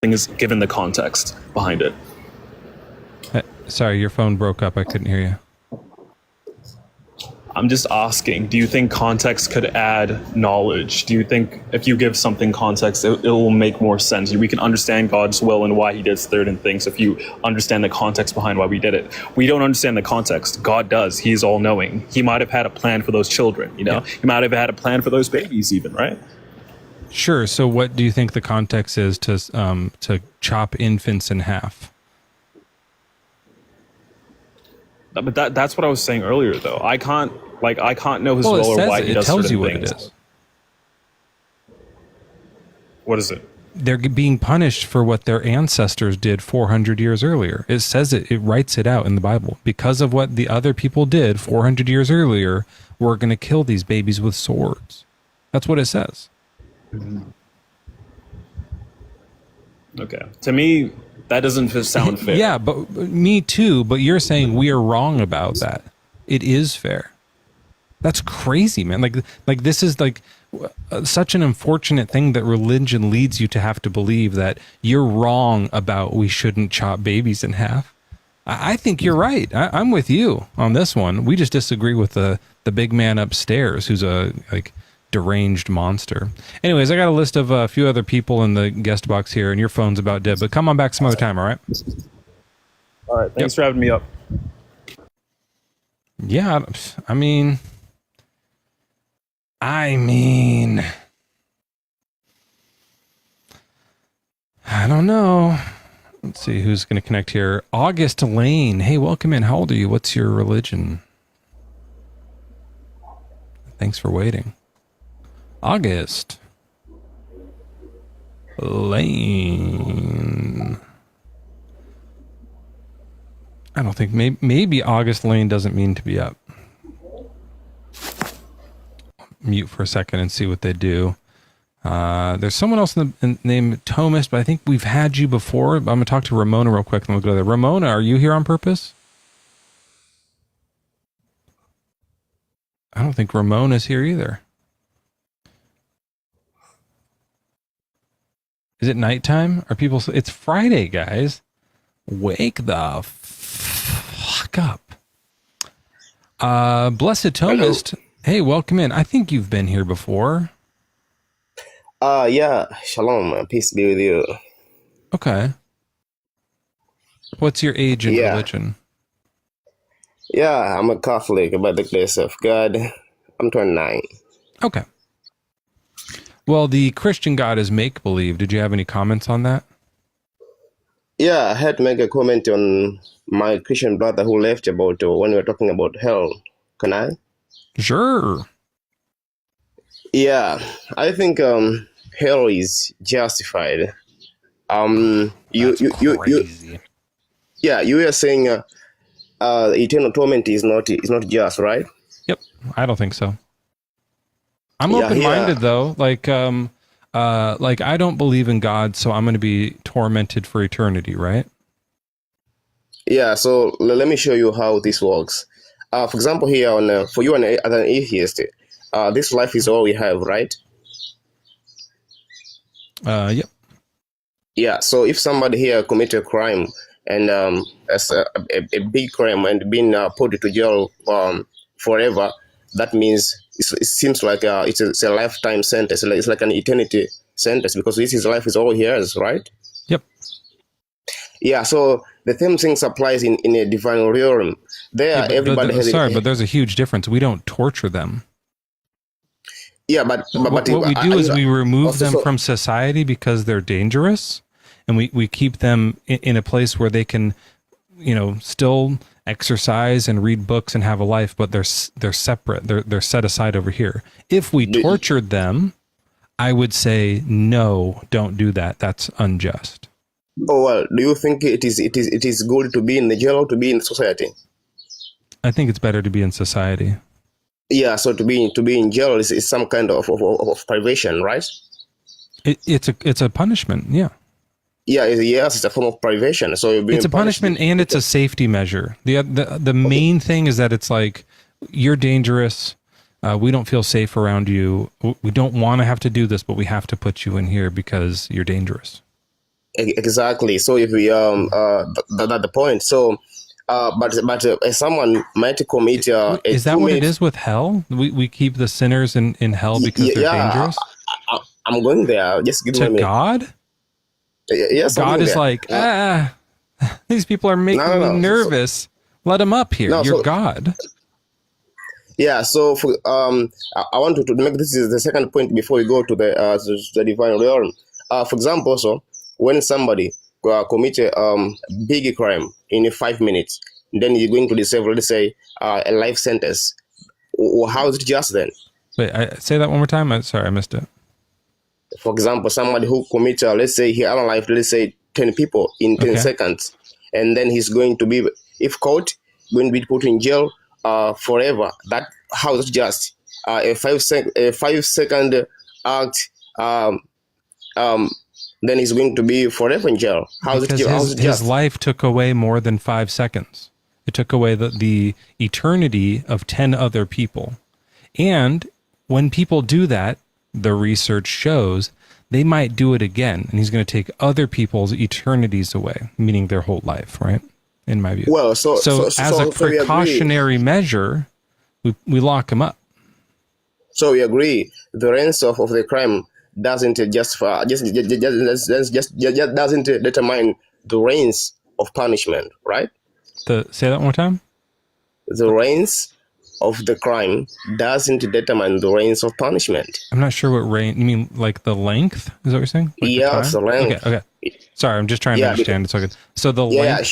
Thing is given the context behind it. Sorry, your phone broke up. I couldn't hear you. I'm just asking, do you think context could add knowledge? Do you think if you give something context, it will make more sense? We can understand God's will and why he did certain things if you understand the context behind why we did it. We don't understand the context. God does. He's all knowing. He might have had a plan for those children, you know? Yeah. He might have had a plan for those babies even, right? Sure. So what do you think the context is to chop infants in half? But that's what I was saying earlier, though. I can't know his Well, it will or says why it. he It does tells certain you what things. it is. What is it? They're being punished for what their ancestors did 400 years earlier. It says it. It writes it out in the Bible. Because of what the other people did 400 years earlier, we're going to kill these babies with swords. That's what it says. Okay. To me, that doesn't sound fair. Yeah, but me too. But you're saying we are wrong about that. It is fair. That's crazy, man. Like this is like such an unfortunate thing that religion leads you to have to believe that you're wrong about we shouldn't chop babies in half. I think you're right. I'm with you on this one. We just disagree with the big man upstairs who's a like deranged monster. Anyways, I got a list of a few other people in the guest box here, and your phone's about dead, but come on back some other time, all right? All right. Thanks for having me up. Yeah, I mean, I don't know. Let's see who's going to connect here. August Lane. Hey, welcome in. How old are you? What's your religion? Thanks for waiting. August Lane. I don't think maybe August Lane doesn't mean to be up. Mute for a second and see what they do. There's someone else named Thomas, but I think we've had you before. I'm going to talk to Ramona real quick, and we'll go there. Ramona, are you here on purpose? I don't think Ramona's here either. Is it nighttime? Are people? It's Friday, guys. Wake the fuck up. Blessed Thomist. Hello. Hey, welcome in. I think you've been here before. Yeah. Shalom. Peace be with you. Okay. What's your age and religion? Yeah, I'm a Catholic by the grace of God. I'm 29. Okay. Well, the Christian God is make-believe. Did you have any comments on that? Yeah, I had to make a comment on my Christian brother who left about when we were talking about hell. Can I? Sure. Yeah, I think hell is justified. You were saying eternal torment is not just, right? Yep, I don't think so. I'm open-minded though. Like I don't believe in God, so I'm going to be tormented for eternity, right? Yeah. So let me show you how this works. For example, here on for you as an atheist, this life is all we have, right? Yep. Yeah. So if somebody here committed a crime and as a big crime and been put to jail forever, that means it seems like it's a lifetime sentence. It's like an eternity sentence because his life is all he has, right? Yep. Yeah. So the same thing applies in a divine realm. There, everybody has. Sorry, but there's a huge difference. We don't torture them. Yeah, but what we do is we remove them from society because they're dangerous, and we keep them in a place where they can, still exercise and read books and have a life, but they're separate. They're set aside over here. If we tortured them, I would say no, don't do that. That's unjust. Oh well, do you think it is good to be in the jail or to be in society? I think it's better to be in society. Yeah, so to be in jail is some kind of privation, right? It's a punishment. Yeah. Yeah, yes, it's a form of privation. So it's a punishment and it's a safety measure. The main thing is that it's like you're dangerous. We don't feel safe around you. We don't want to have to do this, but we have to put you in here because you're dangerous. Exactly. So if we that's the point. So, but someone might commit. Is that what it is with hell? We keep the sinners in hell because they're dangerous. I'm going there. Just give me a minute. God. Yes, God is like, these people are making me nervous. Let them up here. You're God. Yeah. So for, I want to make this is the second point before we go to the divine realm. For example, so when somebody commits a big crime in 5 minutes, then he's going to receive, let's say, a life sentence. How is it just then? Wait, say that one more time. Sorry, I missed it. For example, somebody who commits, let's say he unalived, let's say 10 people in 10 seconds, and then he's going to be, if caught, going to be put in jail forever. That how is it just? A 5-second act, then he's going to be forever in jail. How is it just? His life took away more than 5 seconds. It took away the eternity of 10 other people. And when people do that, the research shows they might do it again, and he's going to take other people's eternities away, meaning their whole life, right? In my view. Well, so as a precautionary measure, we lock him up. So we agree the range of the crime doesn't doesn't determine the range of punishment, right? Say that one more time. The range of the crime doesn't determine the range of punishment. I'm not sure what range you mean. Like the length? Is that what you're saying? Like yes, the length. Okay. Sorry, I'm just trying to understand. So the length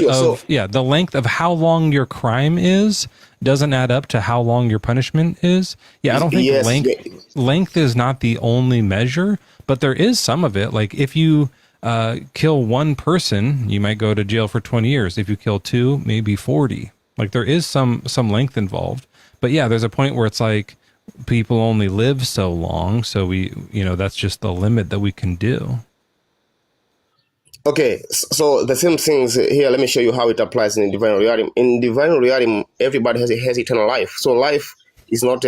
the length of how long your crime is doesn't add up to how long your punishment is. Yeah, I don't think length is not the only measure, but there is some of it. Like if you kill one person, you might go to jail for 20 years. If you kill two, maybe 40. Like there is some length involved. But yeah, there's a point where it's like people only live so long, so that's just the limit that we can do. Okay, so the same things here. Let me show you how it applies in divine reality. In divine reality, everybody has eternal life. So life is not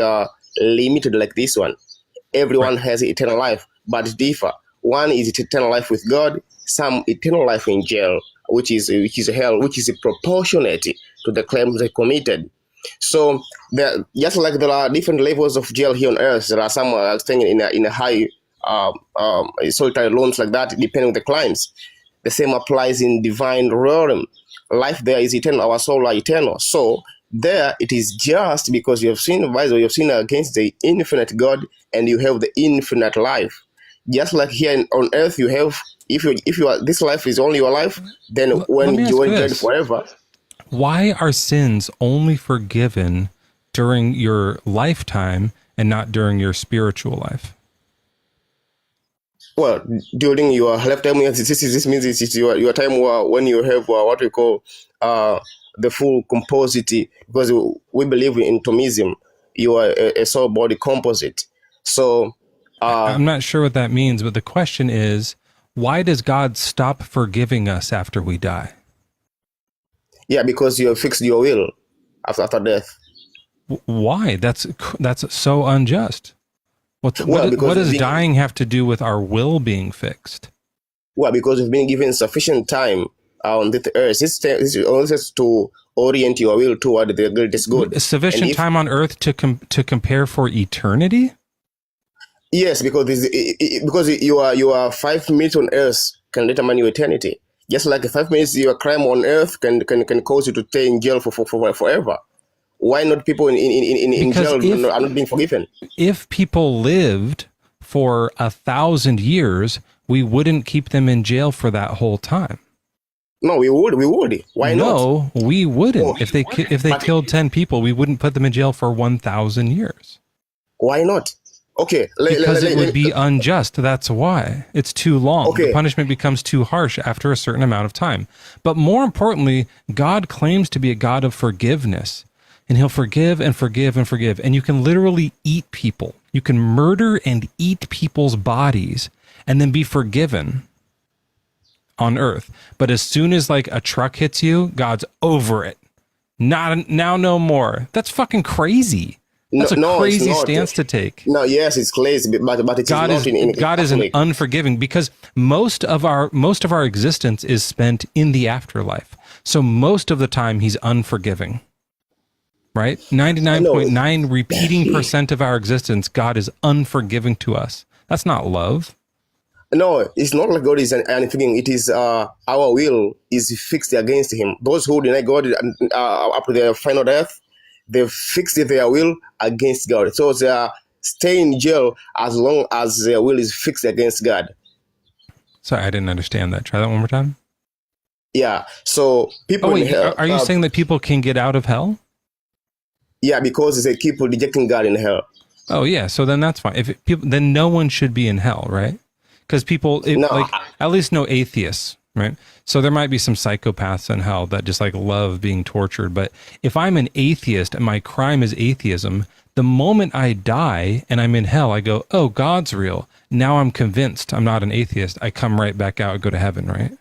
limited like this one. Everyone has eternal life, but it differ. One is eternal life with God. Some eternal life in jail, which is hell, which is proportionate to the crimes they committed. So just like there are different levels of jail here on earth, there are some staying in a high solitary rooms like that, depending on the crimes. The same applies in divine realm. Life there is eternal, our soul are eternal. So there it is just because you have sinned against the infinite God, and you have the infinite life. Just like here on earth, you have if you are this life is only your life, then when you are dead forever. Why are sins only forgiven during your lifetime and not during your spiritual life? Well, during your lifetime, this means it's your time when you have what we call the full composite, because we believe in Thomism. You are a soul body composite. So I'm not sure what that means, but the question is, why does God stop forgiving us after we die? Yeah, because you have fixed your will after death. Why? That's so unjust. What does dying have to do with our will being fixed? Well, because we've been given sufficient time on this earth. This is also to orient your will toward the greatest good. Sufficient time on earth to compare for eternity? Yes, because you are 5 minutes on earth can determine your eternity. Just like 5 minutes, your crime on earth can cause you to stay in jail for forever. Why not people in jail are not being forgiven? If people lived for 1,000 years, we wouldn't keep them in jail for that whole time. No, we would. Why not? No, we wouldn't. Oh, if they killed 10 people, we wouldn't put them in jail for 1,000 years. Why not? Okay. Because it would be unjust. That's why. It's too long. Okay. The punishment becomes too harsh after a certain amount of time. But more importantly, God claims to be a God of forgiveness. And he'll forgive and forgive and forgive. And you can literally eat people. You can murder and eat people's bodies and then be forgiven on earth. But as soon as like a truck hits you, God's over it. Now no more. That's fucking crazy. That's a crazy stance to take. No, yes, it's crazy, but it's God not in God is an unforgiving, because most of our existence is spent in the afterlife. So most of the time he's unforgiving. Right? 99.9 repeating % of our existence, God is unforgiving to us. That's not love. No, it's not like God is unforgiving. It is our will is fixed against him. Those who deny God up to their final death, they fixed their will against God. So they stay in jail as long as their will is fixed against God. Sorry, I didn't understand that. Try that one more time. Yeah. So people Oh in wait, hell. are you saying that people can get out of hell? Yeah, because they keep rejecting God in hell. Oh yeah, so then that's fine. If people, then no one should be in hell, right? Because people, No, like at least no atheists, right? So there might be some psychopaths in hell that just like love being tortured. But if I'm an atheist and my crime is atheism, the moment I die and I'm in hell, I go, oh, God's real. Now I'm convinced I'm not an atheist. I come right back out and go to heaven, right?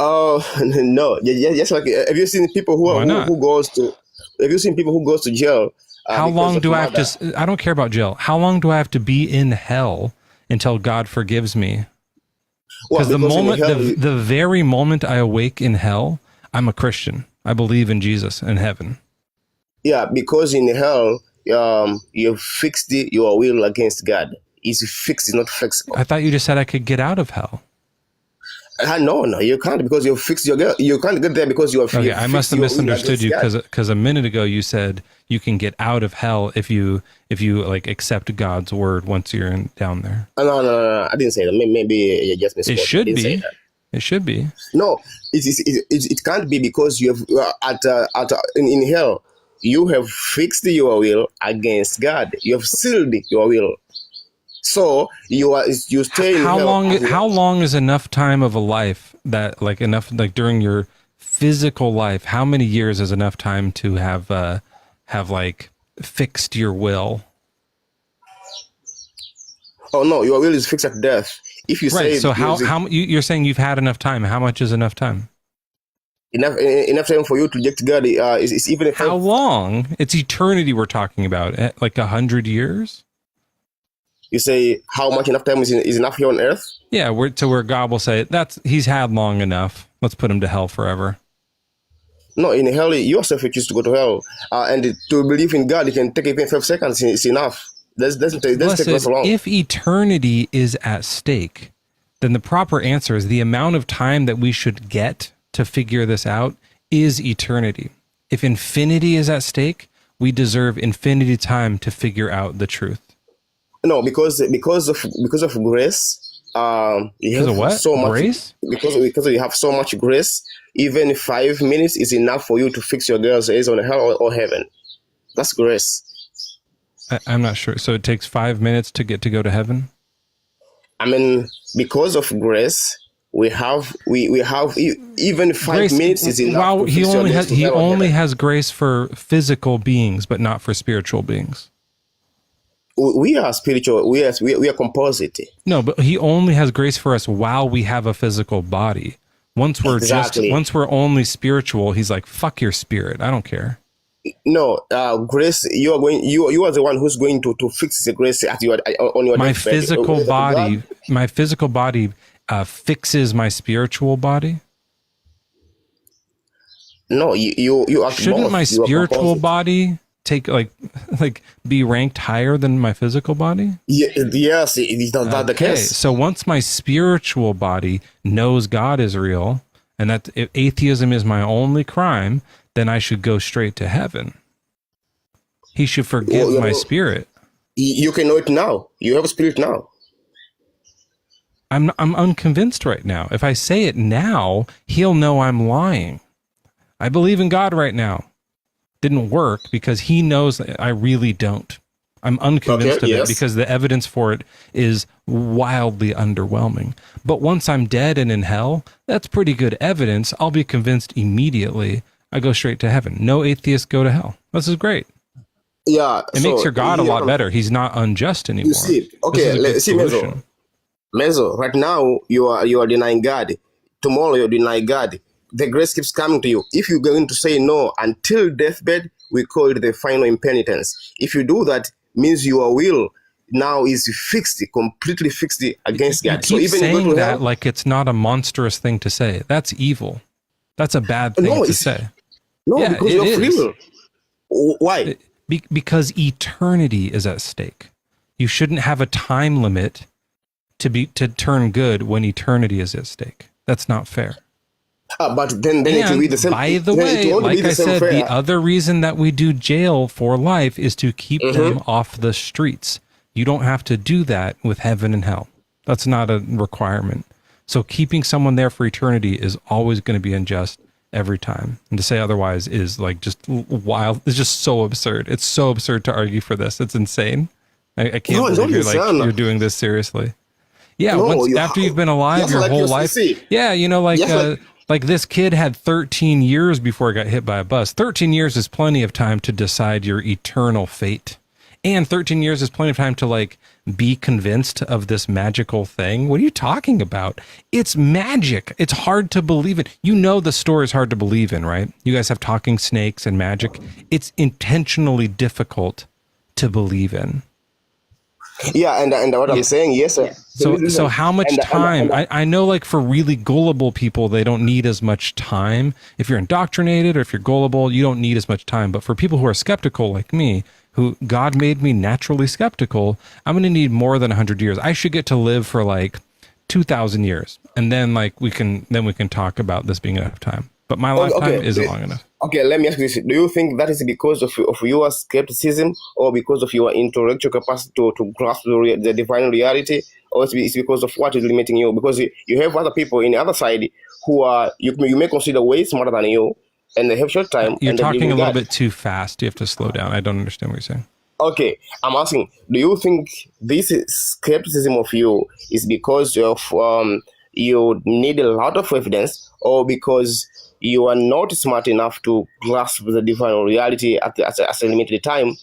Oh no! Just like have you seen people Why not? who goes to? Have you seen people who goes to jail? How because long of do I have murder? to? I don't care about jail. How long do I have to be in hell until God forgives me? Well, Because the because in moment, hell, the very moment I awake in hell, I'm a Christian. I believe in Jesus and heaven. yeah, because in hell, you fixed your will against God. It's fixed, it's not flexible. I thought you just said I could get out of hell. No, you can't because you fixed your. You can't get there because you are. Okay, I must have misunderstood you because a minute ago you said you can get out of hell if you like accept God's word once you're down there. No, I didn't say that. Maybe you just misspoke. It should I didn't say be. that. It should be. No, it can't be because you have in hell you have fixed your will against God. You have sealed your will. So you stay in hell. How long is enough time of a life that like enough like during your physical life? How many years is enough time to have like fixed your will? Oh no, your will is fixed at death. If you say Right. So you're saying you've had enough time? How much is enough time? enough time for you to reject God is even if How long? It's eternity we're talking about. Like 100 years. you say how much enough time is enough here on earth. Yeah, where God will say he's had long enough. Let's put him to hell forever. No, in hell, you yourself you choose to go to hell, and to believe in God, it can take even 5 seconds. It's enough. Doesn't take us long. If eternity is at stake, then the proper answer is the amount of time that we should get to figure this out is eternity. If infinity is at stake, we deserve infinity time to figure out the truth. No, because of grace. You have of what? so much Grace? Because you have so much grace. Even 5 minutes is enough for you to fix your girl's eyes on hell or heaven. That's grace. I'm not sure. So it takes 5 minutes to go to heaven? I mean, because of grace, we have even 5 minutes is enough. Wow, to he fix your only girls has to he hell or only heaven. has grace for physical beings, but not for spiritual beings. We are spiritual. We are composite. No, but he only has grace for us while we have a physical body. Once we're Exactly. once we're only spiritual, he's like, fuck your spirit. I don't care. No, grace. You are the one who's going to fix the grace at on your My deathbed. physical body fixes my spiritual body. No, you are. Shouldn't both. my You are spiritual composite. body take like be ranked higher than my physical body? Yes, is that the Okay, case? so once my spiritual body knows God is real and that if atheism is my only crime, then I should go straight to heaven. He should forgive Well, my spirit. You can know it now. You have a spirit now. I'm unconvinced right now. If I say it now, he'll know I'm lying. I believe in God right now. Didn't work because he knows that I really don't. I'm unconvinced of it because the evidence for it is wildly underwhelming. But once I'm dead and in hell, that's pretty good evidence. I'll be convinced immediately. I go straight to heaven. No atheists go to hell. This is great. Yeah, It makes your God a lot better. He's not unjust anymore. You see, okay, let's see, Mezzo. Right now, you are denying God. Tomorrow, you deny God. The grace keeps coming to you. If you're going to say no until deathbed, we call it the final impenitence. If you do that, means your will now is fixed, completely fixed against God. So even saying you go to hell, like it's not a monstrous thing to say. That's evil. That's a bad thing to say. No, yeah, because you're free will. Why? Because eternity is at stake. You shouldn't have a time limit to turn good when eternity is at stake. That's not fair. But then it will be the same. By the way, like I said, the other reason that we do jail for life is to keep them off the streets. You don't have to do that with heaven and hell. That's not a requirement. So keeping someone there for eternity is always going to be unjust every time. And to say otherwise is like just wild. It's just so absurd. It's so absurd to argue for this. It's insane. I can't believe you're doing this seriously. Yeah, after you've been alive your whole life. Yeah, like this kid had 13 years before he got hit by a bus. 13 years is plenty of time to decide your eternal fate. And 13 years is plenty of time to like be convinced of this magical thing. What are you talking about? It's magic. It's hard to believe it. You know the story is hard to believe in, right? You guys have talking snakes and magic. It's intentionally difficult to believe in. Yeah, and what I'm saying, yes, sir. So how much time? I know, like, for really gullible people, they don't need as much time. If you're indoctrinated or if you're gullible, you don't need as much time. But for people who are skeptical like me, who God made me naturally skeptical, I'm going to need more than 100 years. I should get to live for like 2,000 years, and then like we can talk about this being enough time. But my lifetime isn't long enough. Okay, let me ask you this. Do you think that is because of your skepticism or because of your intellectual capacity to grasp the divine reality, or it's because of what is limiting you? Because you have other people in the other side who are, you may consider way smarter than you, and they have short time. You're talking a little bit too fast. You have to slow down. I don't understand what you're saying. Okay, I'm asking, do you think this skepticism of you is because of you need a lot of evidence, or because you are not smart enough to grasp the divine reality at a limited time?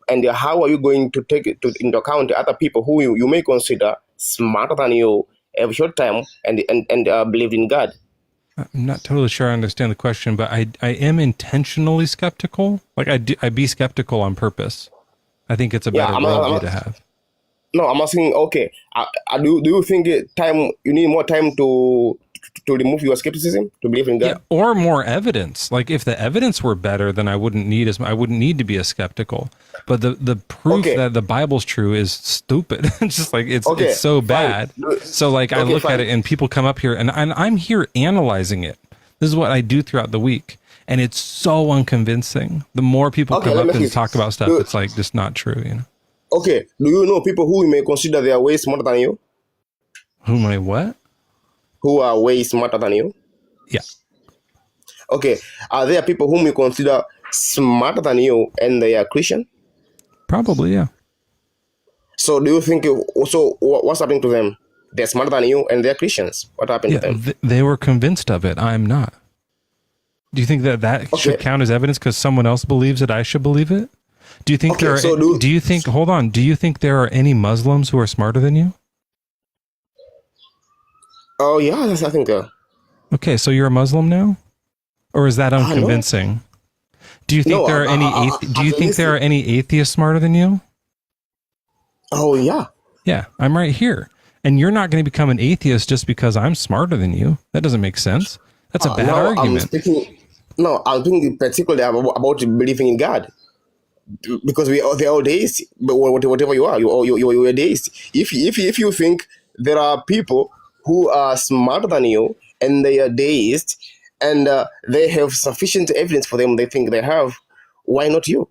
And how are you going to take it into account other people who you may consider smarter than you, have short time, and believed in God? I'm not totally sure I understand the question, but I am intentionally skeptical. Like I be skeptical on purpose. I think it's a better worldview to have. No, I'm asking, okay, do you think you need more time to remove your skepticism, to believe in God? Yeah, or more evidence. Like if the evidence were better, then I wouldn't need to be as skeptical. But the proof that the Bible's true is stupid. It's just like it's so bad. So like I look at it and people come up here and I'm here analyzing it. This is what I do throughout the week. And it's so unconvincing. The more people come up and talk about stuff, it's like just not true, you know. Okay. Do you know people who you may consider they are way smarter than you? Who may what? Who are way smarter than you? Yeah. Okay. Are there people whom you consider smarter than you and they are Christian? Probably, yeah. So do you think what's happening to them? They're smarter than you and they're Christians. What happened to them? They were convinced of it. I'm not. Do you think that should count as evidence because someone else believes it? I should believe it? Do you think do you think there are any Muslims who are smarter than you? Oh yeah, I think. Okay, so you're a Muslim now, or is that unconvincing? Do you think there are any? Do you think there are any atheists smarter than you? Oh yeah. Yeah, I'm right here, and you're not going to become an atheist just because I'm smarter than you. That doesn't make sense. That's a bad argument. I'm thinking particularly about believing in God, because they're all deists. But whatever you are, you're a deist. If you think there are people who are smarter than you and they are deists and they have sufficient evidence for them, they think they have, why not you?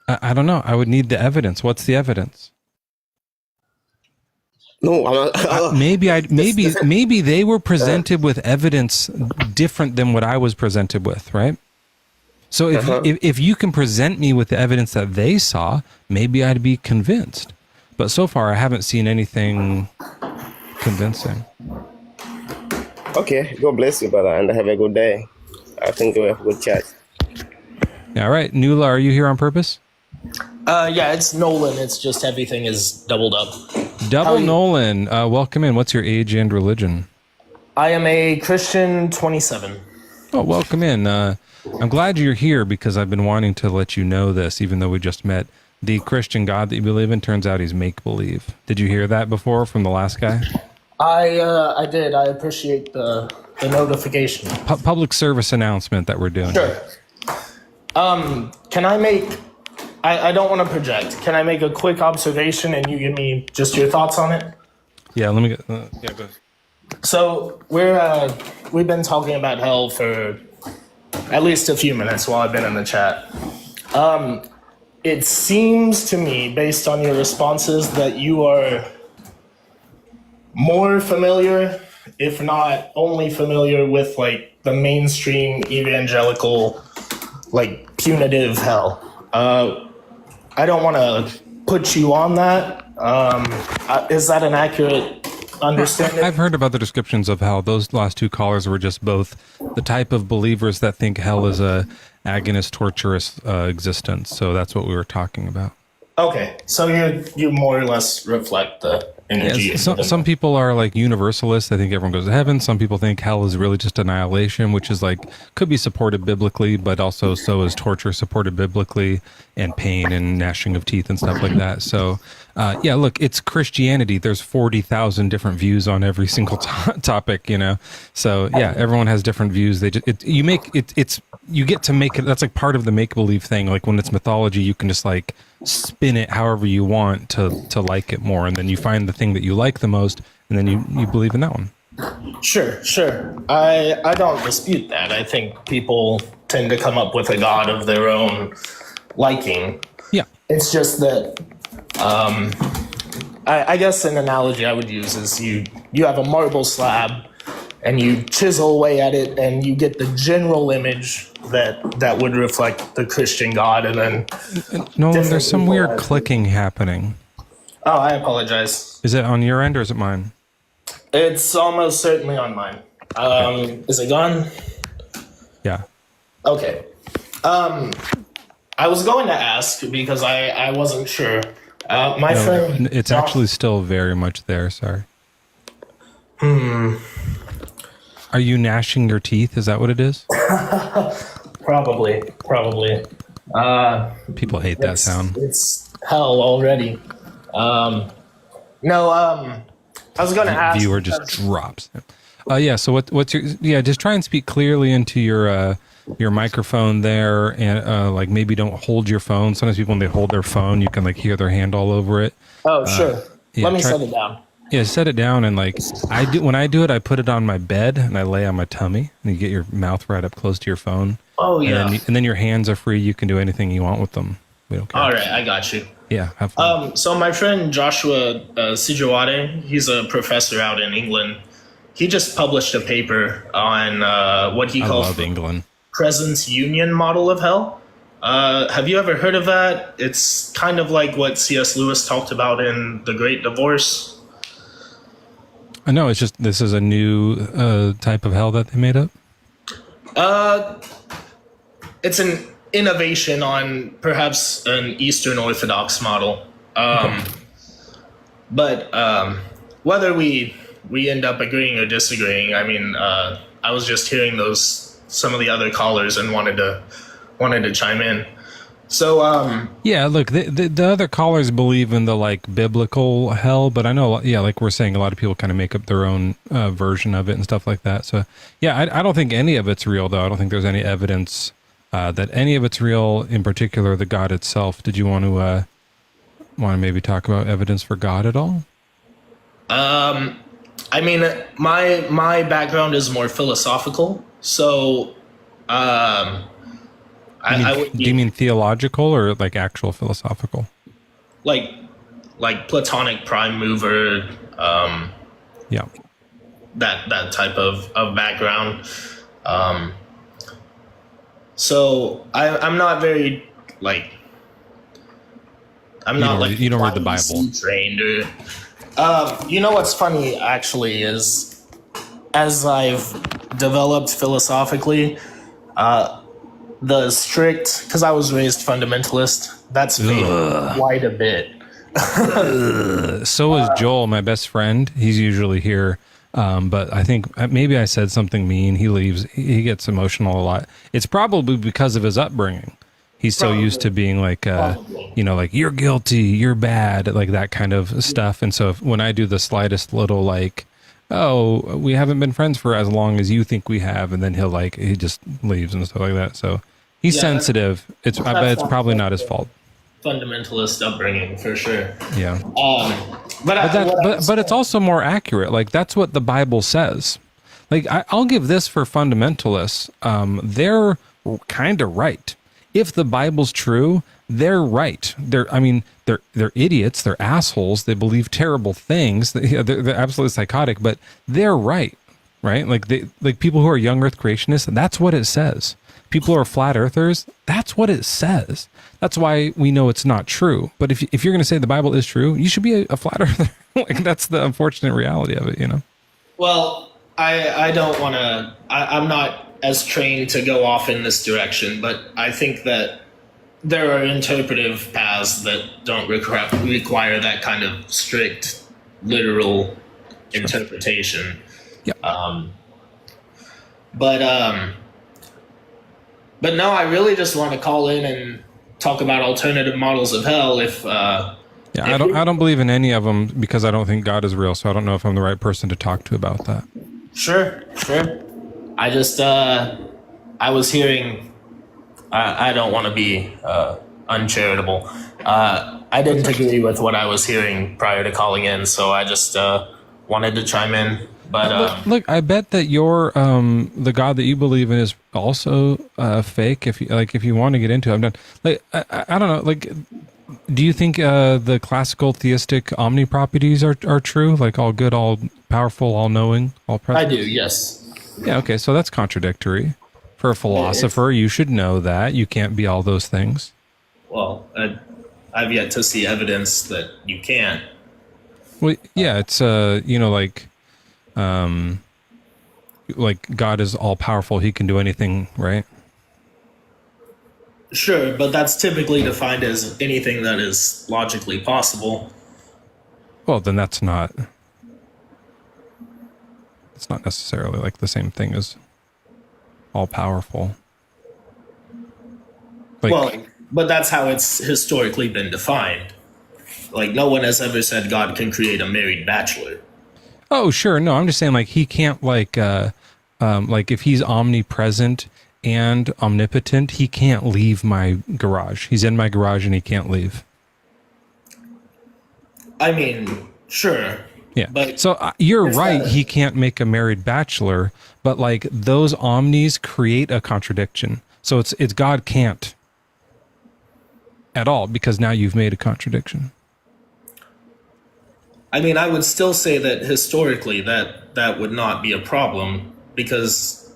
I don't know. I would need the evidence. What's the evidence? No, maybe they were presented with evidence different than what I was presented with, right? So if you can present me with the evidence that they saw, maybe I'd be convinced. But so far, I haven't seen anything convincing. Okay, God bless you, brother, and have a good day. I think we'll have a good chat. All right, Nuala, are you here on purpose? Yeah, it's Nolan. It's just everything is doubled up. Double Nolan, welcome in. What's your age and religion? I am a Christian, 27. Oh, welcome in. I'm glad you're here because I've been wanting to let you know this, even though we just met. The Christian God that you believe in, turns out he's make-believe. Did you hear that before from the last guy? I did. I appreciate the notification. Public service announcement that we're doing. Sure. Can I make... I don't want to project. Can I make a quick observation and you give me just your thoughts on it? Yeah, let me get... go ahead. So we've been talking about hell for at least a few minutes while I've been in the chat. It seems to me, based on your responses, that you are more familiar, if not only familiar, with like the mainstream evangelical, like punitive hell. I don't want to put you on that. Is that an accurate understanding? I've heard about the descriptions of hell. Those last two callers were just both the type of believers that think hell is a agonist, torturous existence. So that's what we were talking about. Okay, so you more or less reflect the energy. Yes, some people are like universalists. I think everyone goes to heaven. Some people think hell is really just annihilation, which is like could be supported biblically, but also so is torture supported biblically, and pain and gnashing of teeth and stuff like that. So, yeah, look, it's Christianity. There's 40,000 different views on every single topic, you know. So yeah, everyone has different views. They just you get to make it. That's like part of the make believe thing. Like when it's mythology, you can just like spin it however you want to like it more, and then you find the thing that you like the most, and then you believe in that one. Sure. I don't dispute that. I think people tend to come up with a god of their own liking. Yeah. It's just that I guess an analogy I would use is you have a marble slab and you chisel away at it and you get the general image that would reflect the Christian God, and then Nolan, there's some weird clicking happening. Oh, I apologize. Is it on your end or is it mine? It's almost certainly on mine. Is it gone? Yeah. Okay. I was going to ask because I wasn't sure. My friend... It's actually still very much there, sorry. Are you gnashing your teeth? Is that what it is? Probably. People hate that sound. It's hell already. I was going to ask... Viewer just drops. Yeah, so what's your... Yeah, just try and speak clearly into your microphone there, and like maybe don't hold your phone. Sometimes people, when they hold their phone, you can like hear their hand all over it. Oh, sure. Let me set it down. Yeah, set it down, and like when I do it, I put it on my bed and I lay on my tummy, and you get your mouth right up close to your phone. Oh yeah. And then your hands are free. You can do anything you want with them. We don't care. All right, I got you. Yeah, have fun. So my friend Joshua Sijawade, he's a professor out in England. He just published a paper on what he calls the England presence union model of hell. Have you ever heard of that? It's kind of like what C.S. Lewis talked about in The Great Divorce. No, it's just this is a new type of hell that they made up. It's an innovation on perhaps an Eastern Orthodox model. But whether we end up agreeing or disagreeing, I mean, I was just hearing some of the other callers and wanted to chime in. So yeah, look, the other callers believe in the like biblical hell, but I know, yeah, like we're saying, a lot of people kind of make up their own version of it and stuff like that. So yeah, I don't think any of it's real, though. I don't think there's any evidence that any of it's real. In particular, the God itself. Did you want to maybe talk about evidence for God at all? I mean, my background is more philosophical, so do you mean theological or like actual philosophical? Like Platonic prime mover. Yeah. That type of background. So I'm not very like. You don't read the Bible. Trained or. You know what's funny actually is, as I've developed philosophally, the strict, because I was raised fundamentalist, that's faded quite a bit. So is Joel, my best friend. He's usually here, but I think maybe I said something mean. He leaves. He gets emotional a lot. It's probably because of his upbringing. He's so used to being like, like you're guilty, you're bad, like that kind of stuff. And so when I do the slightest little like, oh, we haven't been friends for as long as you think we have, and then he just leaves and stuff like that. So he's sensitive. I bet it's probably not his fault. Fundamentalist upbringing for sure. Yeah. But it's also more accurate. Like that's what the Bible says. Like I'll give this for fundamentalists. They're kind of right. if the Bible's true, they're right. They're idiots. They're assholes. They believe terrible things. They're absolutely psychotic, but they're right. Right? Like people who are young Earth creationists, that's what it says. People who are flat earthers, that's what it says. That's why we know it's not true. But if you're going to say the Bible is true, you should be a flat earther. Like, that's the unfortunate reality of it, you know? Well, I don't want to, I'm not as trained to go off in this direction, but I think that there are interpretive paths that don't require that kind of strict, literal interpretation. Yeah. But no, I really just want to call in and talk about alternative models of hell. I don't believe in any of them because I don't think God is real. So I don't know if I'm the right person to talk to about that. Sure. I just I was hearing. I don't want to be uncharitable. I didn't agree with what I was hearing prior to calling in, so I just wanted to chime in. But look, I bet that your the God that you believe in is also fake. If you want to get into it, I'm done. Like I don't know. Like, do you think the classical theistic omni properties are true? Like all good, all powerful, all knowing, all present. I do. Yes. Yeah. Okay. So that's contradictory. For a philosopher, you should know that you can't be all those things. Well, I've yet to see evidence that you can't. Well, yeah. It's like God is all powerful. He can do anything, right? Sure, but that's typically defined as anything that is logically possible. Well, then it's not necessarily like the same thing as all powerful. But that's how it's historically been defined. Like, no one has ever said God can create a married bachelor. Oh, sure. No, I'm just saying, like, he can't, like if he's omnipresent and omnipotent, he can't leave my garage. He's in my garage and he can't leave. I mean, sure. Yeah. But so you're right. He can't make a married bachelor, but like those omnis create a contradiction. So it's God can't at all because now you've made a contradiction. I mean, I would still say that historically that would not be a problem because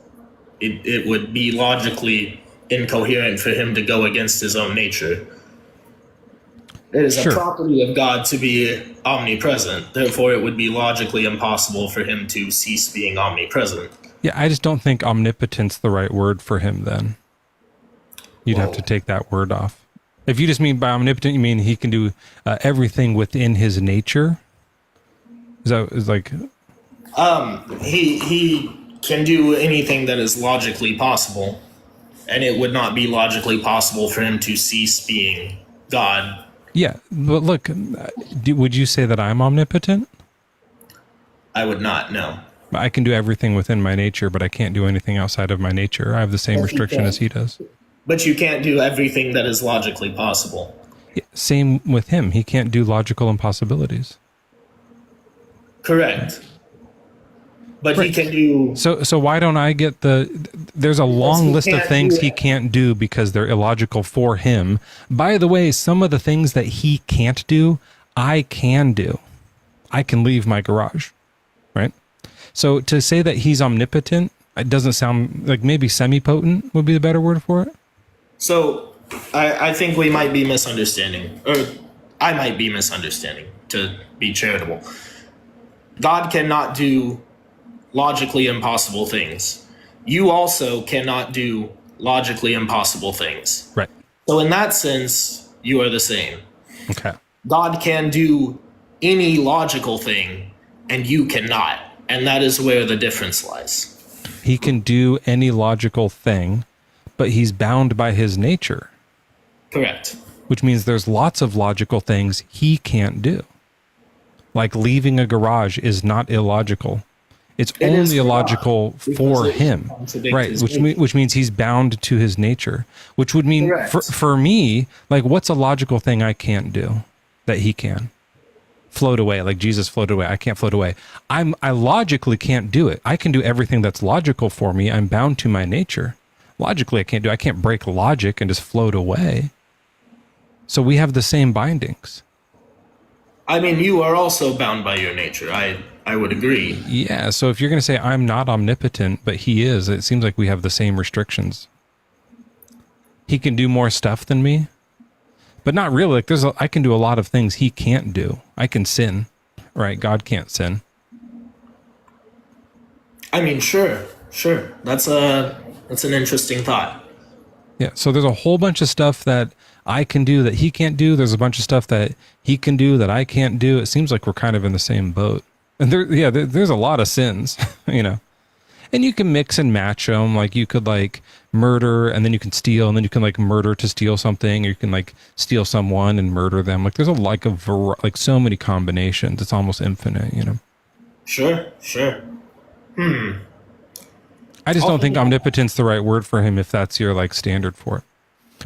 it would be logically incoherent for him to go against his own nature. It is a property of God to be omnipresent. Therefore, it would be logically impossible for him to cease being omnipresent. Yeah, I just don't think omnipotence the right word for him then. You'd have to take that word off. If you just mean by omnipotent, you mean he can do everything within his nature? He can do anything that is logically possible, and it would not be logically possible for him to cease being God. Yeah, but look, would you say that I'm omnipotent? I would not, no. I can do everything within my nature, but I can't do anything outside of my nature. I have the same restriction as he does. But you can't do everything that is logically possible. Yeah, same with him. He can't do logical impossibilities. Correct. But right. He can do... So why don't I get there's a long list of things he can't do because they're illogical for him. By the way, some of the things that he can't do, I can do. I can leave my garage, right? So to say that he's omnipotent, it doesn't sound like maybe semi-potent would be the better word for it. So I think we might be misunderstanding, or I might be misunderstanding, to be charitable. God cannot do logically impossible things. You also cannot do logically impossible things. Right. So in that sense, you are the same. Okay. God can do any logical thing, and you cannot. And that is where the difference lies. He can do any logical thing, but he's bound by his nature. Correct. Which means there's lots of logical things he can't do. Like leaving a garage is not illogical. It's only illogical for him, right? Which means he's bound to his nature. Which would mean for me, like, what's a logical thing I can't do that he can? Float away, like Jesus floated away. I can't float away. I logically can't do it. I can do everything that's logical for me. I'm bound to my nature. Logically, I can't do. I can't break logic and just float away. So we have the same bindings. I mean, you are also bound by your nature. I would agree. Yeah. So if you're going to say I'm not omnipotent, but he is, it seems like we have the same restrictions. He can do more stuff than me, but not really. Like I can do a lot of things he can't do. I can sin, right? God can't sin. I mean, sure. That's an interesting thought. Yeah. So there's a whole bunch of stuff that I can do that he can't do. There's a bunch of stuff that he can do that I can't do. It seems like we're kind of in the same boat. And there's a lot of sins, you know. And you can mix and match them. Like you could like murder and then you can steal and then you can like murder to steal something, or you can like steal someone and murder them. Like there's like so many combinations. It's almost infinite, you know. Sure. I just don't think omnipotence the right word for him if that's your like standard for it.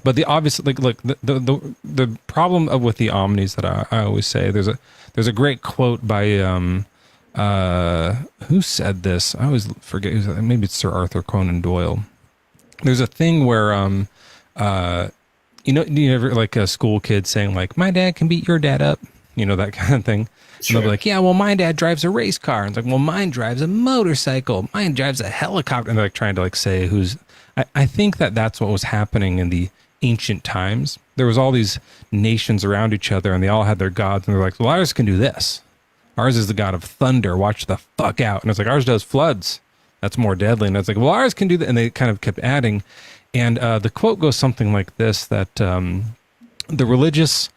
But the obvious, like, look, the problem with the omnis that I always say, there's a great quote by who said this? I always forget. Maybe it's Sir Arthur Conan Doyle. There's a thing where you ever like a school kid saying like, my dad can beat your dad up, you know, that kind of thing. Sure. They'll be like, yeah, well, my dad drives a race car. And it's like, well, mine drives a motorcycle. Mine drives a helicopter. And they're like trying to like say who's. I think that's what was happening in the ancient times. There was all these nations around each other, and they all had their gods, and they're like, well, ours can do this. Ours is the god of thunder. Watch the fuck out. And it's like, ours does floods. That's more deadly. And it's like, well, ours can do that. And they kind of kept adding. And the quote goes something like this, that the religious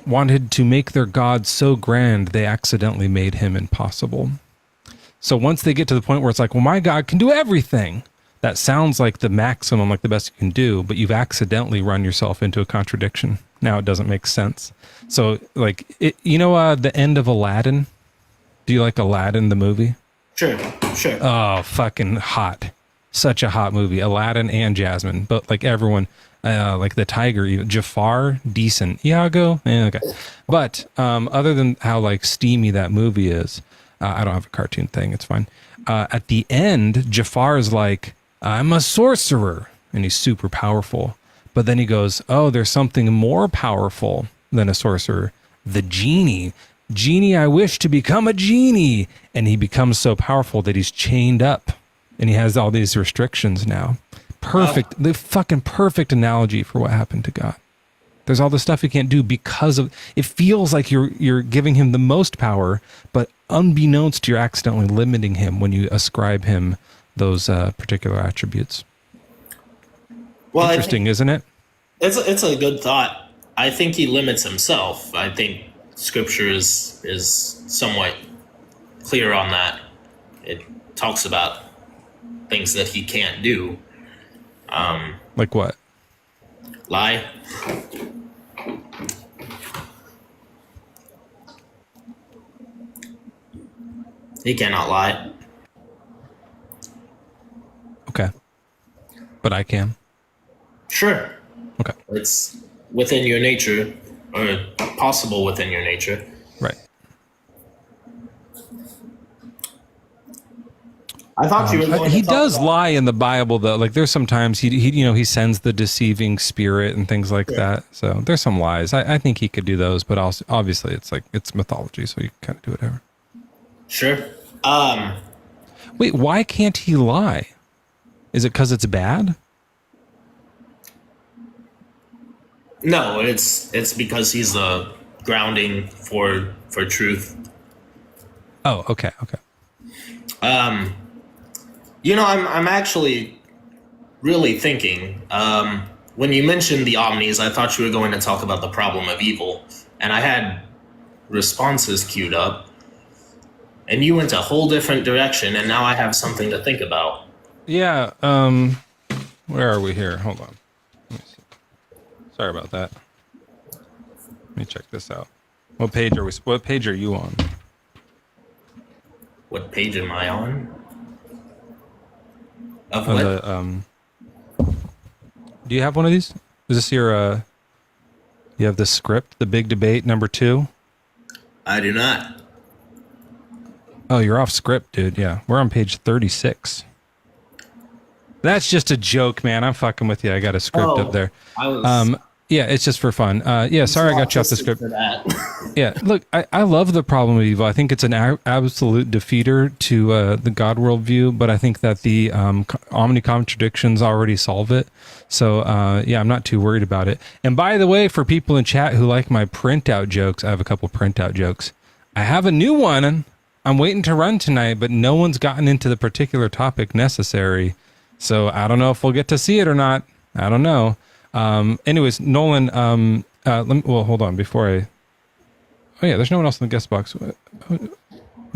wanted to make their god so grand, they accidentally made him impossible. So once they get to the point where it's like, well, my god can do everything, that sounds like the maximum, like the best you can do, but you've accidentally run yourself into a contradiction. Now it doesn't make sense. So like, the end of Aladdin? Do you like Aladdin, the movie? Sure. Oh, fucking hot. Such a hot movie. Aladdin and Jasmine, but like everyone, like the tiger, even Jafar, decent. Iago, okay. But other than how like steamy that movie is, I don't have a cartoon thing. It's fine. At the end, Jafar is like, I'm a sorcerer, and he's super powerful. But then he goes, oh, there's something more powerful than a sorcerer, the genie. Genie, I wish to become a genie. And he becomes so powerful that he's chained up, and he has all these restrictions now. Perfect, the fucking perfect analogy for what happened to God. There's all this stuff he can't do because of, it feels like you're giving him the most power, but unbeknownst, you're accidentally limiting him when you ascribe him those particular attributes. Well, interesting, isn't it? It's a good thought. I think he limits himself. I think Scripture is somewhat clear on that. It talks about things that he can't do. Like what? Lie. He cannot lie. Okay. But I can. Sure. Okay. It's within your nature, or possible within your nature. Right. I thought you were going he to talk does about... lie in the Bible, though. Like there's sometimes he sends the deceiving spirit and things like that. So there's some lies. I think he could do those, but also obviously it's mythology, so you can kind of do whatever. Sure. Wait, why can't he lie? Is it because it's bad? No, it's because he's the grounding for truth. Oh, okay. I'm actually really thinking. When you mentioned the omnis, I thought you were going to talk about the problem of evil, and I had responses queued up, and you went a whole different direction, and now I have something to think about. Yeah. Where are we here? Hold on. Let me see. Sorry about that. Let me check this out. What page are we? What page are you on? What page am I on? Of what? Do you have one of these? Is this your? You have the script, the big debate number 2. I do not. Oh, you're off script, dude. Yeah, we're on page 36. That's just a joke, man. I'm fucking with you. I got a script up there. I was Yeah, it's just for fun. Yeah, sorry I got you off the script. for that. Yeah, look, I love the problem of evil. I think it's an absolute defeater to the God worldview, but I think that the omni contradictions already solve it. So, yeah, I'm not too worried about it. And by the way, for people in chat who like my printout jokes, I have a couple printout jokes. I have a new one. I'm waiting to run tonight, but no one's gotten into the particular topic necessary. So I don't know if we'll get to see it or not. I don't know. Anyways, Nolan, hold on before I. Oh yeah, there's no one else in the guest box.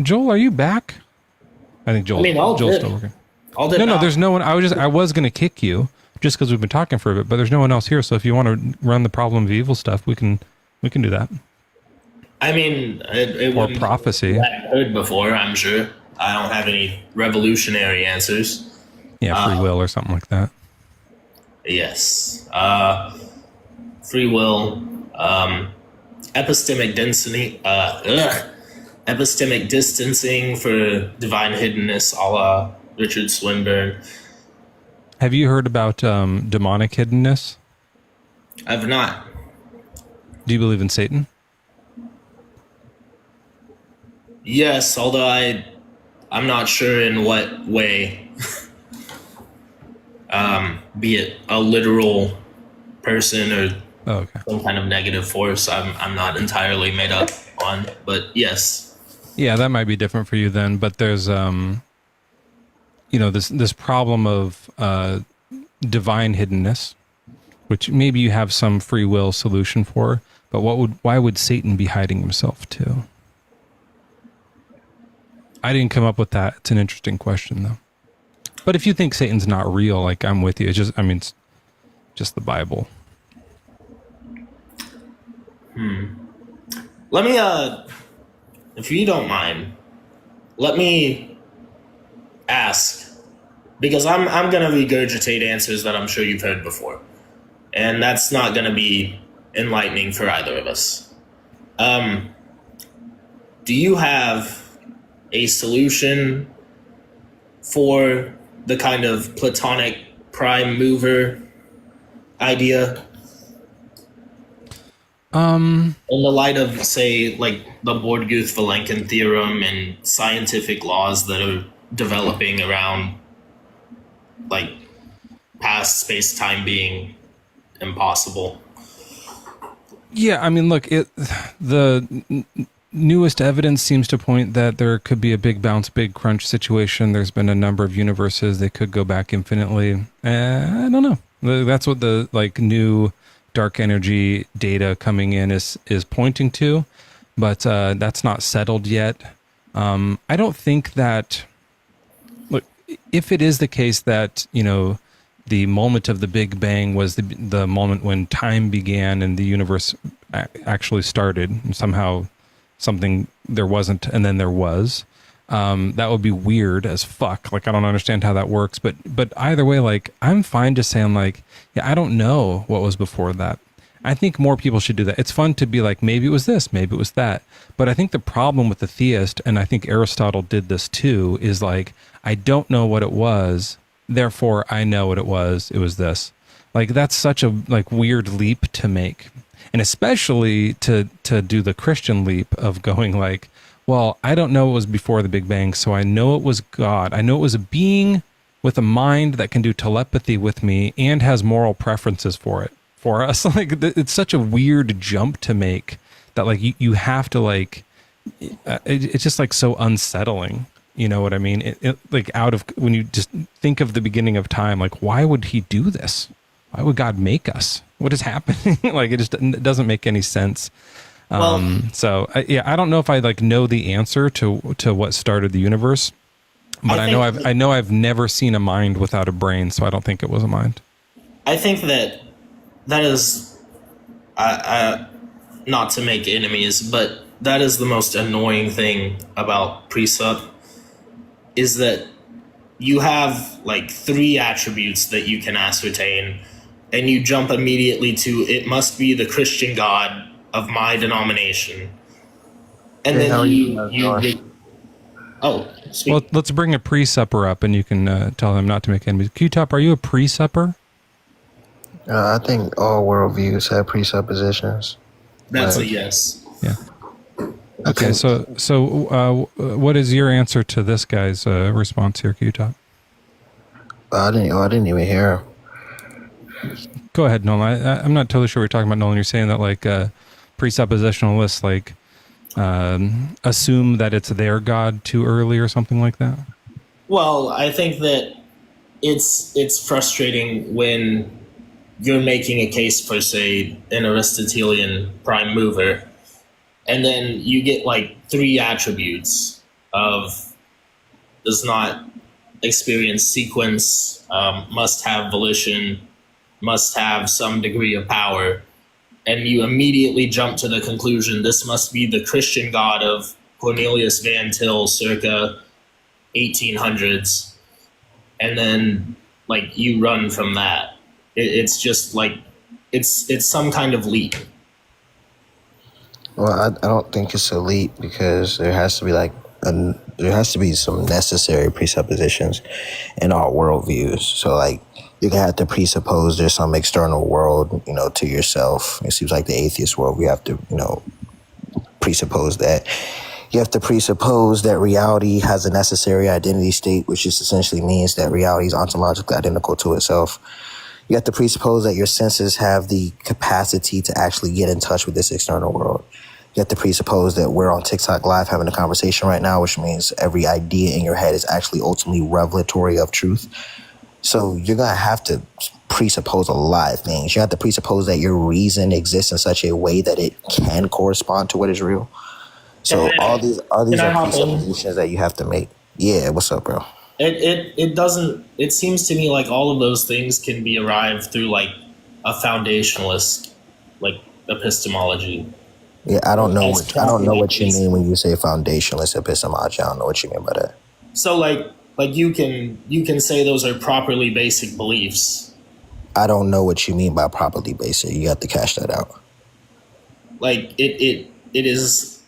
Joel, are you back? I think Joel. All Joel's good. still working. All did No, not. there's no one. I was gonna kick you just because we've been talking for a bit, but there's no one else here. So if you want to run the problem of evil stuff, we can do that. I mean, it Or wouldn't prophecy. be what I've heard before. I'm sure. I don't have any revolutionary answers. Yeah, free will or something like that. Yes. Free will. Epistemic density. Epistemic distancing for divine hiddenness, a la Richard Swinburne. Have you heard about demonic hiddenness? I've not. Do you believe in Satan? Yes, although I'm not sure in what way. Be it a literal person or some kind of negative force, I'm not entirely made up on. But yes. Yeah, that might be different for you then. But there's this problem of divine hiddenness, which maybe you have some free will solution for. But why would Satan be hiding himself too? I didn't come up with that. It's an interesting question though. But if you think Satan's not real, like I'm with you. It's just the Bible. Let me, if you don't mind, let me ask, because I'm going to regurgitate answers that I'm sure you've heard before. And that's not going to be enlightening for either of us. Do you have a solution for the kind of Platonic prime mover idea? In the light of, say, like the Borguth-Vilenkin theorem and scientific laws that are developing around, like, past space-time being impossible. Yeah, I mean, look, the newest evidence seems to point that there could be a big bounce, big crunch situation. There's been a number of universes they could go back infinitely. I don't know. That's what the new dark energy data coming in is pointing to, but that's not settled yet. I don't think that. Look, if it is the case that the moment of the Big Bang was the moment when time began and the universe actually started, and somehow something there wasn't and then there was, that would be weird as fuck. Like, I don't understand how that works, but either way, like, I'm fine just saying, like, yeah, I don't know what was before that. I think more people should do that. It's fun to be like, maybe it was this, maybe it was that. But I think the problem with the theist, and I think Aristotle did this too, is like, I don't know what it was, therefore I know what it was this. Like, that's such a weird leap to make. And especially to do the Christian leap of going like, well, I don't know what was before the Big Bang, so I know it was God. I know it was a being with a mind that can do telepathy with me and has moral preferences for us. Like, it's such a weird jump to make that, like, you have to, like, it's just, like, so unsettling. You know what I mean? It like, out of, when you just think of the beginning of time, like, why would he do this? Why would God make us? What is happening? Like, it doesn't make any sense. So I don't know if I know the answer to what started the universe, but I know I've never seen a mind without a brain, so I don't think it was a mind. I think that is, not to make enemies, but that is the most annoying thing about Presup, is that you have like 3 attributes that you can ascertain, and you jump immediately to, it must be the Christian God of my denomination. And then Oh, speak. Well, let's bring a pre-supper up, and you can tell him not to make enemies. Q-Top, are you a pre-supper? I think all worldviews have presuppositions. That's But a yes. Yeah. I Okay, think- so what is your answer to this guy's response here, Q-Top? I didn't even hear him. Go ahead, Nolan. I'm not totally sure what you're talking about, Nolan. You're saying that like presuppositionalists like assume that it's their God too early or something like that. Well, I think that it's frustrating when you're making a case for, say, an Aristotelian prime mover, and then you get like 3 attributes of does not experience sequence, must have volition, must have some degree of power, and you immediately jump to the conclusion this must be the Christian God of Cornelius Van Til circa 1800s, and then like you run from that. It's just like it's some kind of leap. Well, I don't think it's elite because there has to be there has to be some necessary presuppositions in all worldviews. So like you can have to presuppose there's some external world, to yourself. It seems like the atheist world, we have to, presuppose that. You have to presuppose that reality has a necessary identity state, which just essentially means that reality is ontologically identical to itself. You have to presuppose that your senses have the capacity to actually get in touch with this external world. You have to presuppose that we're on TikTok Live having a conversation right now, which means every idea in your head is actually ultimately revelatory of truth. So you're going to have to presuppose a lot of things. You have to presuppose that your reason exists in such a way that it can correspond to what is real. So all these are presuppositions that you have to make. Yeah, what's up, bro? It doesn't. It seems to me like all of those things can be arrived through like a foundationalist like epistemology. Yeah, I don't know what you mean when you say foundationalist epistemology. I don't know what you mean by that. So like you can say those are properly basic beliefs. I don't know what you mean by properly basic. You have to cash that out. Like it is.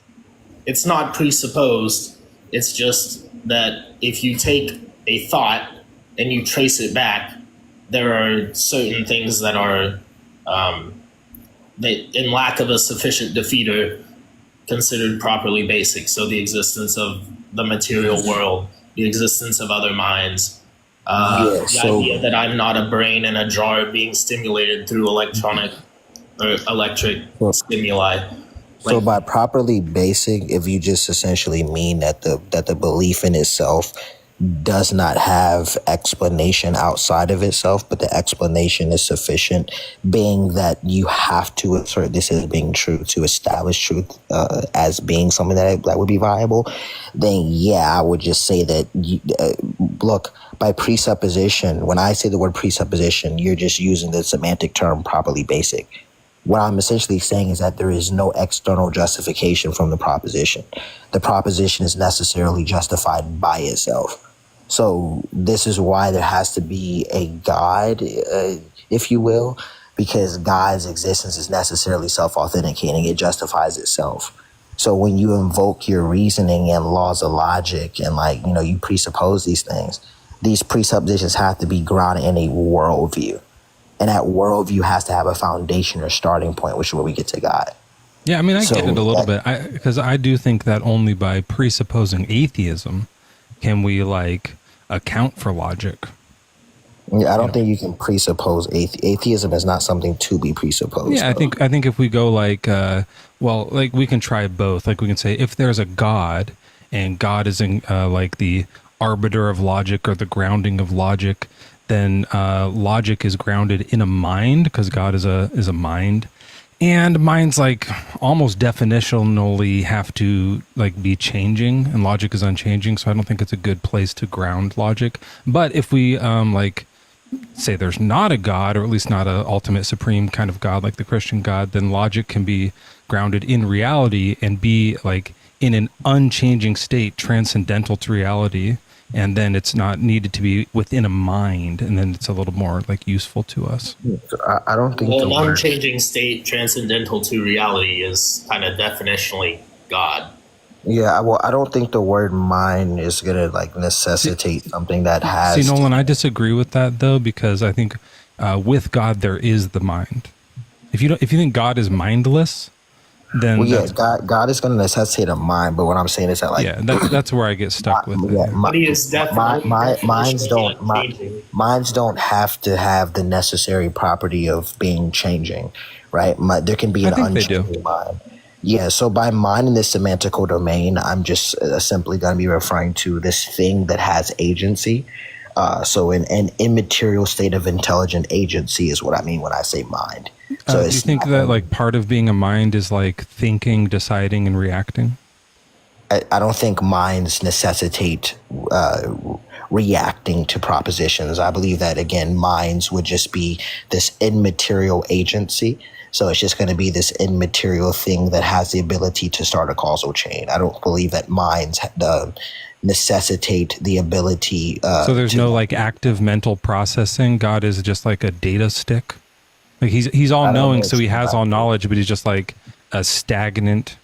It's not presupposed. It's just that if you take a thought and you trace it back, there are certain things that are, in lack of a sufficient defeater, considered properly basic. So the existence of the material world, the existence of other minds, the idea that I'm not a brain in a jar being stimulated through electric stimuli. So by properly basic, if you just essentially mean that the belief in itself does not have explanation outside of itself, but the explanation is sufficient, being that you have to assert this as being true to establish truth as being something that would be viable, then yeah, I would just say that, look, by presupposition, when I say the word presupposition, you're just using the semantic term properly basic. What I'm essentially saying is that there is no external justification from the proposition. The proposition is necessarily justified by itself. So this is why there has to be a God, if you will, because God's existence is necessarily self-authenticating. It justifies itself. So when you invoke your reasoning and laws of logic and you presuppose these things, these presuppositions have to be grounded in a worldview. And that worldview has to have a foundation or starting point, which is where we get to God. Yeah, I mean, I get it a little bit, because I do think that only by presupposing atheism can we account for logic. Yeah, I don't think you can presuppose atheism is not something to be presupposed. Yeah, I think if we go we can try both. Like we can say if there's a God and God is in the arbiter of logic or the grounding of logic, then logic is grounded in a mind because God is a mind, and minds almost definitionally have to be changing, and logic is unchanging. So I don't think it's a good place to ground logic. But if we say there's not a God, or at least not a ultimate supreme kind of God like the Christian God, then logic can be grounded in reality and be in an unchanging state, transcendental to reality. And then it's not needed to be within a mind, and then it's a little more useful to us. I don't think an unchanging state transcendental to reality is kind of definitionally God. Yeah, well, I don't think the word mind is gonna like necessitate something that has. See, Nolan, I disagree with that though, because I think with God there is the mind. If you think God is mindless, then well, yeah, God is gonna necessitate a mind. But what I'm saying is that like, yeah, that's where I get stuck with it. Yeah, But he is definitely minds don't have to have the necessary property of being changing, right? There can be an unchanging mind. Yeah, so by mind in this semantical domain, I'm just simply going to be referring to this thing that has agency. So an immaterial state of intelligent agency is what I mean when I say mind. So do you think that like part of being a mind is like thinking, deciding, and reacting? I don't think minds necessitate reacting to propositions. I believe that, again, minds would just be this immaterial agency. So it's just going to be this immaterial thing that has the ability to start a causal chain. I don't believe that minds necessitate the ability. So there's no like active mental processing. God is just like a data stick. Like he's all knowing, so he has all knowledge, but he's just like a stagnant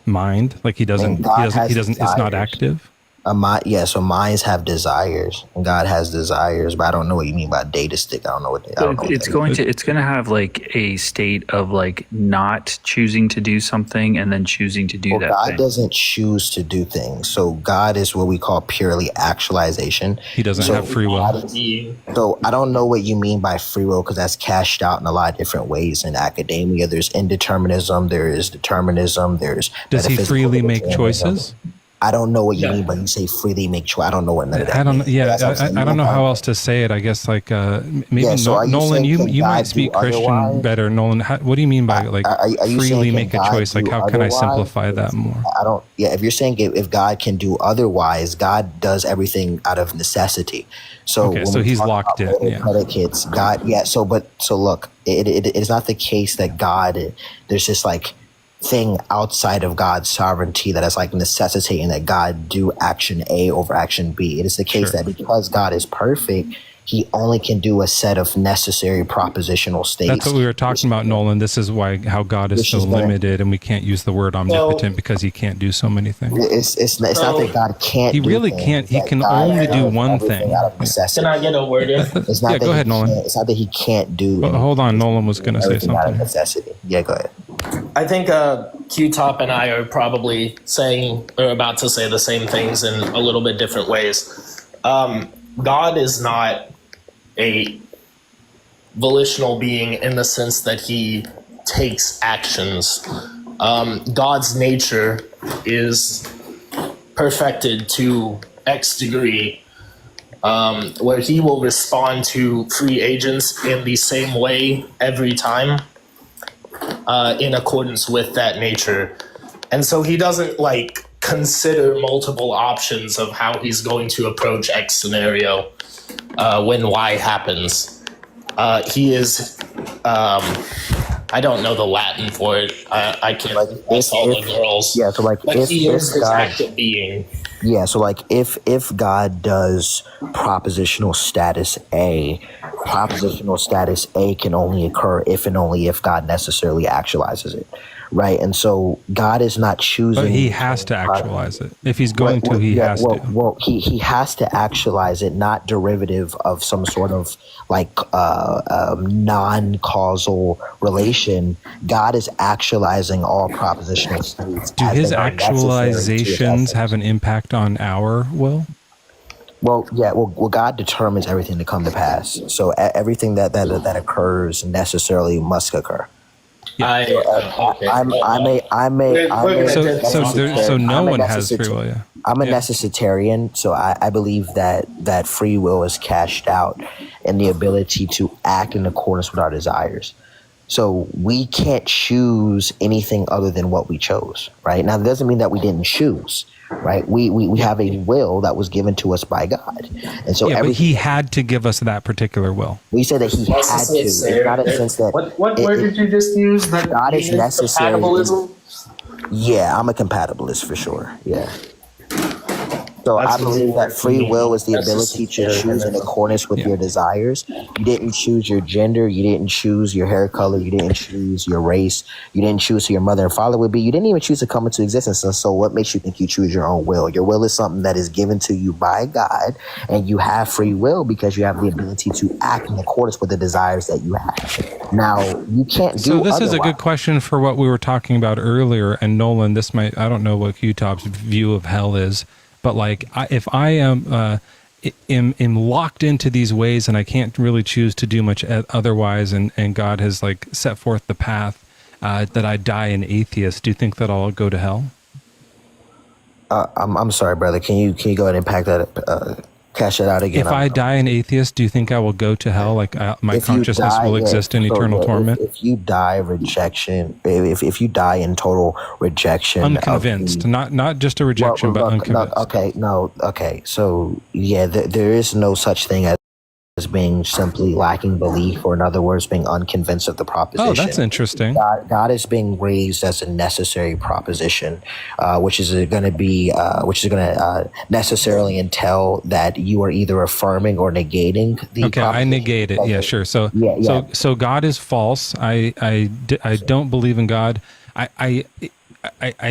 mind. Like he doesn't. It's not active. So minds have desires, and God has desires, but I don't know what you mean by data stick. I don't know what it's going to have like a state of like not choosing to do something and then choosing to do that. God doesn't choose to do things. So God is what we call purely actualization. He doesn't have free will. So I don't know what you mean by free will, because that's cashed out in a lot of different ways in academia. There's indeterminism, there is determinism, there's. Does he freely make choices? I don't know what you mean, but you say freely make choice. I don't know what none of that means. I don't know how else to say it. I guess like maybe Nolan, you might speak Christian better. Nolan, what do you mean by like freely make a choice? Like how can I simplify that more? I don't. Yeah, if you're saying if God can do otherwise, God does everything out of necessity. So okay, so he's locked in. Yeah. Predicates God. Yeah. So look, it is not the case that God. There's just like thing outside of God's sovereignty that is like necessitating that God do action A over action B. It is the case that because God is perfect, he only can do a set of necessary propositional states. That's what we were talking about, Nolan. This is how God is so limited, and we can't use the word omnipotent because he can't do so many things. It's not that God can't. He really can't. He can only do one thing. Can I get a word in? Yeah, go ahead, Nolan. It's not that he can't do. Hold on, Nolan was going to say something. Out of necessity. Yeah, go ahead. I think Q-Top and I are probably about to say the same things in a little bit different ways. God is not a volitional being in the sense that he takes actions. God's nature is perfected to X degree, where he will respond to free agents in the same way every time, in accordance with that nature. And so he doesn't like consider multiple options of how he's going to approach X scenario when Y happens. He is, I don't know the Latin for it. I can't ask all the girls. Yeah, so like but he is this active being. Yeah, so like if God does propositional status A can only occur if and only if God necessarily actualizes it, right? And so God is not choosing. But he has to actualize it. If he's going to, he has to. Well, he has to actualize it, not derivative of some sort of like non-causal relation. God is actualizing all propositional states. Do his actualizations have an impact on our will? Well, yeah. Well, God determines everything to come to pass. So everything that occurs necessarily must occur. Yeah. So no one has free will. Yeah. I'm a necessitarian, so I believe that free will is cashed out in the ability to act in accordance with our desires. So we can't choose anything other than what we chose, right? Now, that doesn't mean that we didn't choose, right? We have a will that was given to us by God. And so but he had to give us that particular will. We say that he had to. It's not a sense that... What word did you just use? That God is necessary. Compatibilism? Yeah, I'm a compatibilist for sure, yeah. So I That's believe that free will is the That's ability to necessary. choose in accordance with your desires. You didn't choose your gender. You didn't choose your hair color. You didn't choose your race. You didn't choose who your mother and father would be. You didn't even choose to come into existence. And so what makes you think you choose your own will? Your will is something that is given to you by God, and you have free will because you have the ability to act in accordance with the desires that you have. Now, you can't do So this is a otherwise. good question for what we were talking about earlier. And Nolan, this might, I don't know what Q-Top's view of hell is, but like if I am locked into these ways and I can't really choose to do much otherwise, and God has like set forth the path that I die an atheist, do you think that I'll go to hell? I'm sorry, brother. Can you go ahead and cash that out again? If I die an atheist, do you think I will go to hell? Like my consciousness will exist in eternal torment? If you die rejection, if you die in total rejection, unconvinced, not just a rejection, but unconvinced. Okay. So yeah, there is no such thing as being simply lacking belief, or in other words, being unconvinced of the proposition. Oh, that's interesting. God is being raised as a necessary proposition, which is going to necessarily entail that you are either affirming or negating the. Okay, I negate it. Yeah, sure. So so God is false. I don't believe in God. I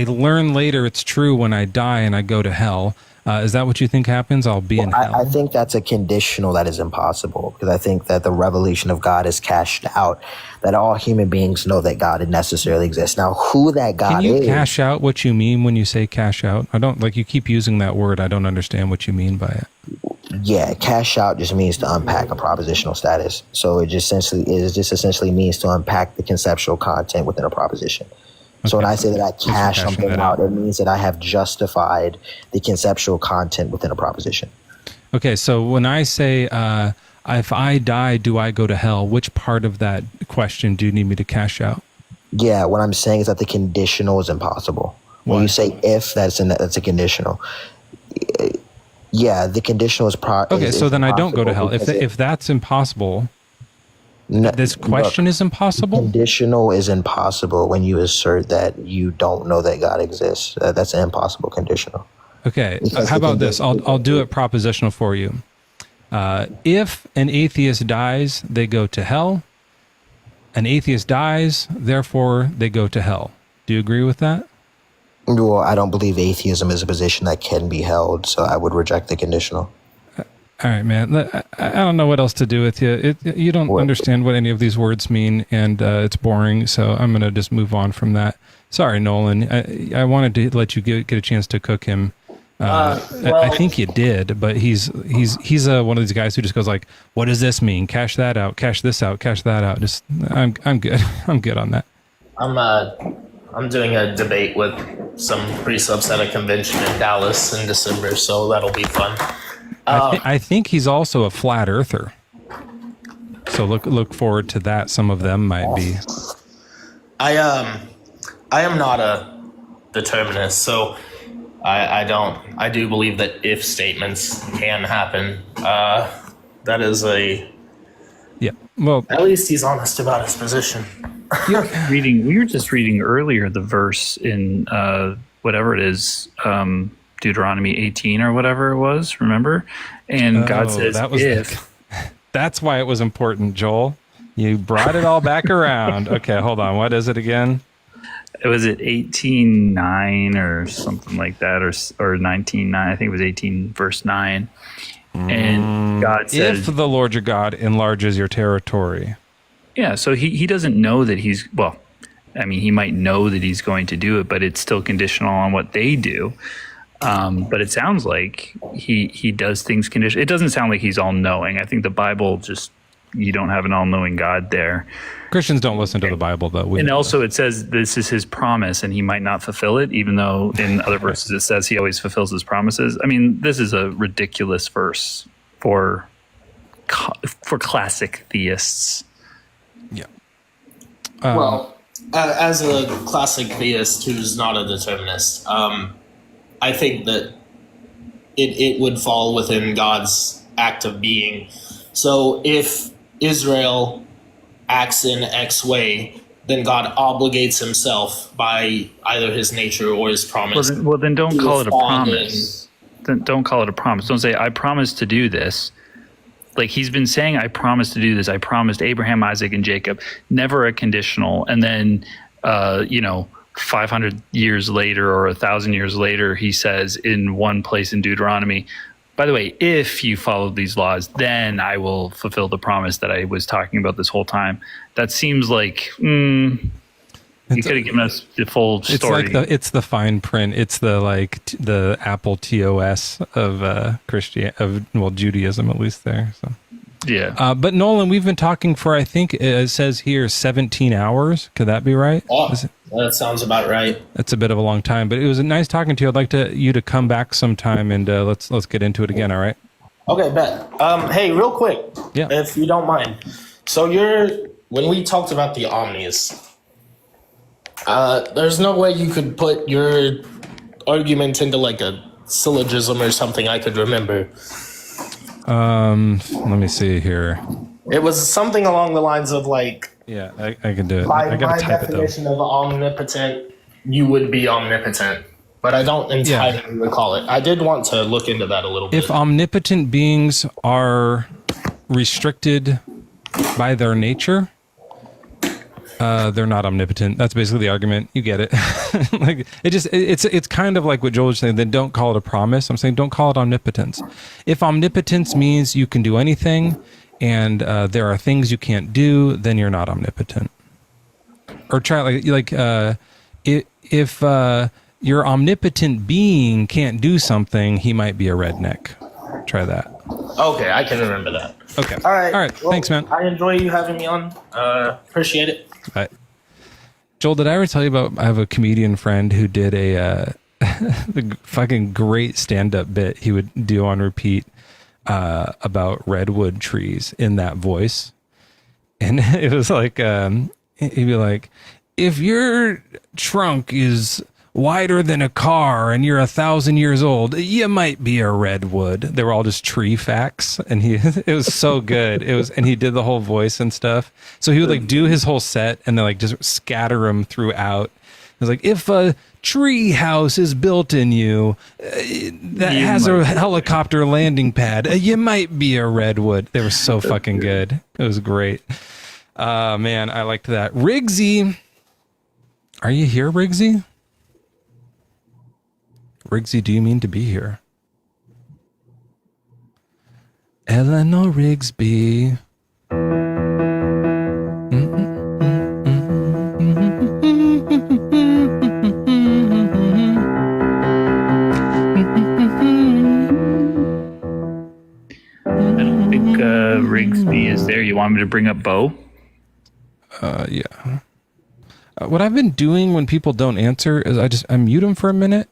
learn later it's true when I die and I go to hell. Is that what you think happens? I'll be in hell. I think that's a conditional that is impossible, because I think that the revelation of God is cashed out, that all human beings know that God necessarily exists. Now, who that God is... Can you cash out what you mean when you say cash out? I don't, like, you keep using that word. I don't understand what you mean by it. Yeah, cash out just means to unpack a propositional status. So it just essentially means to unpack the conceptual content within a proposition. So when I say that I cash something out, it means that I have justified the conceptual content within a proposition. Okay, so when I say, if I die, do I go to hell? Which part of that question do you need me to cash out? Yeah, what I'm saying is that the conditional is impossible. Why? When you say if, that's a conditional. Yeah, the conditional is okay, so then I don't go to hell. If that's impossible... this question is impossible? Conditional is impossible when you assert that you don't know that God exists. That's an impossible conditional. Okay, how about this? I'll do it propositional for you. If an atheist dies, they go to hell. An atheist dies, therefore they go to hell. Do you agree with that? Well, I don't believe atheism is a position that can be held, so I would reject the conditional. All right, man. I don't know what else to do with you. You don't understand what any of these words mean, and it's boring. So I'm gonna just move on from that. Sorry, Nolan. I wanted to let you get a chance to cook him. I think you did, but he's one of these guys who just goes like, "What does this mean? Cash that out. Cash this out. Cash that out." Just I'm good. I'm good on that. I'm doing a debate with some priests at a convention in Dallas in December, so that'll be fun. I think he's also a flat earther. So look forward to that. Some of them might be. I am not a determinist, so I do believe that if statements can happen. That is yeah. Well, at least he's honest about his position. We were just reading earlier the verse in whatever it is, Deuteronomy 18 or whatever it was, remember? And God says, that's why it was important, Joel. You brought it all back around. Okay, hold on. What is it again? Was it 18:9 or something like that, or 19:9? I think it was 18 verse 9. And God says, if the Lord your God enlarges your territory. Yeah, so he doesn't know that he might know that he's going to do it, but it's still conditional on what they do. But it sounds like he does things conditional. It doesn't sound like he's all-knowing. I think the Bible you don't have an all-knowing God there. Christians don't listen to the Bible, though. And also it says this is his promise, and he might not fulfill it, even though in other verses it says he always fulfills his promises. I mean, this is a ridiculous verse for classic theists. Yeah. As a classic theist who's not a determinist, I think that it would fall within God's act of being. So if Israel acts in X way, then God obligates himself by either his nature or his promise. Well, then don't call it a promise. don't call it a promise. Don't say, I promise to do this. Like he's been saying, I promise to do this. I promised Abraham, Isaac, and Jacob. Never a conditional. And then, 500 years later or 1,000 years later, he says in one place in Deuteronomy, by the way, if you follow these laws, then I will fulfill the promise that I was talking about this whole time. That seems like you could have given us the full story. It's the fine print. It's the Apple TOS of Judaism, at least there. So yeah. But Nolan, we've been talking for, I think it says here 17 hours. Could that be right? Oh, that sounds about right. That's a bit of a long time, but it was nice talking to you. I'd like you to come back sometime and let's get into it again. All right. Okay, bet. Hey, real quick, if you don't mind. So when we talked about the omnis, there's no way you could put your argument into like a syllogism or something I could remember. Let me see here. It was something along the lines of like, yeah, I can do it. By I gotta my type definition of omnipotent, you would be omnipotent, but I don't entirely recall it. I did want to look into that a little bit. If omnipotent beings are restricted by their nature, they're not omnipotent. That's basically the argument. You get it. Like it's kind of like what Joel was saying. Then don't call it a promise. I'm saying don't call it omnipotence. If omnipotence means you can do anything, and there are things you can't do, then you're not omnipotent. Or try if your omnipotent being can't do something, he might be a redneck. Try that. Okay, I can remember that. Okay. All right. Well, thanks, man. I enjoy you having me on. Appreciate it. Bye. Joel, did I ever tell you about? I have a comedian friend who did a fucking great stand-up bit he would do on repeat about redwood trees in that voice, and it was like he'd be like, if your trunk is wider than a car and you're 1,000 years old, you might be a redwood. They were all just tree facts, and it was so good. And he did the whole voice and stuff. So he would like do his whole set and then like just scatter them throughout. It was like, if a tree house is built in you that has a helicopter landing pad, you might be a redwood. They were so fucking good. It was great. Man, I liked that. Riggsy, are you here, Riggsy? Riggsy, do you mean to be here? Eleanor Rigsby. I don't think Rigsby is there. You want me to bring up Bo? Yeah. What I've been doing when people don't answer is I mute them for a minute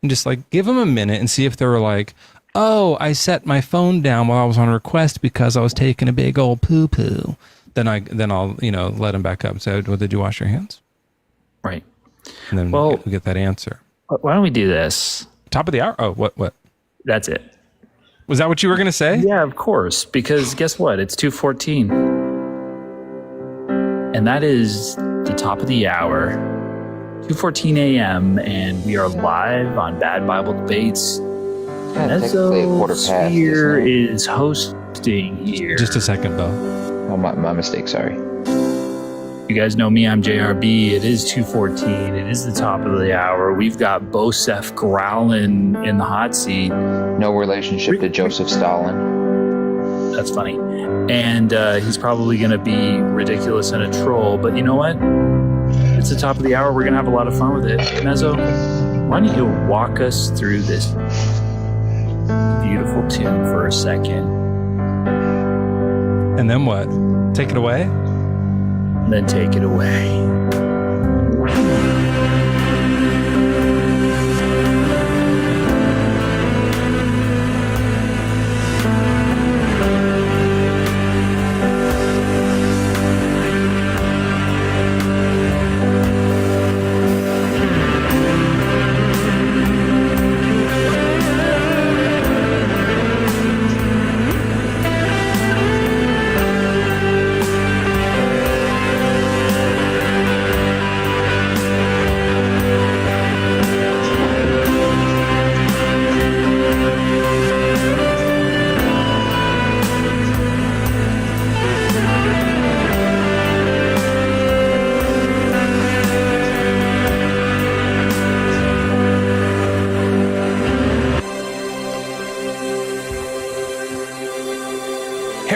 and just like give them a minute and see if they were like, oh, I set my phone down while I was on request because I was taking a big old poo poo. Then I'll let them back up and say, well, did you wash your hands? Right. And then we get that answer. Why don't we do this? Top of the hour. Oh, what? That's it. Was that what you were going to say? Yeah, of course. Because guess what? It's 2:14. And that is the top of the hour, 2:14 a.m., and we are live on Bad Bible Debates. Mezzo Sphere is hosting here. Just a second, Bo. Oh, my mistake, sorry. You guys know me, I'm JRB. It is 2:14. It is the top of the hour. We've got Bosef growling in the hot seat. No relationship to Joseph Stalin. That's funny. And he's probably going to be ridiculous and a troll. But you know what? It's the top of the hour. We're going to have a lot of fun with it. Mezzo, why don't you walk us through this beautiful tune for a second? And then what? Take it away? And then take it away.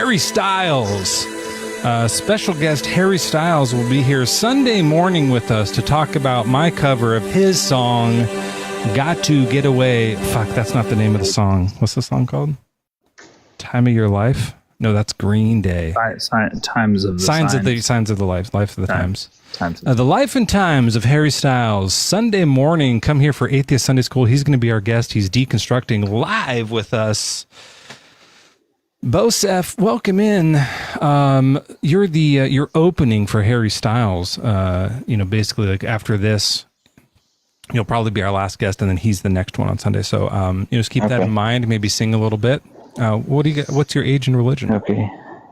Harry Styles. Special guest Harry Styles will be here Sunday morning with us to talk about my cover of his song, Got to Get Away. Fuck, that's not the name of the song. What's the song called? Time of Your Life? No, that's Green Day. Times of the Signs of the Life. Life of the Times. The Life and Times of Harry Styles. Sunday morning, come here for Atheist Sunday School. He's going to be our guest. He's deconstructing live with us. Bosef, welcome in. You're opening for Harry Styles. Basically, like after this, you'll probably be our last guest, and then he's the next one on Sunday. So, just keep that in mind. Maybe sing a little bit. What do you get? What's your age and religion? Okay.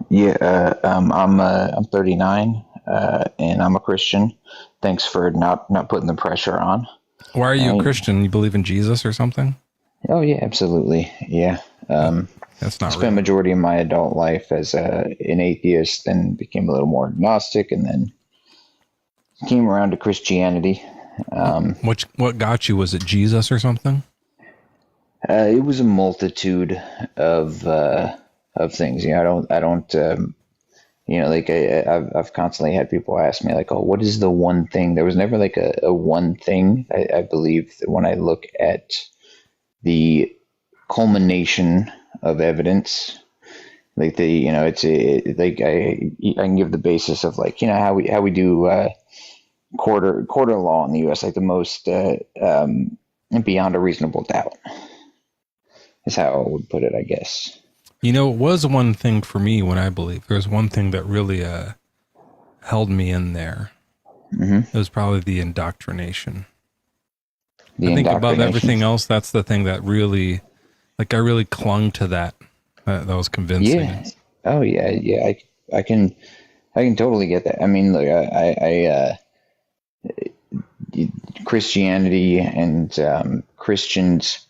Yeah. I'm 39, and I'm a Christian. Thanks for not putting the pressure on. Why are you a Christian? You believe in Jesus or something? Oh yeah, absolutely. Yeah. That's not. I spent majority of my adult life as an atheist, then became a little more agnostic, and then came around to Christianity. What got you? Was it Jesus or something? It was a multitude of things. I've constantly had people ask me like, "Oh, what is the one thing?" There was never like a one thing. I believe that when I look at the culmination of evidence, I can give the basis of like, how we do quarter law in the U.S. like the most beyond a reasonable doubt is how I would put it, I guess. It was one thing for me when I believe. There was one thing that really held me in there. Mm-hmm. It was probably the indoctrination. I think above everything else, that's the thing that really, I really clung to that. That was convincing. Yeah. Oh yeah. Yeah. I can totally get that. I mean, look, Christianity and Christians,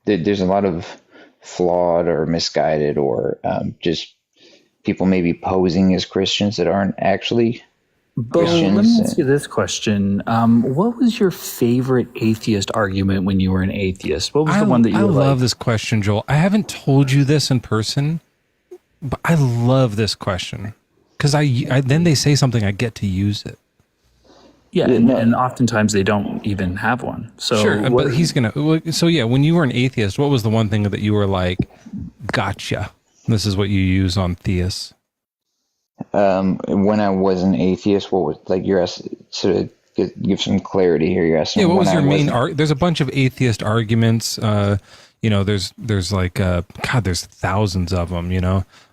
there's a lot of flawed or misguided or just people maybe posing as Christians that aren't actually Christians. Let me ask you this question. What was your favorite atheist argument when you were an atheist? What was the one that you love this question, Joel. I haven't told you this in person, but I love this question because then they say something, I get to use it. Yeah, and oftentimes they don't even have one. So sure, but he's gonna. So yeah, when you were an atheist, what was the one thing that you were like, gotcha? This is what you use on theists. When I was an atheist, what was like you're sort of give some clarity here? You're asking. Yeah, what was your main? There's a bunch of atheist arguments. There's like God, there's thousands of them.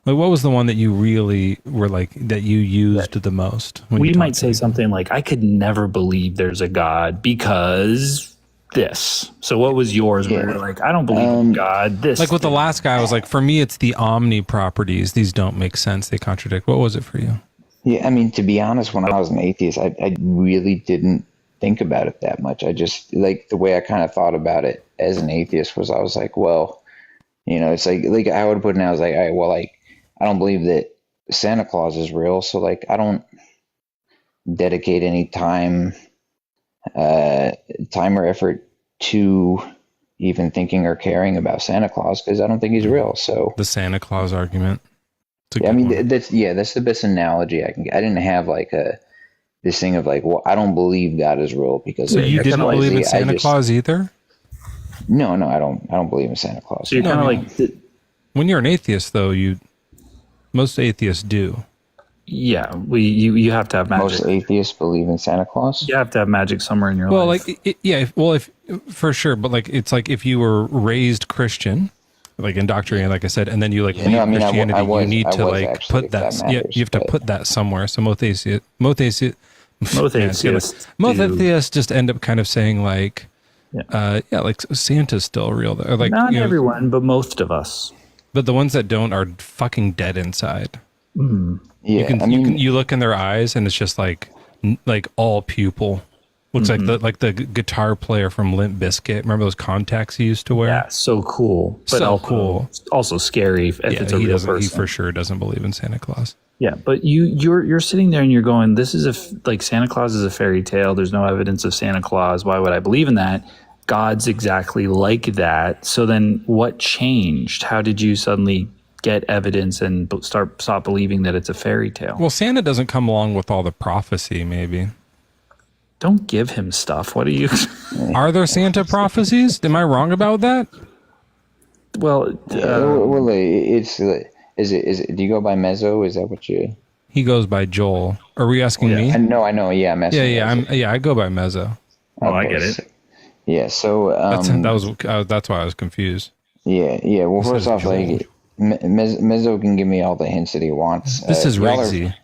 Like what was the one that you really were like that you used the most? We might say something like, "I could never believe there's a God because this." So what was yours? Where you're like, "I don't believe in God." This, like with the last guy, I was like, for me, it's the omni properties. These don't make sense. They contradict. What was it for you? Yeah, I mean, to be honest, when I was an atheist, I really didn't think about it that much. I just like the way I kind of thought about it as an atheist was I was like, well, it's like I would put it now, I was like, all right, well, like I don't believe that Santa Claus is real, so like I don't dedicate any time or effort to even thinking or caring about Santa Claus because I don't think he's real. So the Santa Claus argument. I mean, that's the best analogy I can get. I didn't have like this thing of like, well, I don't believe God is real because. So you didn't believe in Santa Claus either? No, I don't believe in Santa Claus. So you're kind of like when you're an atheist, though, most atheists do. Yeah, you have to have magic. Most atheists believe in Santa Claus. You have to have magic somewhere in your life. Well, like if for sure, but like it's like if you were raised Christian, like indoctrinated, like I said, and then you like leave Christianity, you need to like put that. Yeah, you have to put that somewhere. So most atheists just end up kind of saying like, like Santa's still real. Or like not everyone, but most of us. But the ones that don't are fucking dead inside. Mm. Yeah, you look in their eyes and it's just like all pupil. Looks like the guitar player from Limp Bizkit. Remember those contacts he used to wear? Yeah, so cool. But also scary if it's a real person. He for sure doesn't believe in Santa Claus. Yeah, but you're sitting there and you're going, this is like Santa Claus is a fairy tale. There's no evidence of Santa Claus. Why would I believe in that? God's exactly like that. So then what changed? How did you suddenly get evidence and stop believing that it's a fairy tale. Well, Santa doesn't come along with all the prophecy, maybe. Don't give him stuff. What are you? Are there Santa prophecies? Am I wrong about that? Well, it's is it? Do you go by Mezzo? Is that what you? He goes by Joel. Are we asking me? I know. Yeah, I'm asking. Yeah, I go by Mezzo. Oh, I get it. Yeah, so that's why I was confused. Yeah. Well, first off, Joel. like Mezzo can give me all the hints that he wants. This is Rigsy.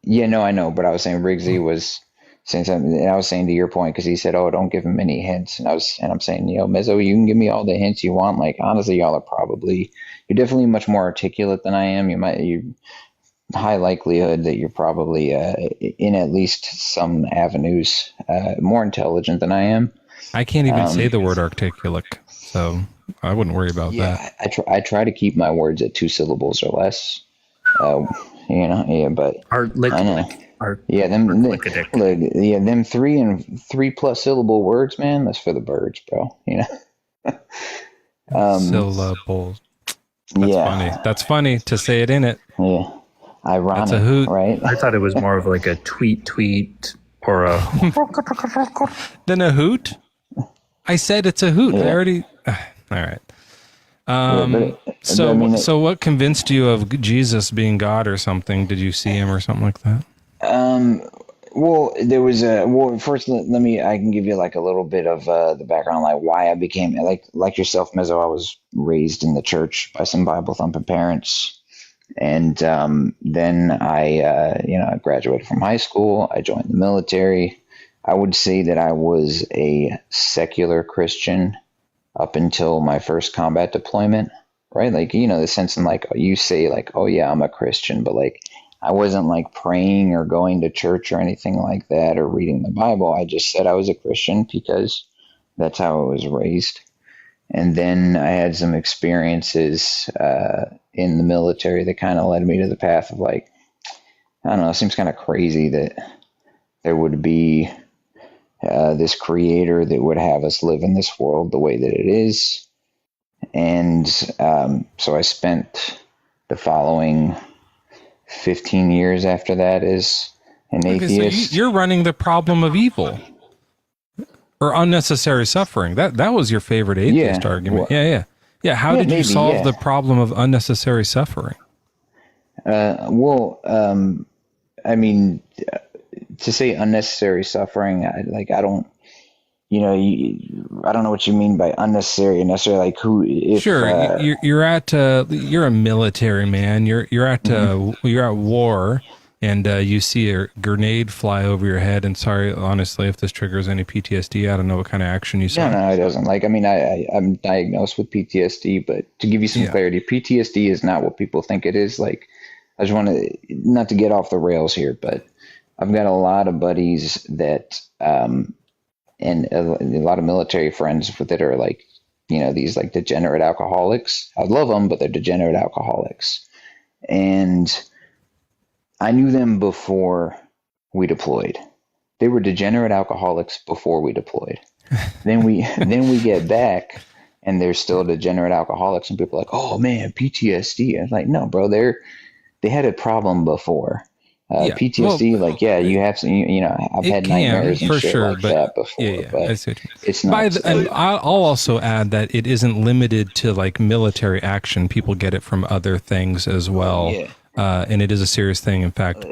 Yeah, no, I know, but I was saying Rigsy was saying something, and I was saying to your point because he said, "Oh, don't give him any hints," and I'm saying, Mezzo, you can give me all the hints you want. Like honestly, y'all are you're definitely much more articulate than I am. You high likelihood that you're probably in at least some avenues more intelligent than I am. I can't even say the word articulate, so I wouldn't worry about that. I try to keep my words at 2 syllables or less. But them 3 and 3+ syllable words, man, that's for the birds, bro. Syllables. That's funny to say it in it. Yeah. Ironic, that's a hoot, right? I thought it was more of like a tweet or a than a hoot. I said it's a hoot. Yeah. I already. All right. So what convinced you of Jesus being God or something? Did you see him or something like that? Well, there was first I can give you like a little bit of the background, like why I became like yourself, Mezzo. I was raised in the church by some Bible thumping parents. And then I graduated from high school. I joined the military. I would say that I was a secular Christian up until my first combat deployment, right? Like, the sense in like you say like, oh yeah, I'm a Christian, but like I wasn't like praying or going to church or anything like that or reading the Bible. I just said I was a Christian because that's how I was raised. And then I had some experiences in the military that kind of led me to the path of like, I don't know, it seems kind of crazy that there would be this creator that would have us live in this world the way that it is. And so I spent the following 15 years after that as an atheist. So you're running the problem of evil. Or unnecessary suffering. That was your favorite atheist argument. Yeah. How did you solve the problem of unnecessary suffering? I mean, to say unnecessary suffering, I don't know what you mean by unnecessary. Necessarily, like who? You're a military man. You're at war. And you see a grenade fly over your head. And sorry, honestly, if this triggers any PTSD, I don't know what kind of action you saw. No, it doesn't. Like, I mean, I'm diagnosed with PTSD, but to give you some clarity, PTSD is not what people think it is. Like, I just want to, not to get off the rails here, but I've got a lot of buddies that, and a lot of military friends that are like, these like degenerate alcoholics. I love them, but they're degenerate alcoholics. And I knew them before we deployed. They were degenerate alcoholics before we deployed. Then we get back and they're still degenerate alcoholics, and people are like, "Oh man, PTSD." I was like, "No, bro, they had a problem before." PTSD, you have some. I've had nightmares and shit like that before. But it's not. And I'll also add that it isn't limited to like military action. People get it from other things as well. Yeah. And it is a serious thing. In fact,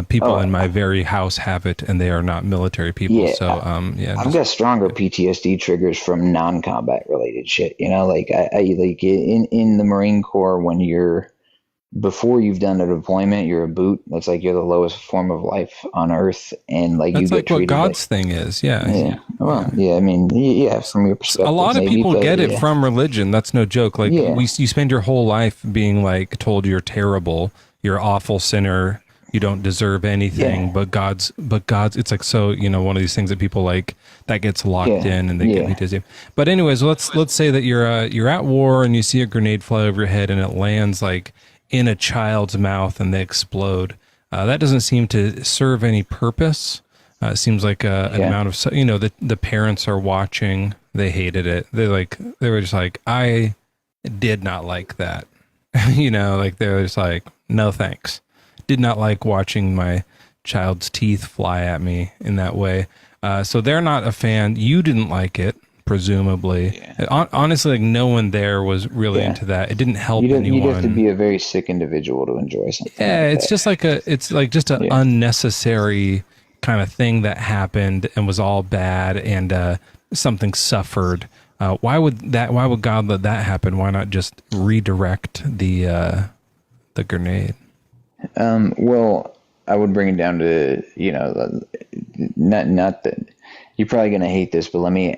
people in my very house have it, and they are not military people. Yeah, so, I've got stronger PTSD triggers from non-combat related shit. Like I like in the Marine Corps, when before you've done a deployment, you're a boot. That's like you're the lowest form of life on Earth, and like that's you get like what treated God's thing is. Yeah. Well, yeah. I mean, from your perspective, a lot of people get it from religion. That's no joke. Like you spend your whole life being like told you're terrible. You're an awful sinner. You don't deserve anything, but God's. It's like so. One of these things that people like that gets locked in, and they get PTSD. But anyways, let's say that you're at war and you see a grenade fly over your head and it lands like in a child's mouth and they explode. That doesn't seem to serve any purpose. It seems like an amount of the parents are watching. They hated it. They were just like, I did not like that. Like they're just like, no thanks. Did not like watching my child's teeth fly at me in that way. So they're not a fan. You didn't like it, presumably. Yeah. Honestly, like no one there was really into that. It didn't help anyone. You'd have to be a very sick individual to enjoy something. Yeah, like it's that. just an unnecessary kind of thing that happened and was all bad, and something suffered. Why would God let that happen? Why not just redirect the grenade? Well, I would bring it down to, not that you're probably going to hate this, but let me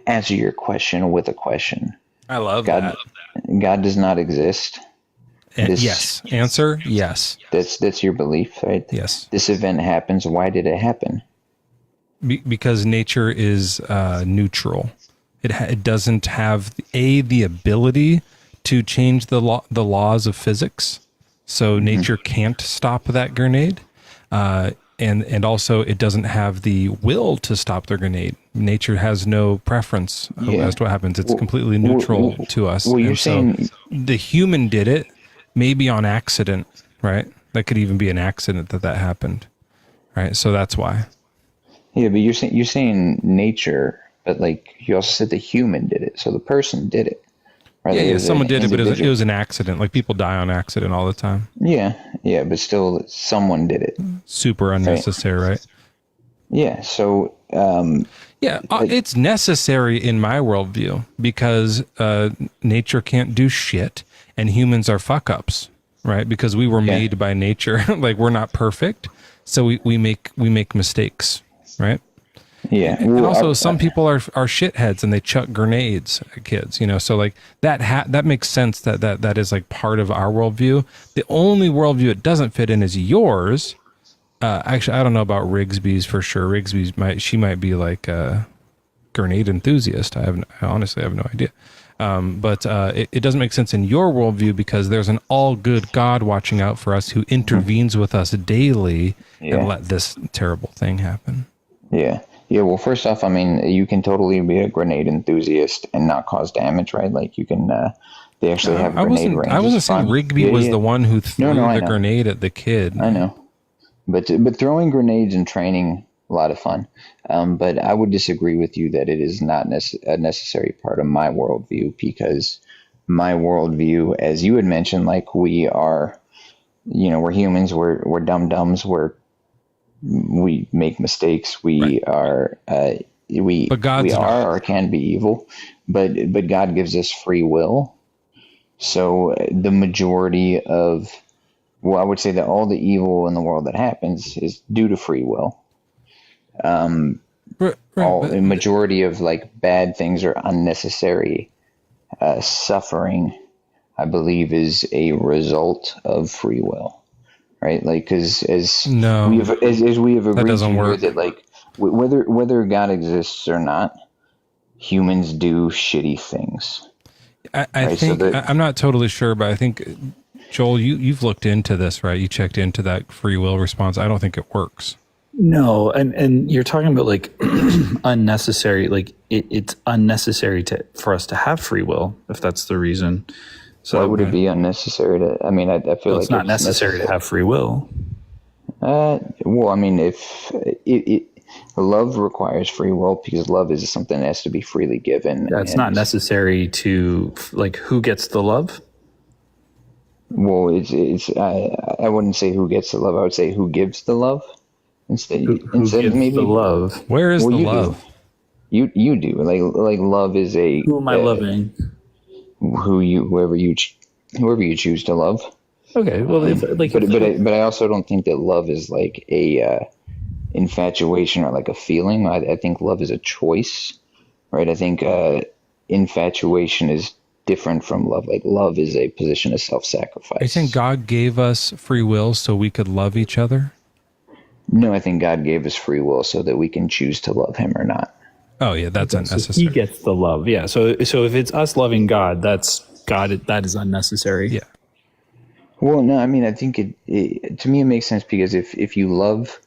answer your question with a question. I love God, that. God does not exist. Yes. Answer, yes. That's your belief, right? Yes. This event happens. Why did it happen? Because nature is neutral. It doesn't have the ability to change the laws of physics. So nature can't stop that grenade. And also it doesn't have the will to stop the grenade. Nature has no preference as to what happens. It's completely neutral to us. Well, you're saying the human did it, maybe on accident, right? That could even be an accident that happened, right? So that's why. Yeah, but you're saying nature, but like you also said the human did it. So the person did it. Right? Yeah, someone did it, but it was an accident. Like people die on accident all the time. Yeah, but still someone did it. Super unnecessary, right? Yeah, so... it's necessary in my worldview because nature can't do shit and humans are fuck-ups, right? Because we were made by nature. Like we're not perfect, so we make mistakes, right? Yeah. And also some people are shitheads and they chuck grenades at kids, so like that makes sense that is like part of our worldview. The only worldview it doesn't fit in is yours. Actually, I don't know about Rigsby's for sure. Rigsby's might be like a grenade enthusiast. I honestly have no idea. But it doesn't make sense in your worldview because there's an all good God watching out for us who intervenes with us daily and let this terrible thing happen. Yeah. Yeah, well, first off, I mean, you can totally be a grenade enthusiast and not cause damage, right? Like you can, they actually have grenade ranges. I wasn't saying Rigby was the one who threw the grenade at the kid. I know. But throwing grenades in training, a lot of fun. But I would disagree with you that it is not a necessary part of my worldview because my worldview, as you had mentioned, like we are, we're humans, we're dum-dums, we make mistakes. We are we are or can be evil, but God gives us free will. So the majority of, I would say that all the evil in the world that happens is due to free will. The majority of like bad things or unnecessary suffering, I believe, is a result of free will. Right, like because as we have agreed to that, like whether God exists or not, humans do shitty things. I think I'm not totally sure, but I think Joel, you've looked into this, right? You checked into that free will response. I don't think it works. No, and you're talking about like unnecessary, like it's unnecessary for us to have free will, if that's the reason. So why would it be unnecessary to? I mean, I feel like it's not necessary to have free will. Well, I mean, if love requires free will because love is something that has to be freely given. Yeah, it's not necessary to like who gets the love. Well, it's I wouldn't say who gets the love. I would say who gives the love instead. Who gives maybe the love? Where is the love? You do like love is a. Who am I loving? Whoever you choose to love. Okay, well, but I also don't think that love is like a infatuation or like a feeling. I think love is a choice, right? I think infatuation is different from love. Like love is a position of self-sacrifice. I think God gave us free will so we could love each other. No, I think God gave us free will so that we can choose to love Him or not. Oh yeah, that's unnecessary. So he gets the love. Yeah. So if it's us loving God, that's God. That is unnecessary. Yeah. Well, no, I mean, I think it to me it makes sense because if you love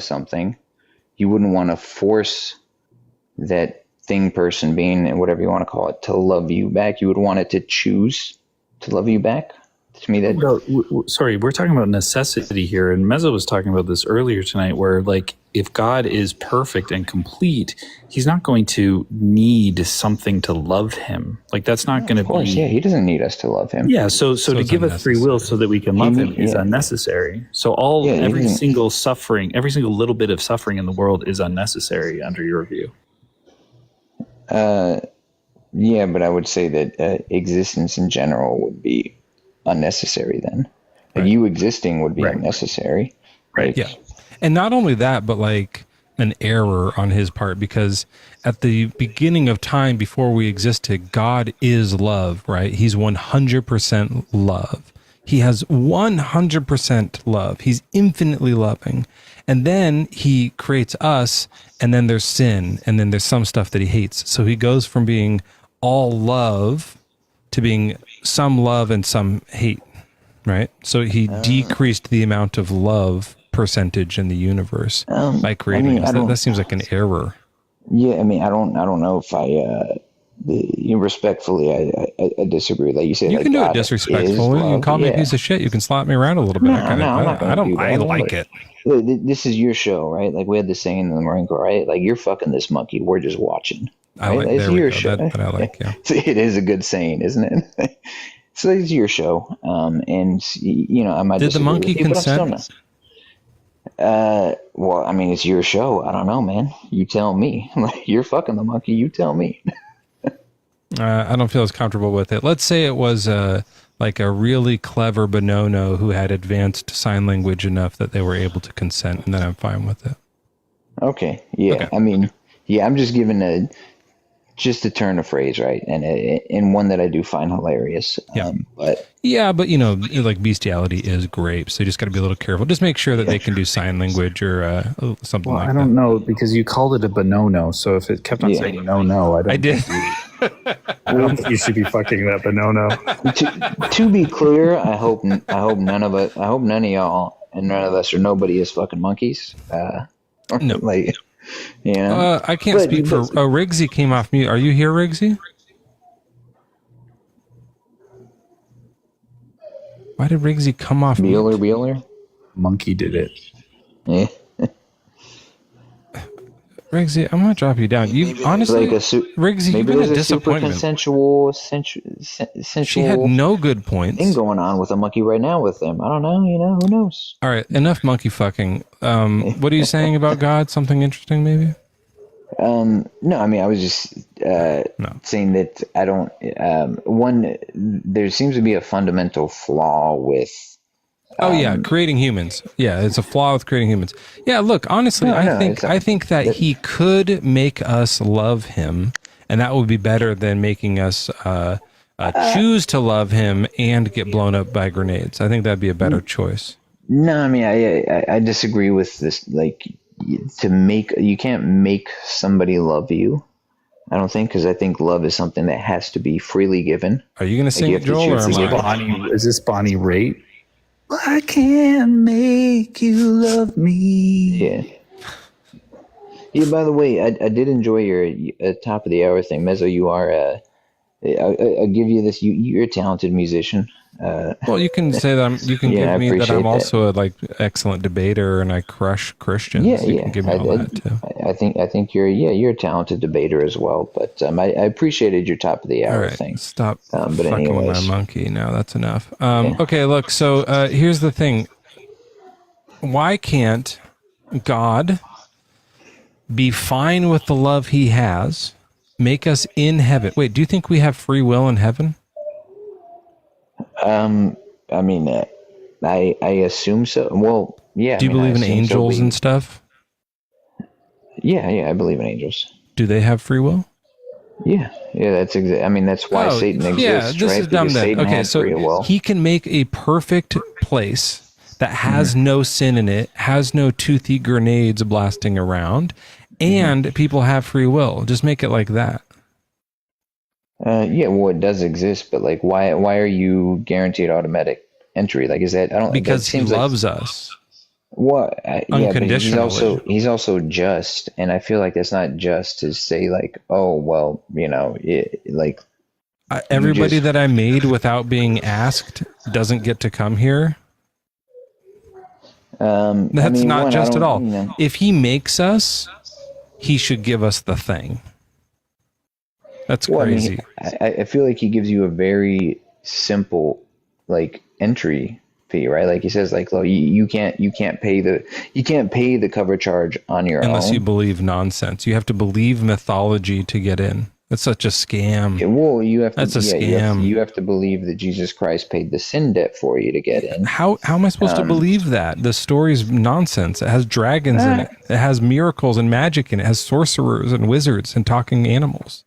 something, you wouldn't want to force that thing, person, being, whatever you want to call it, to love you back. You would want it to choose to love you back. To me, that sorry, we're talking about necessity here, and Mezzo was talking about this earlier tonight, where like if God is perfect and complete, he's not going to need something to love him. Like that's not going to be. Yeah, he doesn't need us to love him. Yeah, so to give us free will so that we can love him is unnecessary. So every single suffering, every single little bit of suffering in the world is unnecessary under your view. Yeah, but I would say that existence in general would be unnecessary then. Right. You existing would be unnecessary. Right. Yeah. And not only that, but like an error on his part, because at the beginning of time before we existed, God is love, right? He's 100% love. He has 100% love. He's infinitely loving. And then he creates us, and then there's sin, and then there's some stuff that he hates. So he goes from being all love to being some love and some hate, right? So he decreased the amount of love percentage in the universe by creating us. That seems like an error. Yeah, I mean, I don't know if respectfully, I disagree with that. You say you like, can do God it disrespectful. You can call me a piece of shit. You can slap me around a little bit. I like it. This is your show, right? Like we had the saying in the Marine Corps, right? Like you're fucking this monkey. We're just watching. Right? It's your show. That I like. Yeah, it is a good saying, isn't it? So it's your show, and I might. Did the monkey consent? Well, I mean, it's your show. I don't know, man. You tell me. Like you're fucking the monkey. You tell me. I don't feel as comfortable with it. Let's say it was like a really clever bonono who had advanced sign language enough that they were able to consent, and then I'm fine with it. Okay. Yeah. Okay. I mean, yeah, I'm just giving just a turn of phrase, right? And one that I do find hilarious. Yeah. But like bestiality is great. So you just got to be a little careful. Just make sure that they can do sign language or something like that. I don't know, because you called it a bonono. So if it kept on saying no, I did. I don't think you should be fucking that bonono. To be clear, I hope none of y'all and none of us or nobody is fucking monkeys. No. Like, I can't speak for Riggsy came off mute. Are you here, Riggsy? Why did Riggsy come off mute? Wheeler? Monkey did it. Yeah. Riggsy, I'm gonna drop you down. You honestly, Riggsy, you've been a disappointment. Sensual. She had no good points. Thing going on with a monkey right now with them. I don't know. Who knows? All right, enough monkey fucking. What are you saying about God? Something interesting, maybe? No, I mean, I was just saying that I don't. There seems to be a fundamental flaw with. Creating humans. Yeah, it's a flaw with creating humans. Yeah, look, honestly, I think that he could make us love him, and that would be better than making us choose to love him and get blown up by grenades. I think that'd be a better choice. No, I mean, I disagree with this. Like, you can't make somebody love you. I don't think, because I think love is something that has to be freely given. Are you going to sing it, Joel, or am I? Is this Bonnie Raitt? I can't make you love me. Yeah. Yeah. By the way, I did enjoy your top of the hour thing, Mezzo. You are. I'll give you this. You're a talented musician. Well, you can say that. You can give me that I'm also a excellent debater and I crush Christians. Yeah, you can give me all that too. I think you're a talented debater as well. But I appreciated your top of the hour thing. Stop fucking with my monkey. Now that's enough. Okay, look. So here's the thing. Why can't God be fine with the love He has? Make us in heaven. Wait, do you think we have free will in heaven? I mean, I assume so. Well, yeah. Do you believe in angels and stuff? Yeah, I believe in angels. Do they have free will? Yeah, that's I mean, that's why Satan exists, this right? is dumb. Satan okay, so free will. He can make a perfect place that has no sin in it, has no toothy grenades blasting around, and people have free will. Just make it like that. Yeah, well, it does exist, but like, why are you guaranteed automatic entry? Like, is that I don't because He loves us. What? Unconditionally. But he's also just, and I feel like that's not just to say like, oh well, like Everybody that I made without being asked doesn't get to come here. That's not just at all. You know. If he makes us, he should give us the thing. That's crazy. I feel like he gives you a very simple like entry fee, right? Like he says, like, well, you can't pay the cover charge on your own unless you believe nonsense. You have to believe mythology to get in. That's such a scam. Yeah, well, that's a scam. You have to believe that Jesus Christ paid the sin debt for you to get in. How am I supposed to believe that? The story's nonsense. It has dragons in it. It has miracles and magic in it. It has sorcerers and wizards and talking animals.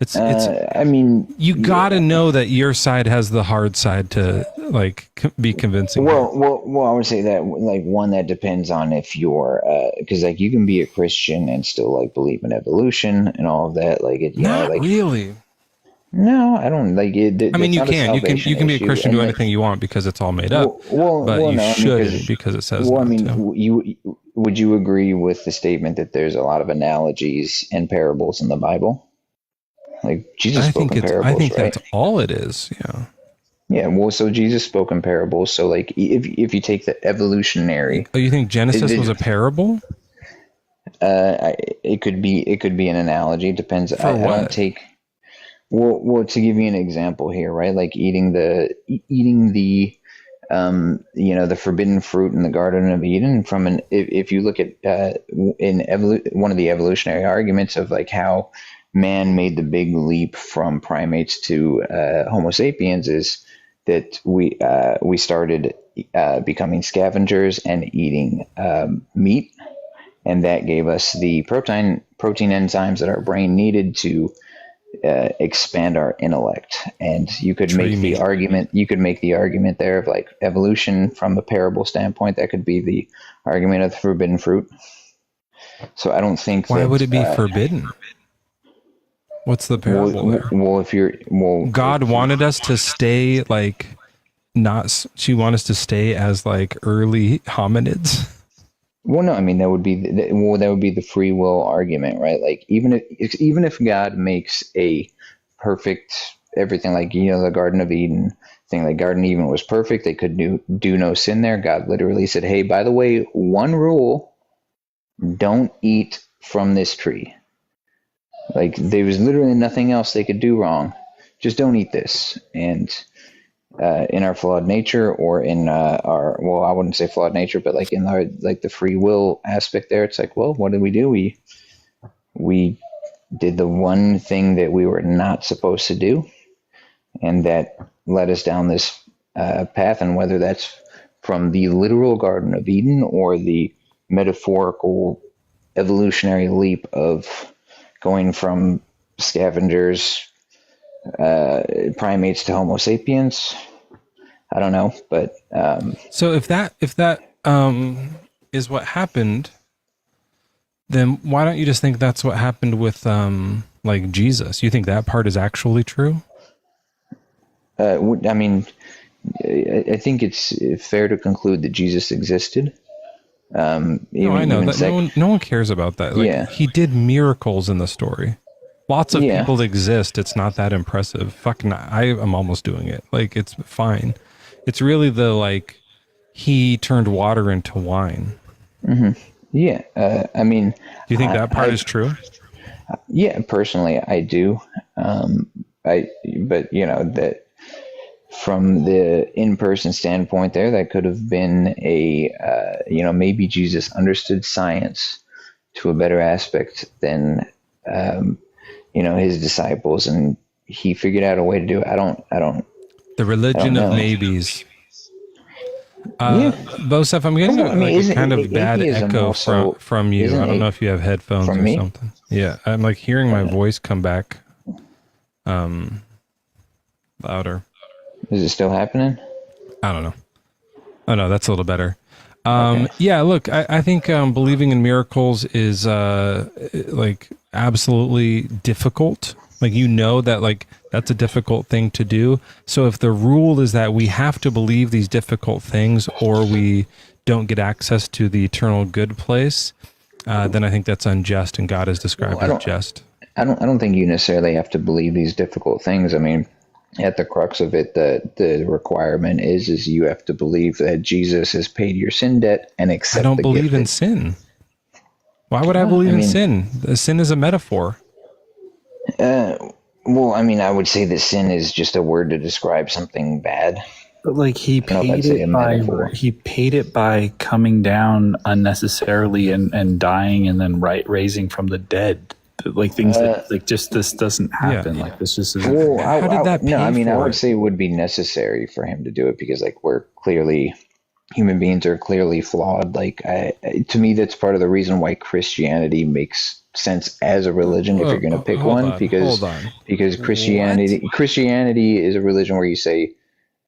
It's I mean, you got to know that your side has the hard side to like be convincing. Well, I would say that like one that depends on if you're because like you can be a Christian and still like believe in evolution and all of that. Like it, not like, really. No, I don't like it. I mean, you can be a Christian, do anything you want because it's all made up. But you shouldn't because it says. Well, I mean, would you agree with the statement that there's a lot of analogies and parables in the Bible? Like Jesus spoke in parables, I think right? that's all it is. Yeah. Yeah. Well, so Jesus spoke in parables. So, like, if you take the evolutionary, oh, you think Genesis was a parable? It could be an analogy. It depends. I don't take. Well, to give you an example here, right? Like eating the the forbidden fruit in the Garden of Eden. If you look at one of the evolutionary arguments of like how man made the big leap from primates to Homo sapiens is that we started becoming scavengers and eating meat, and that gave us the protein enzymes that our brain needed to expand our intellect. And you could make the argument there of like evolution from a parable standpoint. That could be the argument of the forbidden fruit. So I don't think. Why would it be forbidden? What's the parable there? God wanted us to stay like she wanted us to stay as like early hominids. Well, no, I mean that would be the free will argument, right? Like even if God makes a perfect everything, like the Garden of Eden thing, like Garden of Eden was perfect, they could do no sin there. God literally said, "Hey, by the way, one rule: don't eat from this tree." Like there was literally nothing else they could do wrong. Just don't eat this. And in our flawed nature, or in I wouldn't say flawed nature, but like in our like the free will aspect there, it's like, well, what did we do? We did the one thing that we were not supposed to do, and that led us down this path. And whether that's from the literal Garden of Eden or the metaphorical evolutionary leap of going from scavengers, primates to Homo sapiens, I don't know, but so if that is what happened, then why don't you just think that's what happened with like Jesus? You think that part is actually true? I mean, I think it's fair to conclude that Jesus existed. I know that no one cares about that. Like, yeah, he did miracles in the story. Lots of people exist. It's not that impressive. Fucking, I am almost doing it. Like, it's fine. It's really the like he turned water into wine. Mm-hmm. Yeah, I mean, do you think that part is true? Yeah, personally, I do. But that. From the in-person standpoint there, that could have been maybe Jesus understood science to a better aspect than, his disciples, and he figured out a way to do it. I don't. The religion of maybes. Bosef, I'm getting a kind of bad echo from you. I don't know if you have headphones or something. Yeah, I'm like hearing my voice come back louder. Is it still happening? I don't know. Oh no, that's a little better. Okay. Yeah, look, I think believing in miracles is like absolutely difficult. Like that like that's a difficult thing to do. So if the rule is that we have to believe these difficult things or we don't get access to the eternal good place, then I think that's unjust, and God is described as just. I don't think you necessarily have to believe these difficult things. I mean, at the crux of it, the requirement is you have to believe that Jesus has paid your sin debt and accept. I don't believe in sin. Why would I believe in sin? The sin is a metaphor. Well, I mean, I would say that sin is just a word to describe something bad. But like he paid it by coming down unnecessarily and dying and then raising from the dead. Like things that like just this doesn't happen. Like this just isn't. Well, how did that? No, I mean, I would say it would be necessary for him to do it because like human beings are clearly flawed. Like to me, that's part of the reason why Christianity makes sense as a religion if you're going to pick one, because Christianity is a religion where you say,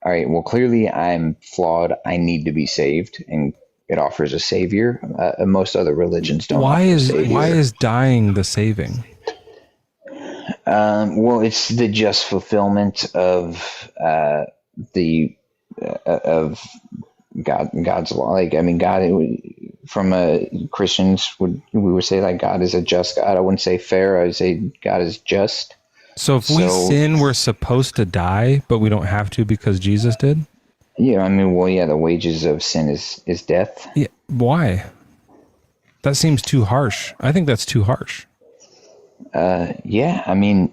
all right, well, clearly I'm flawed. I need to be saved, and it offers a savior. Most other religions don't. Why is dying the saving? Well, it's the just fulfillment of God's law. Like, I mean, God, from Christians we would say like God is a just God. I wouldn't say fair. I would say God is just. So if we sin, we're supposed to die, but we don't have to because Jesus did? Yeah, I mean, well, yeah, the wages of sin is death. Yeah, why? That seems too harsh. I think that's too harsh. Yeah, I mean,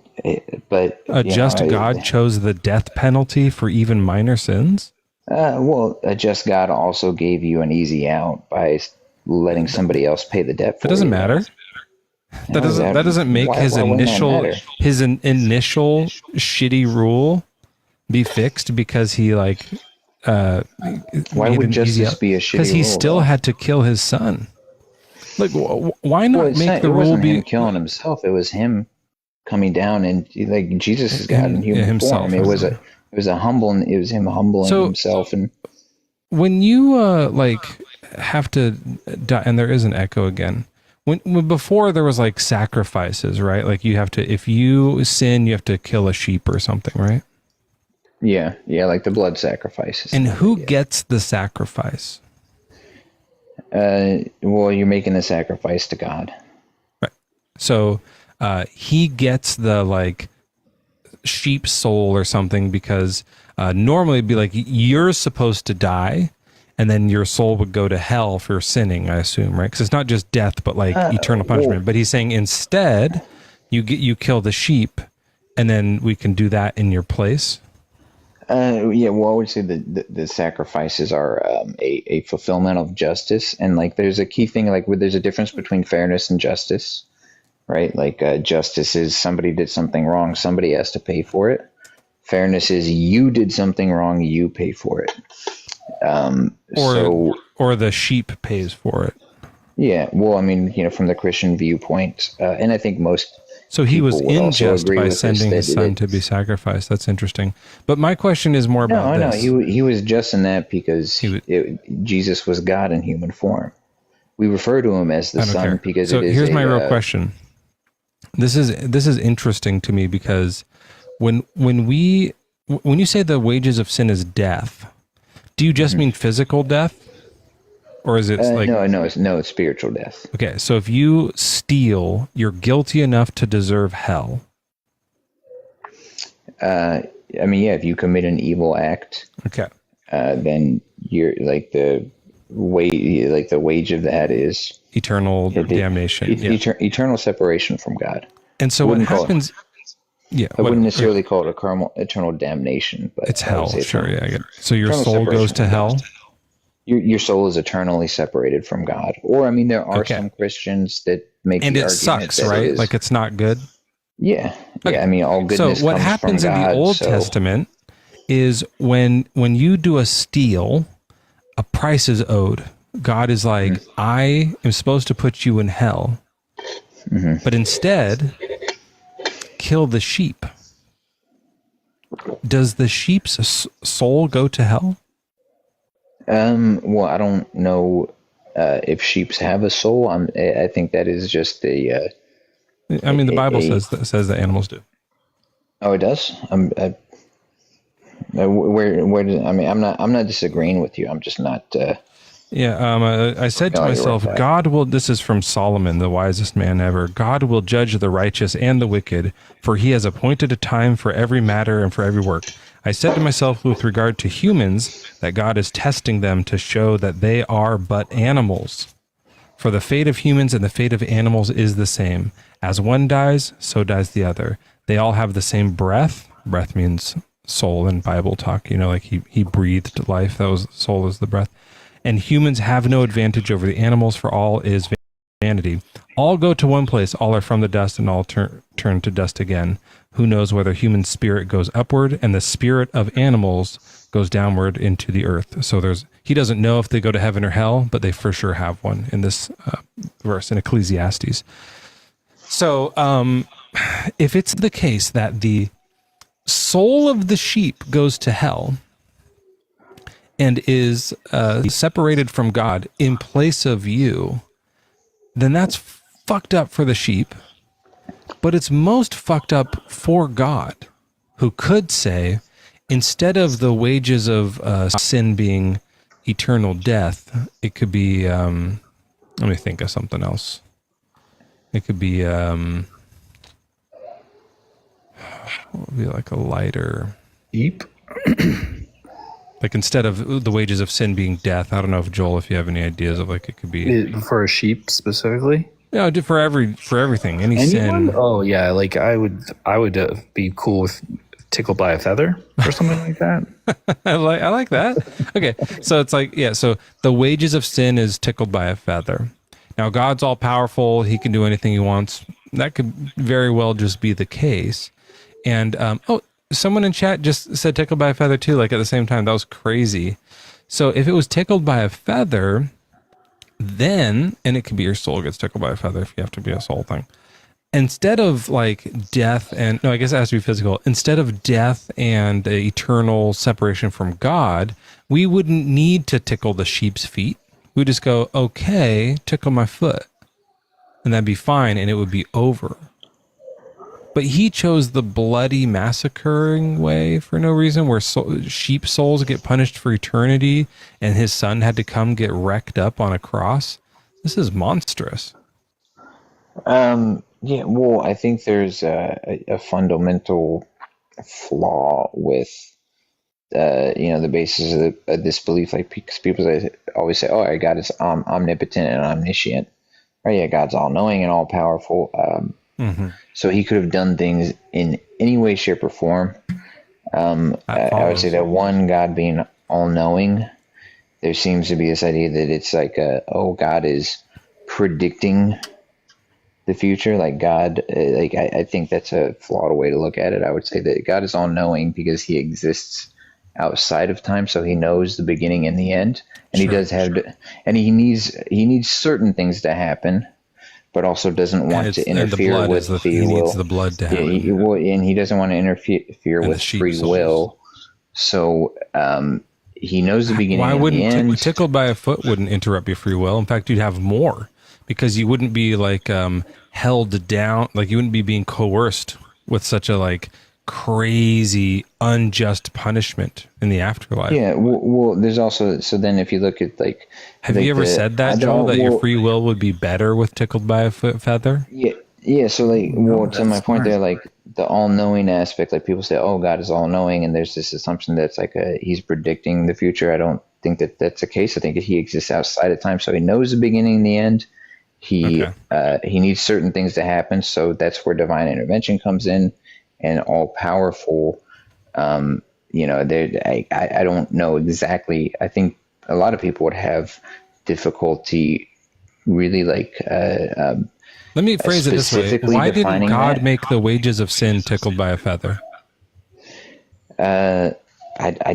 but a just God chose the death penalty for even minor sins? Well, a just God also gave you an easy out by letting somebody else pay the debt for it. Doesn't matter. That doesn't make his initial shitty rule be fixed because he like why would justice be a shitty rule? Because he still had to kill his son. Like, why not make the rule be him killing himself? It was him coming down and like Jesus is God in human form. It was him humbling himself. And when you have to die, and there is an echo again. When before there was like sacrifices, right? Like you have to, if you sin, you have to kill a sheep or something, right? Yeah, like the blood sacrifices. And who gets the sacrifice? Well, you're making the sacrifice to God. Right. So he gets the like sheep soul or something because normally it'd be like you're supposed to die. And then your soul would go to hell for sinning, I assume, right? Because it's not just death, but like eternal punishment. But he's saying instead, you kill the sheep, and then we can do that in your place. Yeah, well, I would say the sacrifices are a fulfillment of justice, and like there's a key thing, like there's a difference between fairness and justice, right? Like justice is somebody did something wrong, somebody has to pay for it. Fairness is you did something wrong, you pay for it. Or the sheep pays for it. Yeah, well, I mean, from the Christian viewpoint, and I think most. So he was unjust by sending his son to be sacrificed. That's interesting. But my question is more about this. No, he was just in that because Jesus was God in human form. We refer to him as the son because it is. So here's my real question. This is interesting to me because when you say the wages of sin is death. Do you just mean physical death? Or is it like... No, it's spiritual death. Okay, so if you steal, you're guilty enough to deserve hell. I mean, yeah, if you commit an evil act, then you're like the wage of that is... eternal damnation. Eternal separation from God. And so what happens... I wouldn't necessarily call it eternal damnation, but it's hell. Sure, yeah. I get it. So your soul goes to hell. Your soul is eternally separated from God. Or I mean, there are some Christians that make and it sucks, right? Like it's not good. Yeah, yeah. I mean, all goodness. So what happens in the Old Testament is when you do a steal, a price is owed. God is like, I am supposed to put you in hell, but instead. Kill the sheep. Does the sheep's soul go to hell? Well, I don't know if sheep have a soul. I think that is just a. I mean, the Bible says that animals do. Oh, it does. Where does, I mean, I'm not disagreeing with you. I'm just not. Yeah, I said to myself, God will, this is from Solomon, the wisest man ever, God will judge the righteous and the wicked, for he has appointed a time for every matter and for every work. I said to myself with regard to humans, that God is testing them to show that they are but animals. For the fate of humans and the fate of animals is the same. As one dies, so dies the other. They all have the same breath. Breath means soul in Bible talk, like he breathed life. That was, soul is the breath. And humans have no advantage over the animals, for all is vanity. All go to one place, all are from the dust, and all turn to dust again. Who knows whether human spirit goes upward and the spirit of animals goes downward into the earth? So he doesn't know if they go to heaven or hell, but they for sure have one in this verse in Ecclesiastes. So if it's the case that the soul of the sheep goes to hell and is separated from God in place of you, then that's fucked up for the sheep, but it's most fucked up for God, who could say, instead of the wages of sin being eternal death, it could be, let me think of something else. It could be, what would be like a lighter... Eep. Like instead of the wages of sin being death, I don't know if Joel, if you have any ideas of like it could be For a sheep specifically? Yeah, for everything, any Anyone? sin. Oh yeah, like I would be cool with tickled by a feather or something like that. I like that. Okay, so it's like, yeah, so the wages of sin is tickled by a feather. Now God's all powerful; He can do anything He wants. That could very well just be the case. And someone in chat just said tickled by a feather too, like at the same time. That was crazy. So if it was tickled by a feather, then, and it could be your soul gets tickled by a feather if you have to be a soul thing. Instead of like death and, no, I guess it has to be physical. Instead of death and eternal separation from God, we wouldn't need to tickle the sheep's feet. We'd just go, okay, tickle my foot. And that'd be fine and it would be over. But he chose the bloody massacring way for no reason, where sheep souls get punished for eternity and his son had to come get wrecked up on a cross. This is monstrous. Yeah, well, I think there's a fundamental flaw with, the basis of this belief. Like, because people always say, oh, God is omnipotent and omniscient. Or yeah, God's all-knowing and all-powerful. So he could have done things in any way, shape, or form. I would say that one, God being all-knowing, there seems to be this idea that it's like, God is predicting the future. Like God, I think that's a flawed way to look at it. I would say that God is all-knowing because he exists outside of time, so he knows the beginning and the end, and he does have, and he needs certain things to happen, but also doesn't want to interfere with the will. He needs the blood to happen. And he doesn't want to interfere with free will. So he knows the beginning and the end. Why wouldn't tickled by a foot wouldn't interrupt your free will? In fact, you'd have more, because you wouldn't be like held down, like you wouldn't be being coerced with such a like crazy unjust punishment in the afterlife. Yeah, well there's also, so then if you look at like, have you ever said that, Joel, that your free will would be better with tickled by a feather? Yeah, so like, to my point there, like the all-knowing aspect, like people say, oh, God is all-knowing, and there's this assumption that's like he's predicting the future. I don't think that that's the case. I think that he exists outside of time, so he knows the beginning and the end. He needs certain things to happen, so that's where divine intervention comes in, and all-powerful. I don't know exactly. I think a lot of people would have difficulty really like. Let me phrase it this way: why didn't God make the wages of sin tickled by a feather? I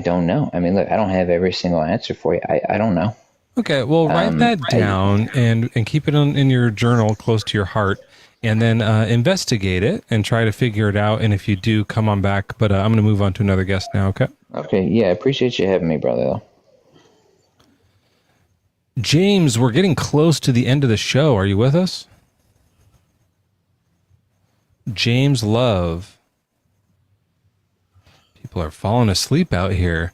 don't know. I mean, look, I don't have every single answer for you. I don't know. Okay, well, write that down and keep it in your journal close to your heart, and then investigate it and try to figure it out. And if you do, come on back. But I'm going to move on to another guest now, okay? Okay, yeah, I appreciate you having me, brother. James, we're getting close to the end of the show. Are you with us? James Love. People are falling asleep out here.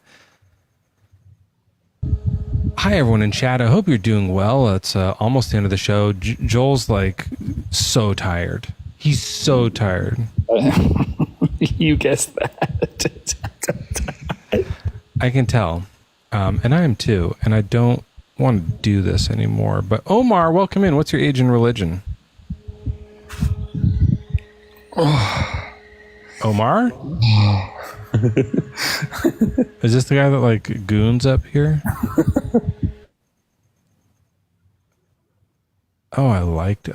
Hi, everyone in chat. I hope you're doing well. It's almost the end of the show. Joel's like so tired. He's so tired. You guessed that. I can tell. And I am too. And I don't want to do this anymore. But Omar, welcome in. What's your age and religion? Omar? Is this the guy that like goons up here? Oh, I liked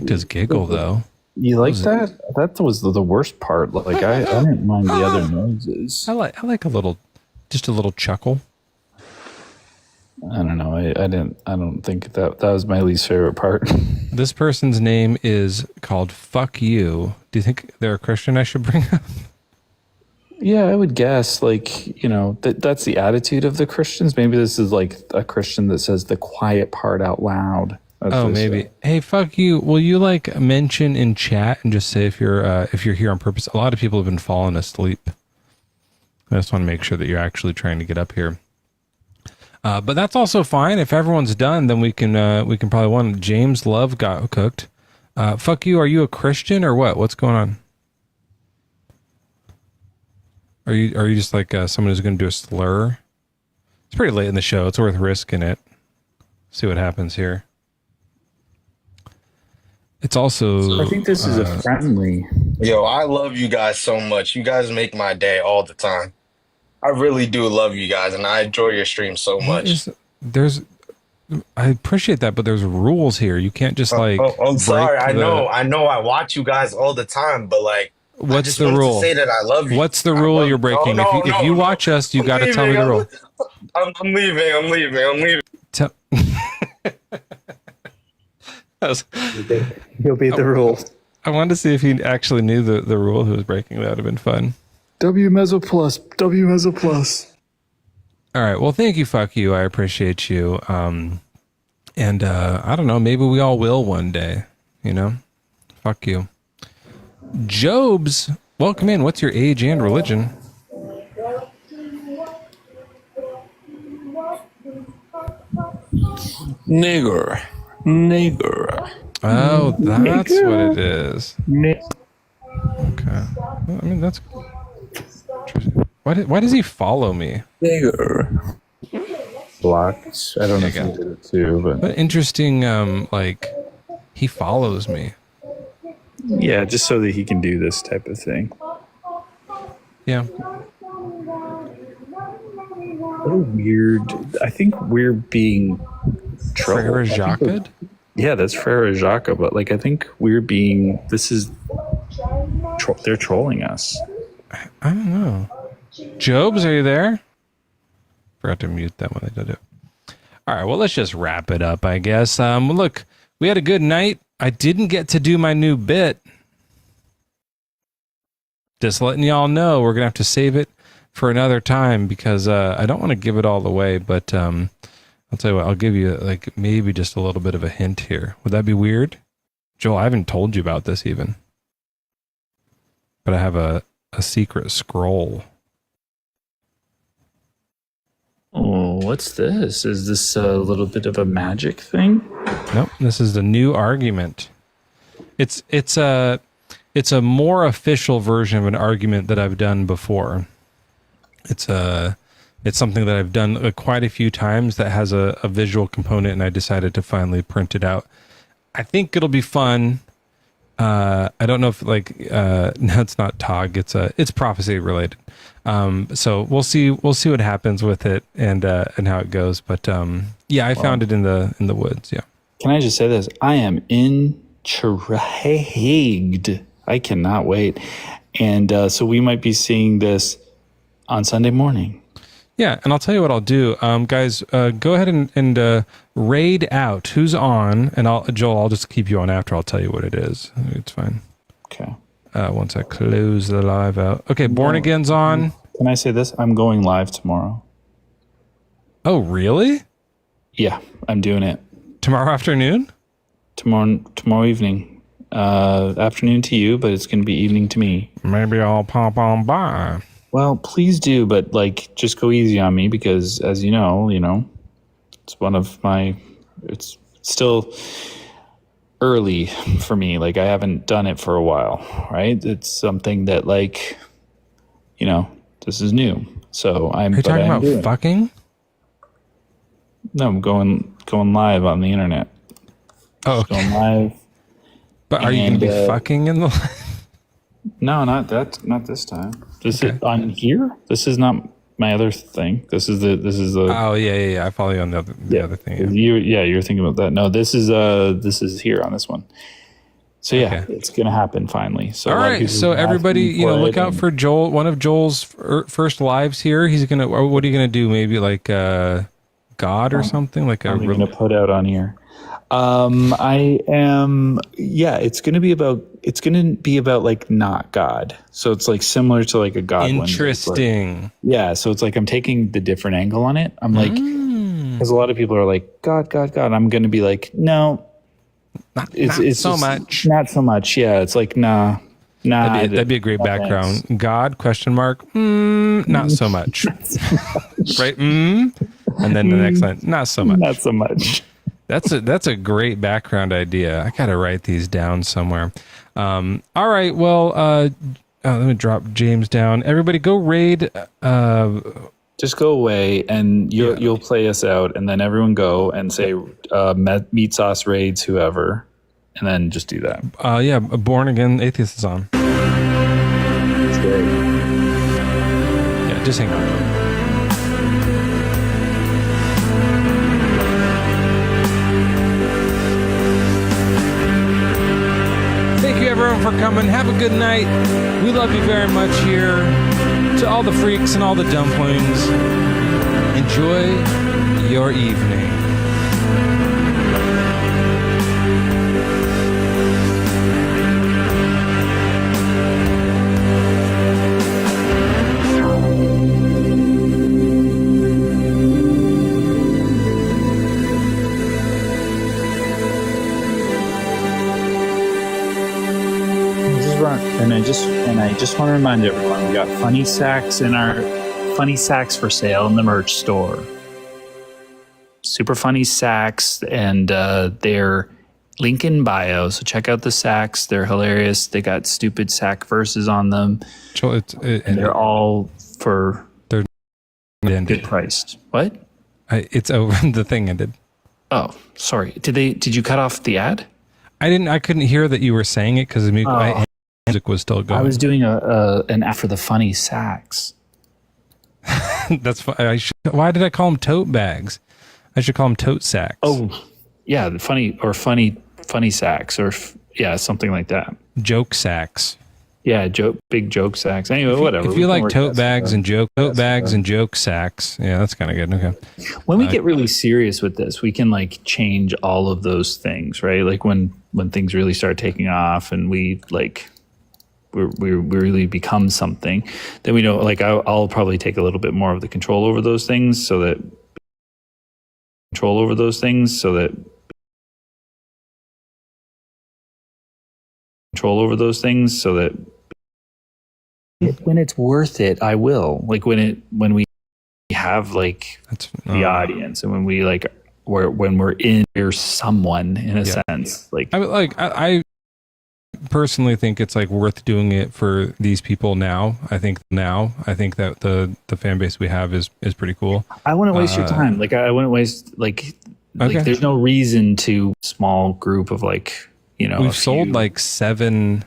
his giggle though. You like that? That was the worst part. Like I didn't mind the other noises. I like a little chuckle. I don't know. I don't think that was my least favorite part. This person's name is called Fuck You. Do you think they're a Christian I should bring up? Yeah, I would guess. Like, that's the attitude of the Christians. Maybe this is like a Christian that says the quiet part out loud. Maybe. Hey, fuck you. Will you like mention in chat and just say if you're here on purpose? A lot of people have been falling asleep. I just want to make sure that you're actually trying to get up here. But that's also fine. If everyone's done, then we can probably one. James Love got cooked. Fuck you. Are you a Christian or what? What's going on? Are you just like someone who's going to do a slur? It's pretty late in the show. It's worth risking it. See what happens here. It's also. I think this is a friendly. Yo, I love you guys so much. You guys make my day all the time. I really do love you guys, and I enjoy your stream so much. I appreciate that, but there's rules here. You can't just like. I'm sorry. I know. I watch you guys all the time, but like. What's the rule? To say that I love you. What's the rule you're breaking? If you watch us, you got to tell me the rule. I'm leaving. He'll be the rule. I wanted to see if he actually knew the rule who was breaking. That would have been fun. Mezzo plus. All right. Well, thank you. Fuck you. I appreciate you. And I don't know. Maybe we all will one day. Fuck you. Jobs, welcome in. What's your age and religion? Nigger. Oh, that's what it is. Okay. Well, I mean, that's. Why does he follow me? Nigger. Blocked. I don't know if he did it too, but interesting. He follows me. Yeah, just so that he can do this type of thing. Yeah. What a weird. I think we're being trolled. Frere Jacques? Yeah, that's Frere Jacques, but like I think we're being. This is. They're trolling us. I don't know. Jobs, are you there? Forgot to mute that when I did it. All right, well, let's just wrap it up, I guess. Look, we had a good night. I didn't get to do my new bit. Just letting y'all know, we're going to have to save it for another time because I don't want to give it all away, but I'll tell you what, I'll give you like maybe just a little bit of a hint here. Would that be weird? Joel, I haven't told you about this even. But I have a secret scroll. Oh, what's this? Is this a little bit of a magic thing? Nope, this is the new argument. It's a more official version of an argument that I've done before. It's something that I've done quite a few times that has a visual component, and I decided to finally print it out. I think it'll be fun. I don't know if no, it's not Tog. It's prophecy related. So we'll see what happens with it and how it goes. But yeah, I found it in the woods. Yeah. Can I just say this? I am intrigued. I cannot wait. And so we might be seeing this on Sunday morning. Yeah, and I'll tell you what I'll do, guys. Go ahead and raid out who's on, and Joel, I'll just keep you on after. I'll tell you what it is. It's fine. Okay. Once I close the live out. Okay, Born Again's on. Can I say this? I'm going live tomorrow. Oh, really? Yeah, I'm doing it. Tomorrow afternoon? Tomorrow evening. Afternoon to you, but it's going to be evening to me. Maybe I'll pop on by. Well, please do, but just go easy on me because, as you know, It's one of my. It's still early for me. Like I haven't done it for a while, right? It's something that like, this is new. So Are you talking about fucking? No, I'm going live on the internet. Oh, okay. Going live. But are you going to be fucking in the? No, not this time. This is on here. This is not my other thing. This is the. Oh yeah. I follow you on the other thing. Yeah. You're thinking about that. No, this is here on this one. So yeah, it's gonna happen finally. So all right. So everybody, look out for Joel. One of Joel's first lives here. He's gonna. What are you gonna do? Maybe like God or something like I'm gonna put out on here. I am. Yeah, it's gonna be about like not God. So it's like similar to like a God. Interesting. Like, yeah. So it's like I'm taking the different angle on it. I'm like, because a lot of people are like God. I'm gonna be like, no, it's so much. Not so much. Yeah. It's like nah. That'd be a great background. Thanks. God ? Not so much. Right? And then the next line. Not so much. Not so much. That's a great background idea. I gotta write these down somewhere. All right. Well, let me drop James down. Everybody, go raid. Just go away, and you'll play us out, and then everyone go and say meat sauce raids whoever, and then just do that. Yeah, Born Again Atheist is on. That's great. Yeah, just hang on. Everyone for coming. Have a good night. We love you very much here. To all the freaks and all the dumplings, enjoy your evening. And I just want to remind everyone, we got funny sacks for sale in the merch store. Super funny sacks, and they're link in bio. So check out the sacks; they're hilarious. They got stupid sack verses on them, and they're all for they're good priced. What? It's over. The thing ended. Oh, sorry. Did you cut off the ad? I didn't. I couldn't hear that you were saying it because the music was still going. I was doing an ad for the funny sacks. That's why did I call them tote bags? I should call them tote sacks. Oh, yeah, the funny sacks, or something like that. Joke sacks. Yeah, big joke sacks. Anyway, whatever. If you like tote bags and joke sacks, yeah, that's kind of good. Okay. When we get really serious with this, we can like change all of those things, right? Like when things really start taking off, and we really become something, then we know. Like I'll probably take a little bit more of the control over those things, so that when it's worth it, I will. Like when we have like the audience, and when we when we're in, we're someone in a sense. Like I personally think it's like worth doing it for these people now. I think that the fan base we have is pretty cool. I wouldn't waste your time. Like I woun't waste like there's no reason to small group of we've sold like 7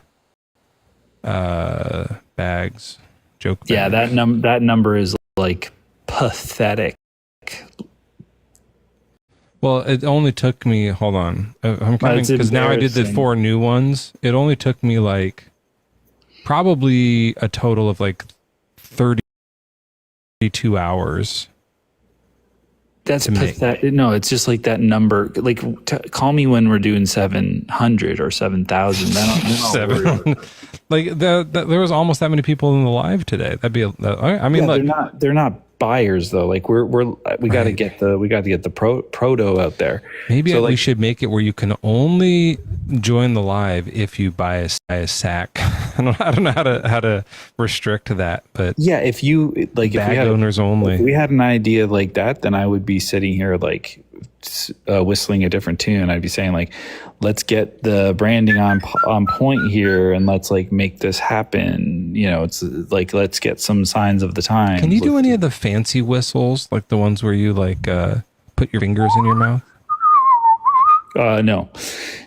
bags, joke bags. Yeah, that number is like pathetic. Well, it only took me, hold on, I'm counting because now I did the 4 new ones. It only took me like probably a total of like 32 hours. That's pathetic. No, it's just like that number. Like, call me when we're doing 700 or 7,000. Seven. Like there was almost that many people in the live today. That'd be. I mean, look, they're not buyers though. Like we got to get the proto out there. Maybe we should make it where you can only join the live if you buy a sack. I don't know how to restrict that, but yeah, if you like, bag owners only. If we had an idea like that, then I would be sitting here like whistling a different tune. I'd be saying like, let's get the branding on point here, and let's like make this happen. You know, it's like, let's get some signs of the times. Can you do any of the fancy whistles, like the ones where you like put your fingers in your mouth? No.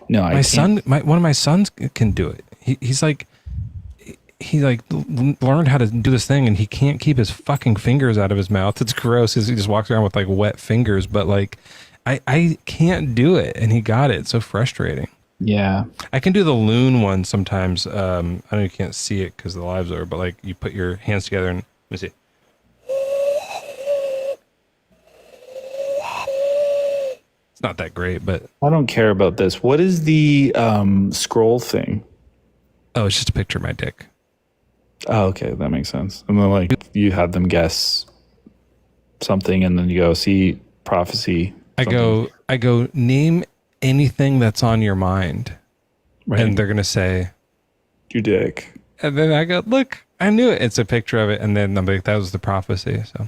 My son, one of my sons can do it. He learned how to do this thing, and he can't keep his fucking fingers out of his mouth. It's gross. He just walks around with like wet fingers, but like I can't do it, and he got it. It's so frustrating. Yeah, I can do the loon one sometimes. I know you can't see it because the lives are, but like you put your hands together and let me see. It's not that great, but I don't care about this. What is the scroll thing? Oh, it's just a picture of my dick. Oh, okay, that makes sense. And then like you have them guess something, and then you go see prophecy. Something. I go name anything that's on your mind, right. And they're gonna say your dick, and then I go, look, I knew it. It's a picture of it, and then I'm like, that was the prophecy. So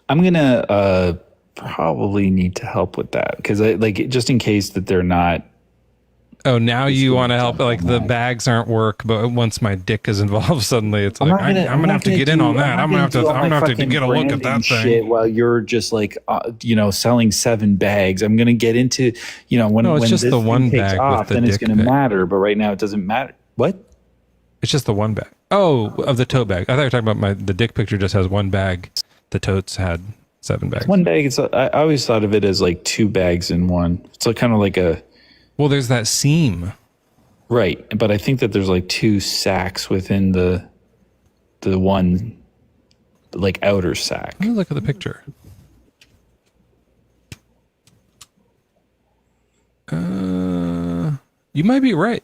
I'm gonna probably need to help with that because I like just in case that they're not. Oh, now you want to help? Like the bags aren't work, but once my dick is involved, suddenly it's like I'm gonna have to get in on that. I'm gonna have to get a look at that thing. While you're just like selling 7 bags, I'm gonna get into when it's just this the one takes bag off, with the then it's dick gonna pic. matter. But right now it doesn't matter. What? It's just the one bag. Oh, of the tote bag. I thought you were talking about the dick picture. Just has one bag. The totes had 7 bags. One bag. I always thought of it as like 2 bags in one. It's like kind of like a. Well, there's that seam. Right, but I think that there's like 2 sacks within the one, like outer sack. Let me look at the picture. You might be right.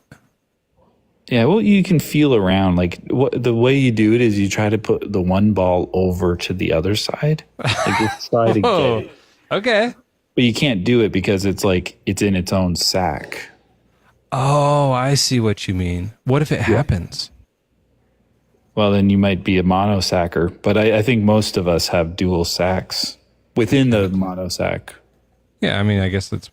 Yeah, well, you can feel around. Like the way you do it is you try to put the one ball over to the other side, like just try to get it. Okay. But you can't do it because it's like it's in its own sack. Oh, I see what you mean. What if it happens? Well, then you might be a mono sacker. But I think most of us have dual sacks within the mono sack. Yeah, I mean, I guess it's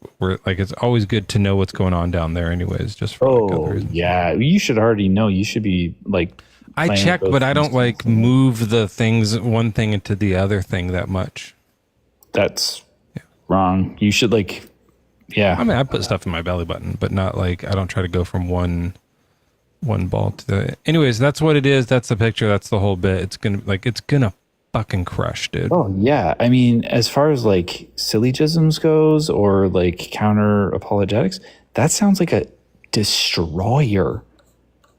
always good to know what's going on down there, anyways. Just for other reasons. Yeah, you should already know. You should be like. I check, but I don't like move the things one thing into the other thing that much. That's wrong. You should like. Yeah, I mean, I put stuff in my belly button, but not like I don't try to go from one ball to the. Anyways, that's what it is. That's the picture. That's the whole bit. It's gonna fucking crush, dude. Oh yeah, I mean, as far as like syllogisms goes, or like counter apologetics, that sounds like a destroyer.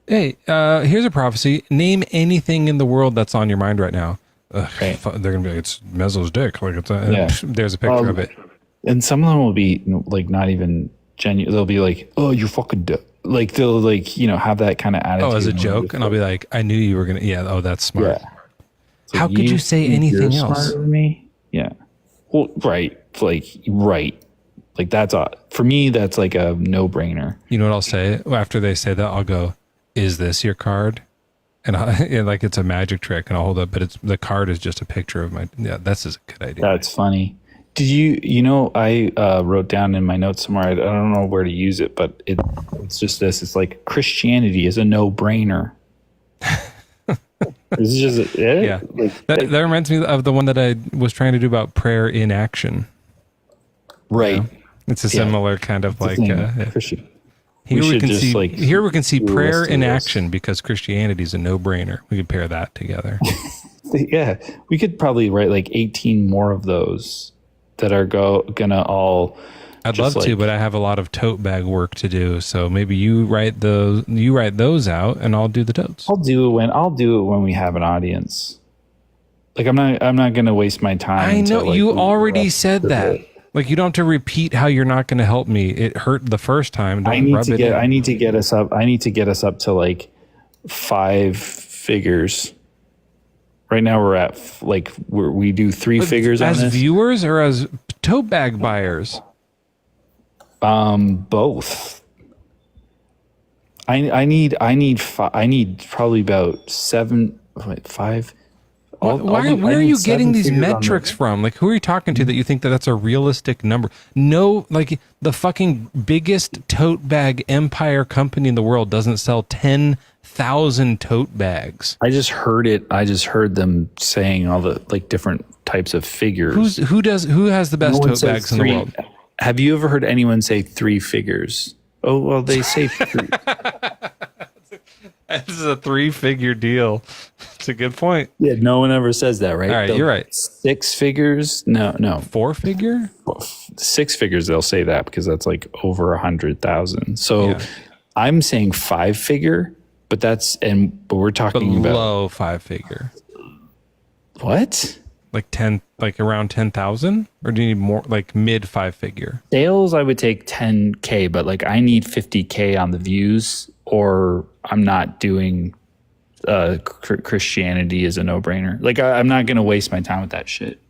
Hey, here's a prophecy. Name anything in the world that's on your mind right now. They're gonna be like, it's Mezzo's dick. Like there's a picture of it. And some of them will be like not even genuine. They'll be like, "Oh, you're fucking like they'll like have that kind of attitude." Oh, as a joke, and I'll be like, "I knew you were gonna." Yeah. Oh, that's smart. Yeah. How could you say anything else? Smarter than me? Yeah. Well, right. Like that's for me. That's like a no-brainer. You know what I'll say after they say that? I'll go, "Is this your card?" And like it's a magic trick, and I'll hold up, but the card is just a picture of my. Yeah, that's just a good idea. That's funny. Did I wrote down in my notes somewhere, I don't know where to use it, but it's just this. It's like Christianity is a no-brainer. This is just it? Yeah. That reminds me of the one that I was trying to do about prayer in action. Right. It's a similar kind of like Christian. Here we can see prayer in action because Christianity is a no-brainer. We could pair that together. Yeah, we could probably write like 18 more of those that are gonna all. I'd love to, but I have a lot of tote bag work to do. So maybe you write those out, and I'll do the totes. I'll do it when we have an audience. Like I'm not gonna waste my time. I know you already said that. Like you don't have to repeat how you're not going to help me. It hurt the first time. I need to get us up to like 5 figures. Right now we're at we do 3 figures as on this. Viewers or as tote bag buyers. Both. I need probably about 5. Where are you getting these metrics from? Like, who are you talking to that you think that that's a realistic number? No, like the fucking biggest tote bag empire company in the world doesn't sell 10,000 tote bags. I just heard it. I just heard them saying all the like different types of figures. Who has the best tote bags in the world? Have you ever heard anyone say 3 figures? Oh, well, they say 3. This is a 3-figure deal. It's a good point. Yeah, no one ever says that, right? All right, you're right. 6 figures? No. 4-figure? 6 figures, they'll say that because that's like over 100,000. So I'm saying 5-figure, but we're talking about low 5-figure. What? Like around 10,000, or do you need more like mid 5-figure? Sales, I would take 10K, but like I need 50K on the views, or I'm not doing Christianity is a no-brainer. Like I'm not going to waste my time with that shit.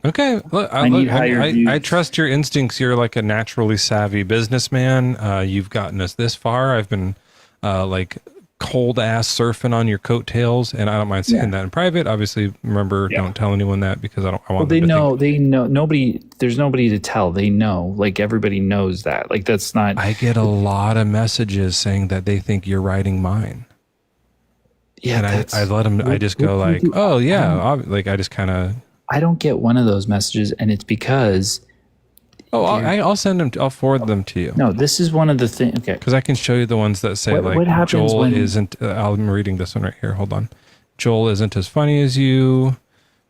Okay, look, I trust your instincts. You're like a naturally savvy businessman. You've gotten us this far. I've been like cold ass surfing on your coattails, and I don't mind saying that in private. Obviously, remember, don't tell anyone that because I want. Well, they know. Nobody. There's nobody to tell. They know. Like everybody knows that. Like that's not. I get a lot of messages saying that they think you're writing mine. Yeah, and I let them. I just go like, oh yeah, like I just kind of. I don't get one of those messages, and it's because. Oh, I'll send them. I'll forward them to you. No, this is one of the things. Okay, because I can show you the ones that say what Joel isn't. I'm reading this one right here. Hold on. Joel isn't as funny as you.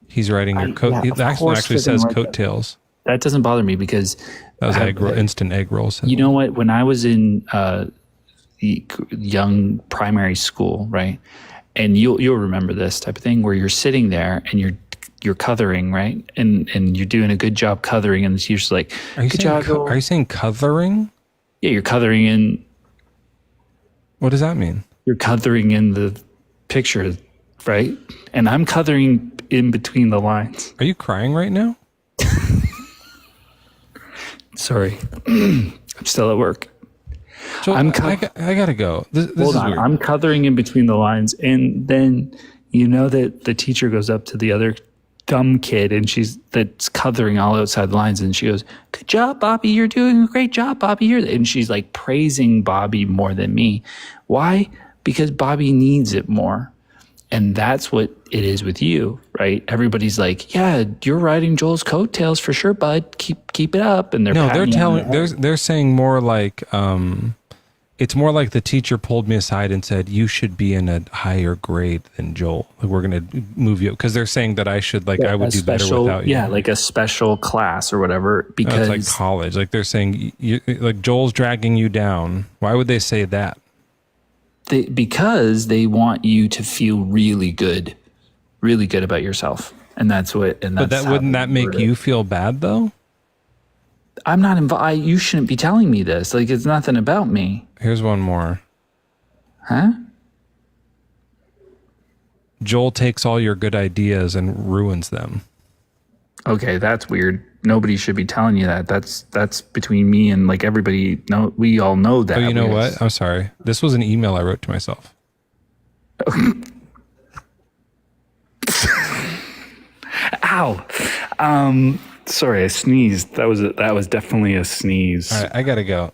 He's writing your coat. He actually says coattails. That doesn't bother me because that was instant egg rolls. You know what? When I was in young primary school, right, and you'll remember this type of thing where you're sitting there and you're coloring, right? And you're doing a good job coloring, and the teacher's like, good job. Are you saying coloring? Yeah, you're coloring in. What does that mean? You're coloring in the picture, right? And I'm coloring in between the lines. Are you crying right now? Sorry. I'm still at work. Joel, I gotta go. This Hold is on. weird. I'm coloring in between the lines, and then you know that the teacher goes up to the other dumb kid and that's coloring all outside the lines, and she goes, good job, Bobby, you're doing a great job, Bobby. And she's like praising Bobby more than me. Why? Because Bobby needs it more. And that's what it is with you, right? Everybody's like, yeah, you're riding Joel's coattails for sure, bud. Keep it up. And they're saying more like it's more like the teacher pulled me aside and said, you should be in a higher grade than Joel. Like, we're going to move you. Because they're saying that I should, like, I would do better without you. Yeah, like a special class or whatever. Because it's like college. Like, they're saying, like, Joel's dragging you down. Why would they say that? Because they want you to feel really good about yourself. And that's what, but wouldn't that make you feel bad, though? I'm not involved. You shouldn't be telling me this. Like, it's nothing about me. Here's one more. Huh? Joel takes all your good ideas and ruins them. Okay, that's weird. Nobody should be telling you that. That's between me and like everybody. No, we all know that. Oh, you know what? I'm sorry. This was an email I wrote to myself. Ow. Sorry, I sneezed. That was definitely a sneeze. All right, I gotta go.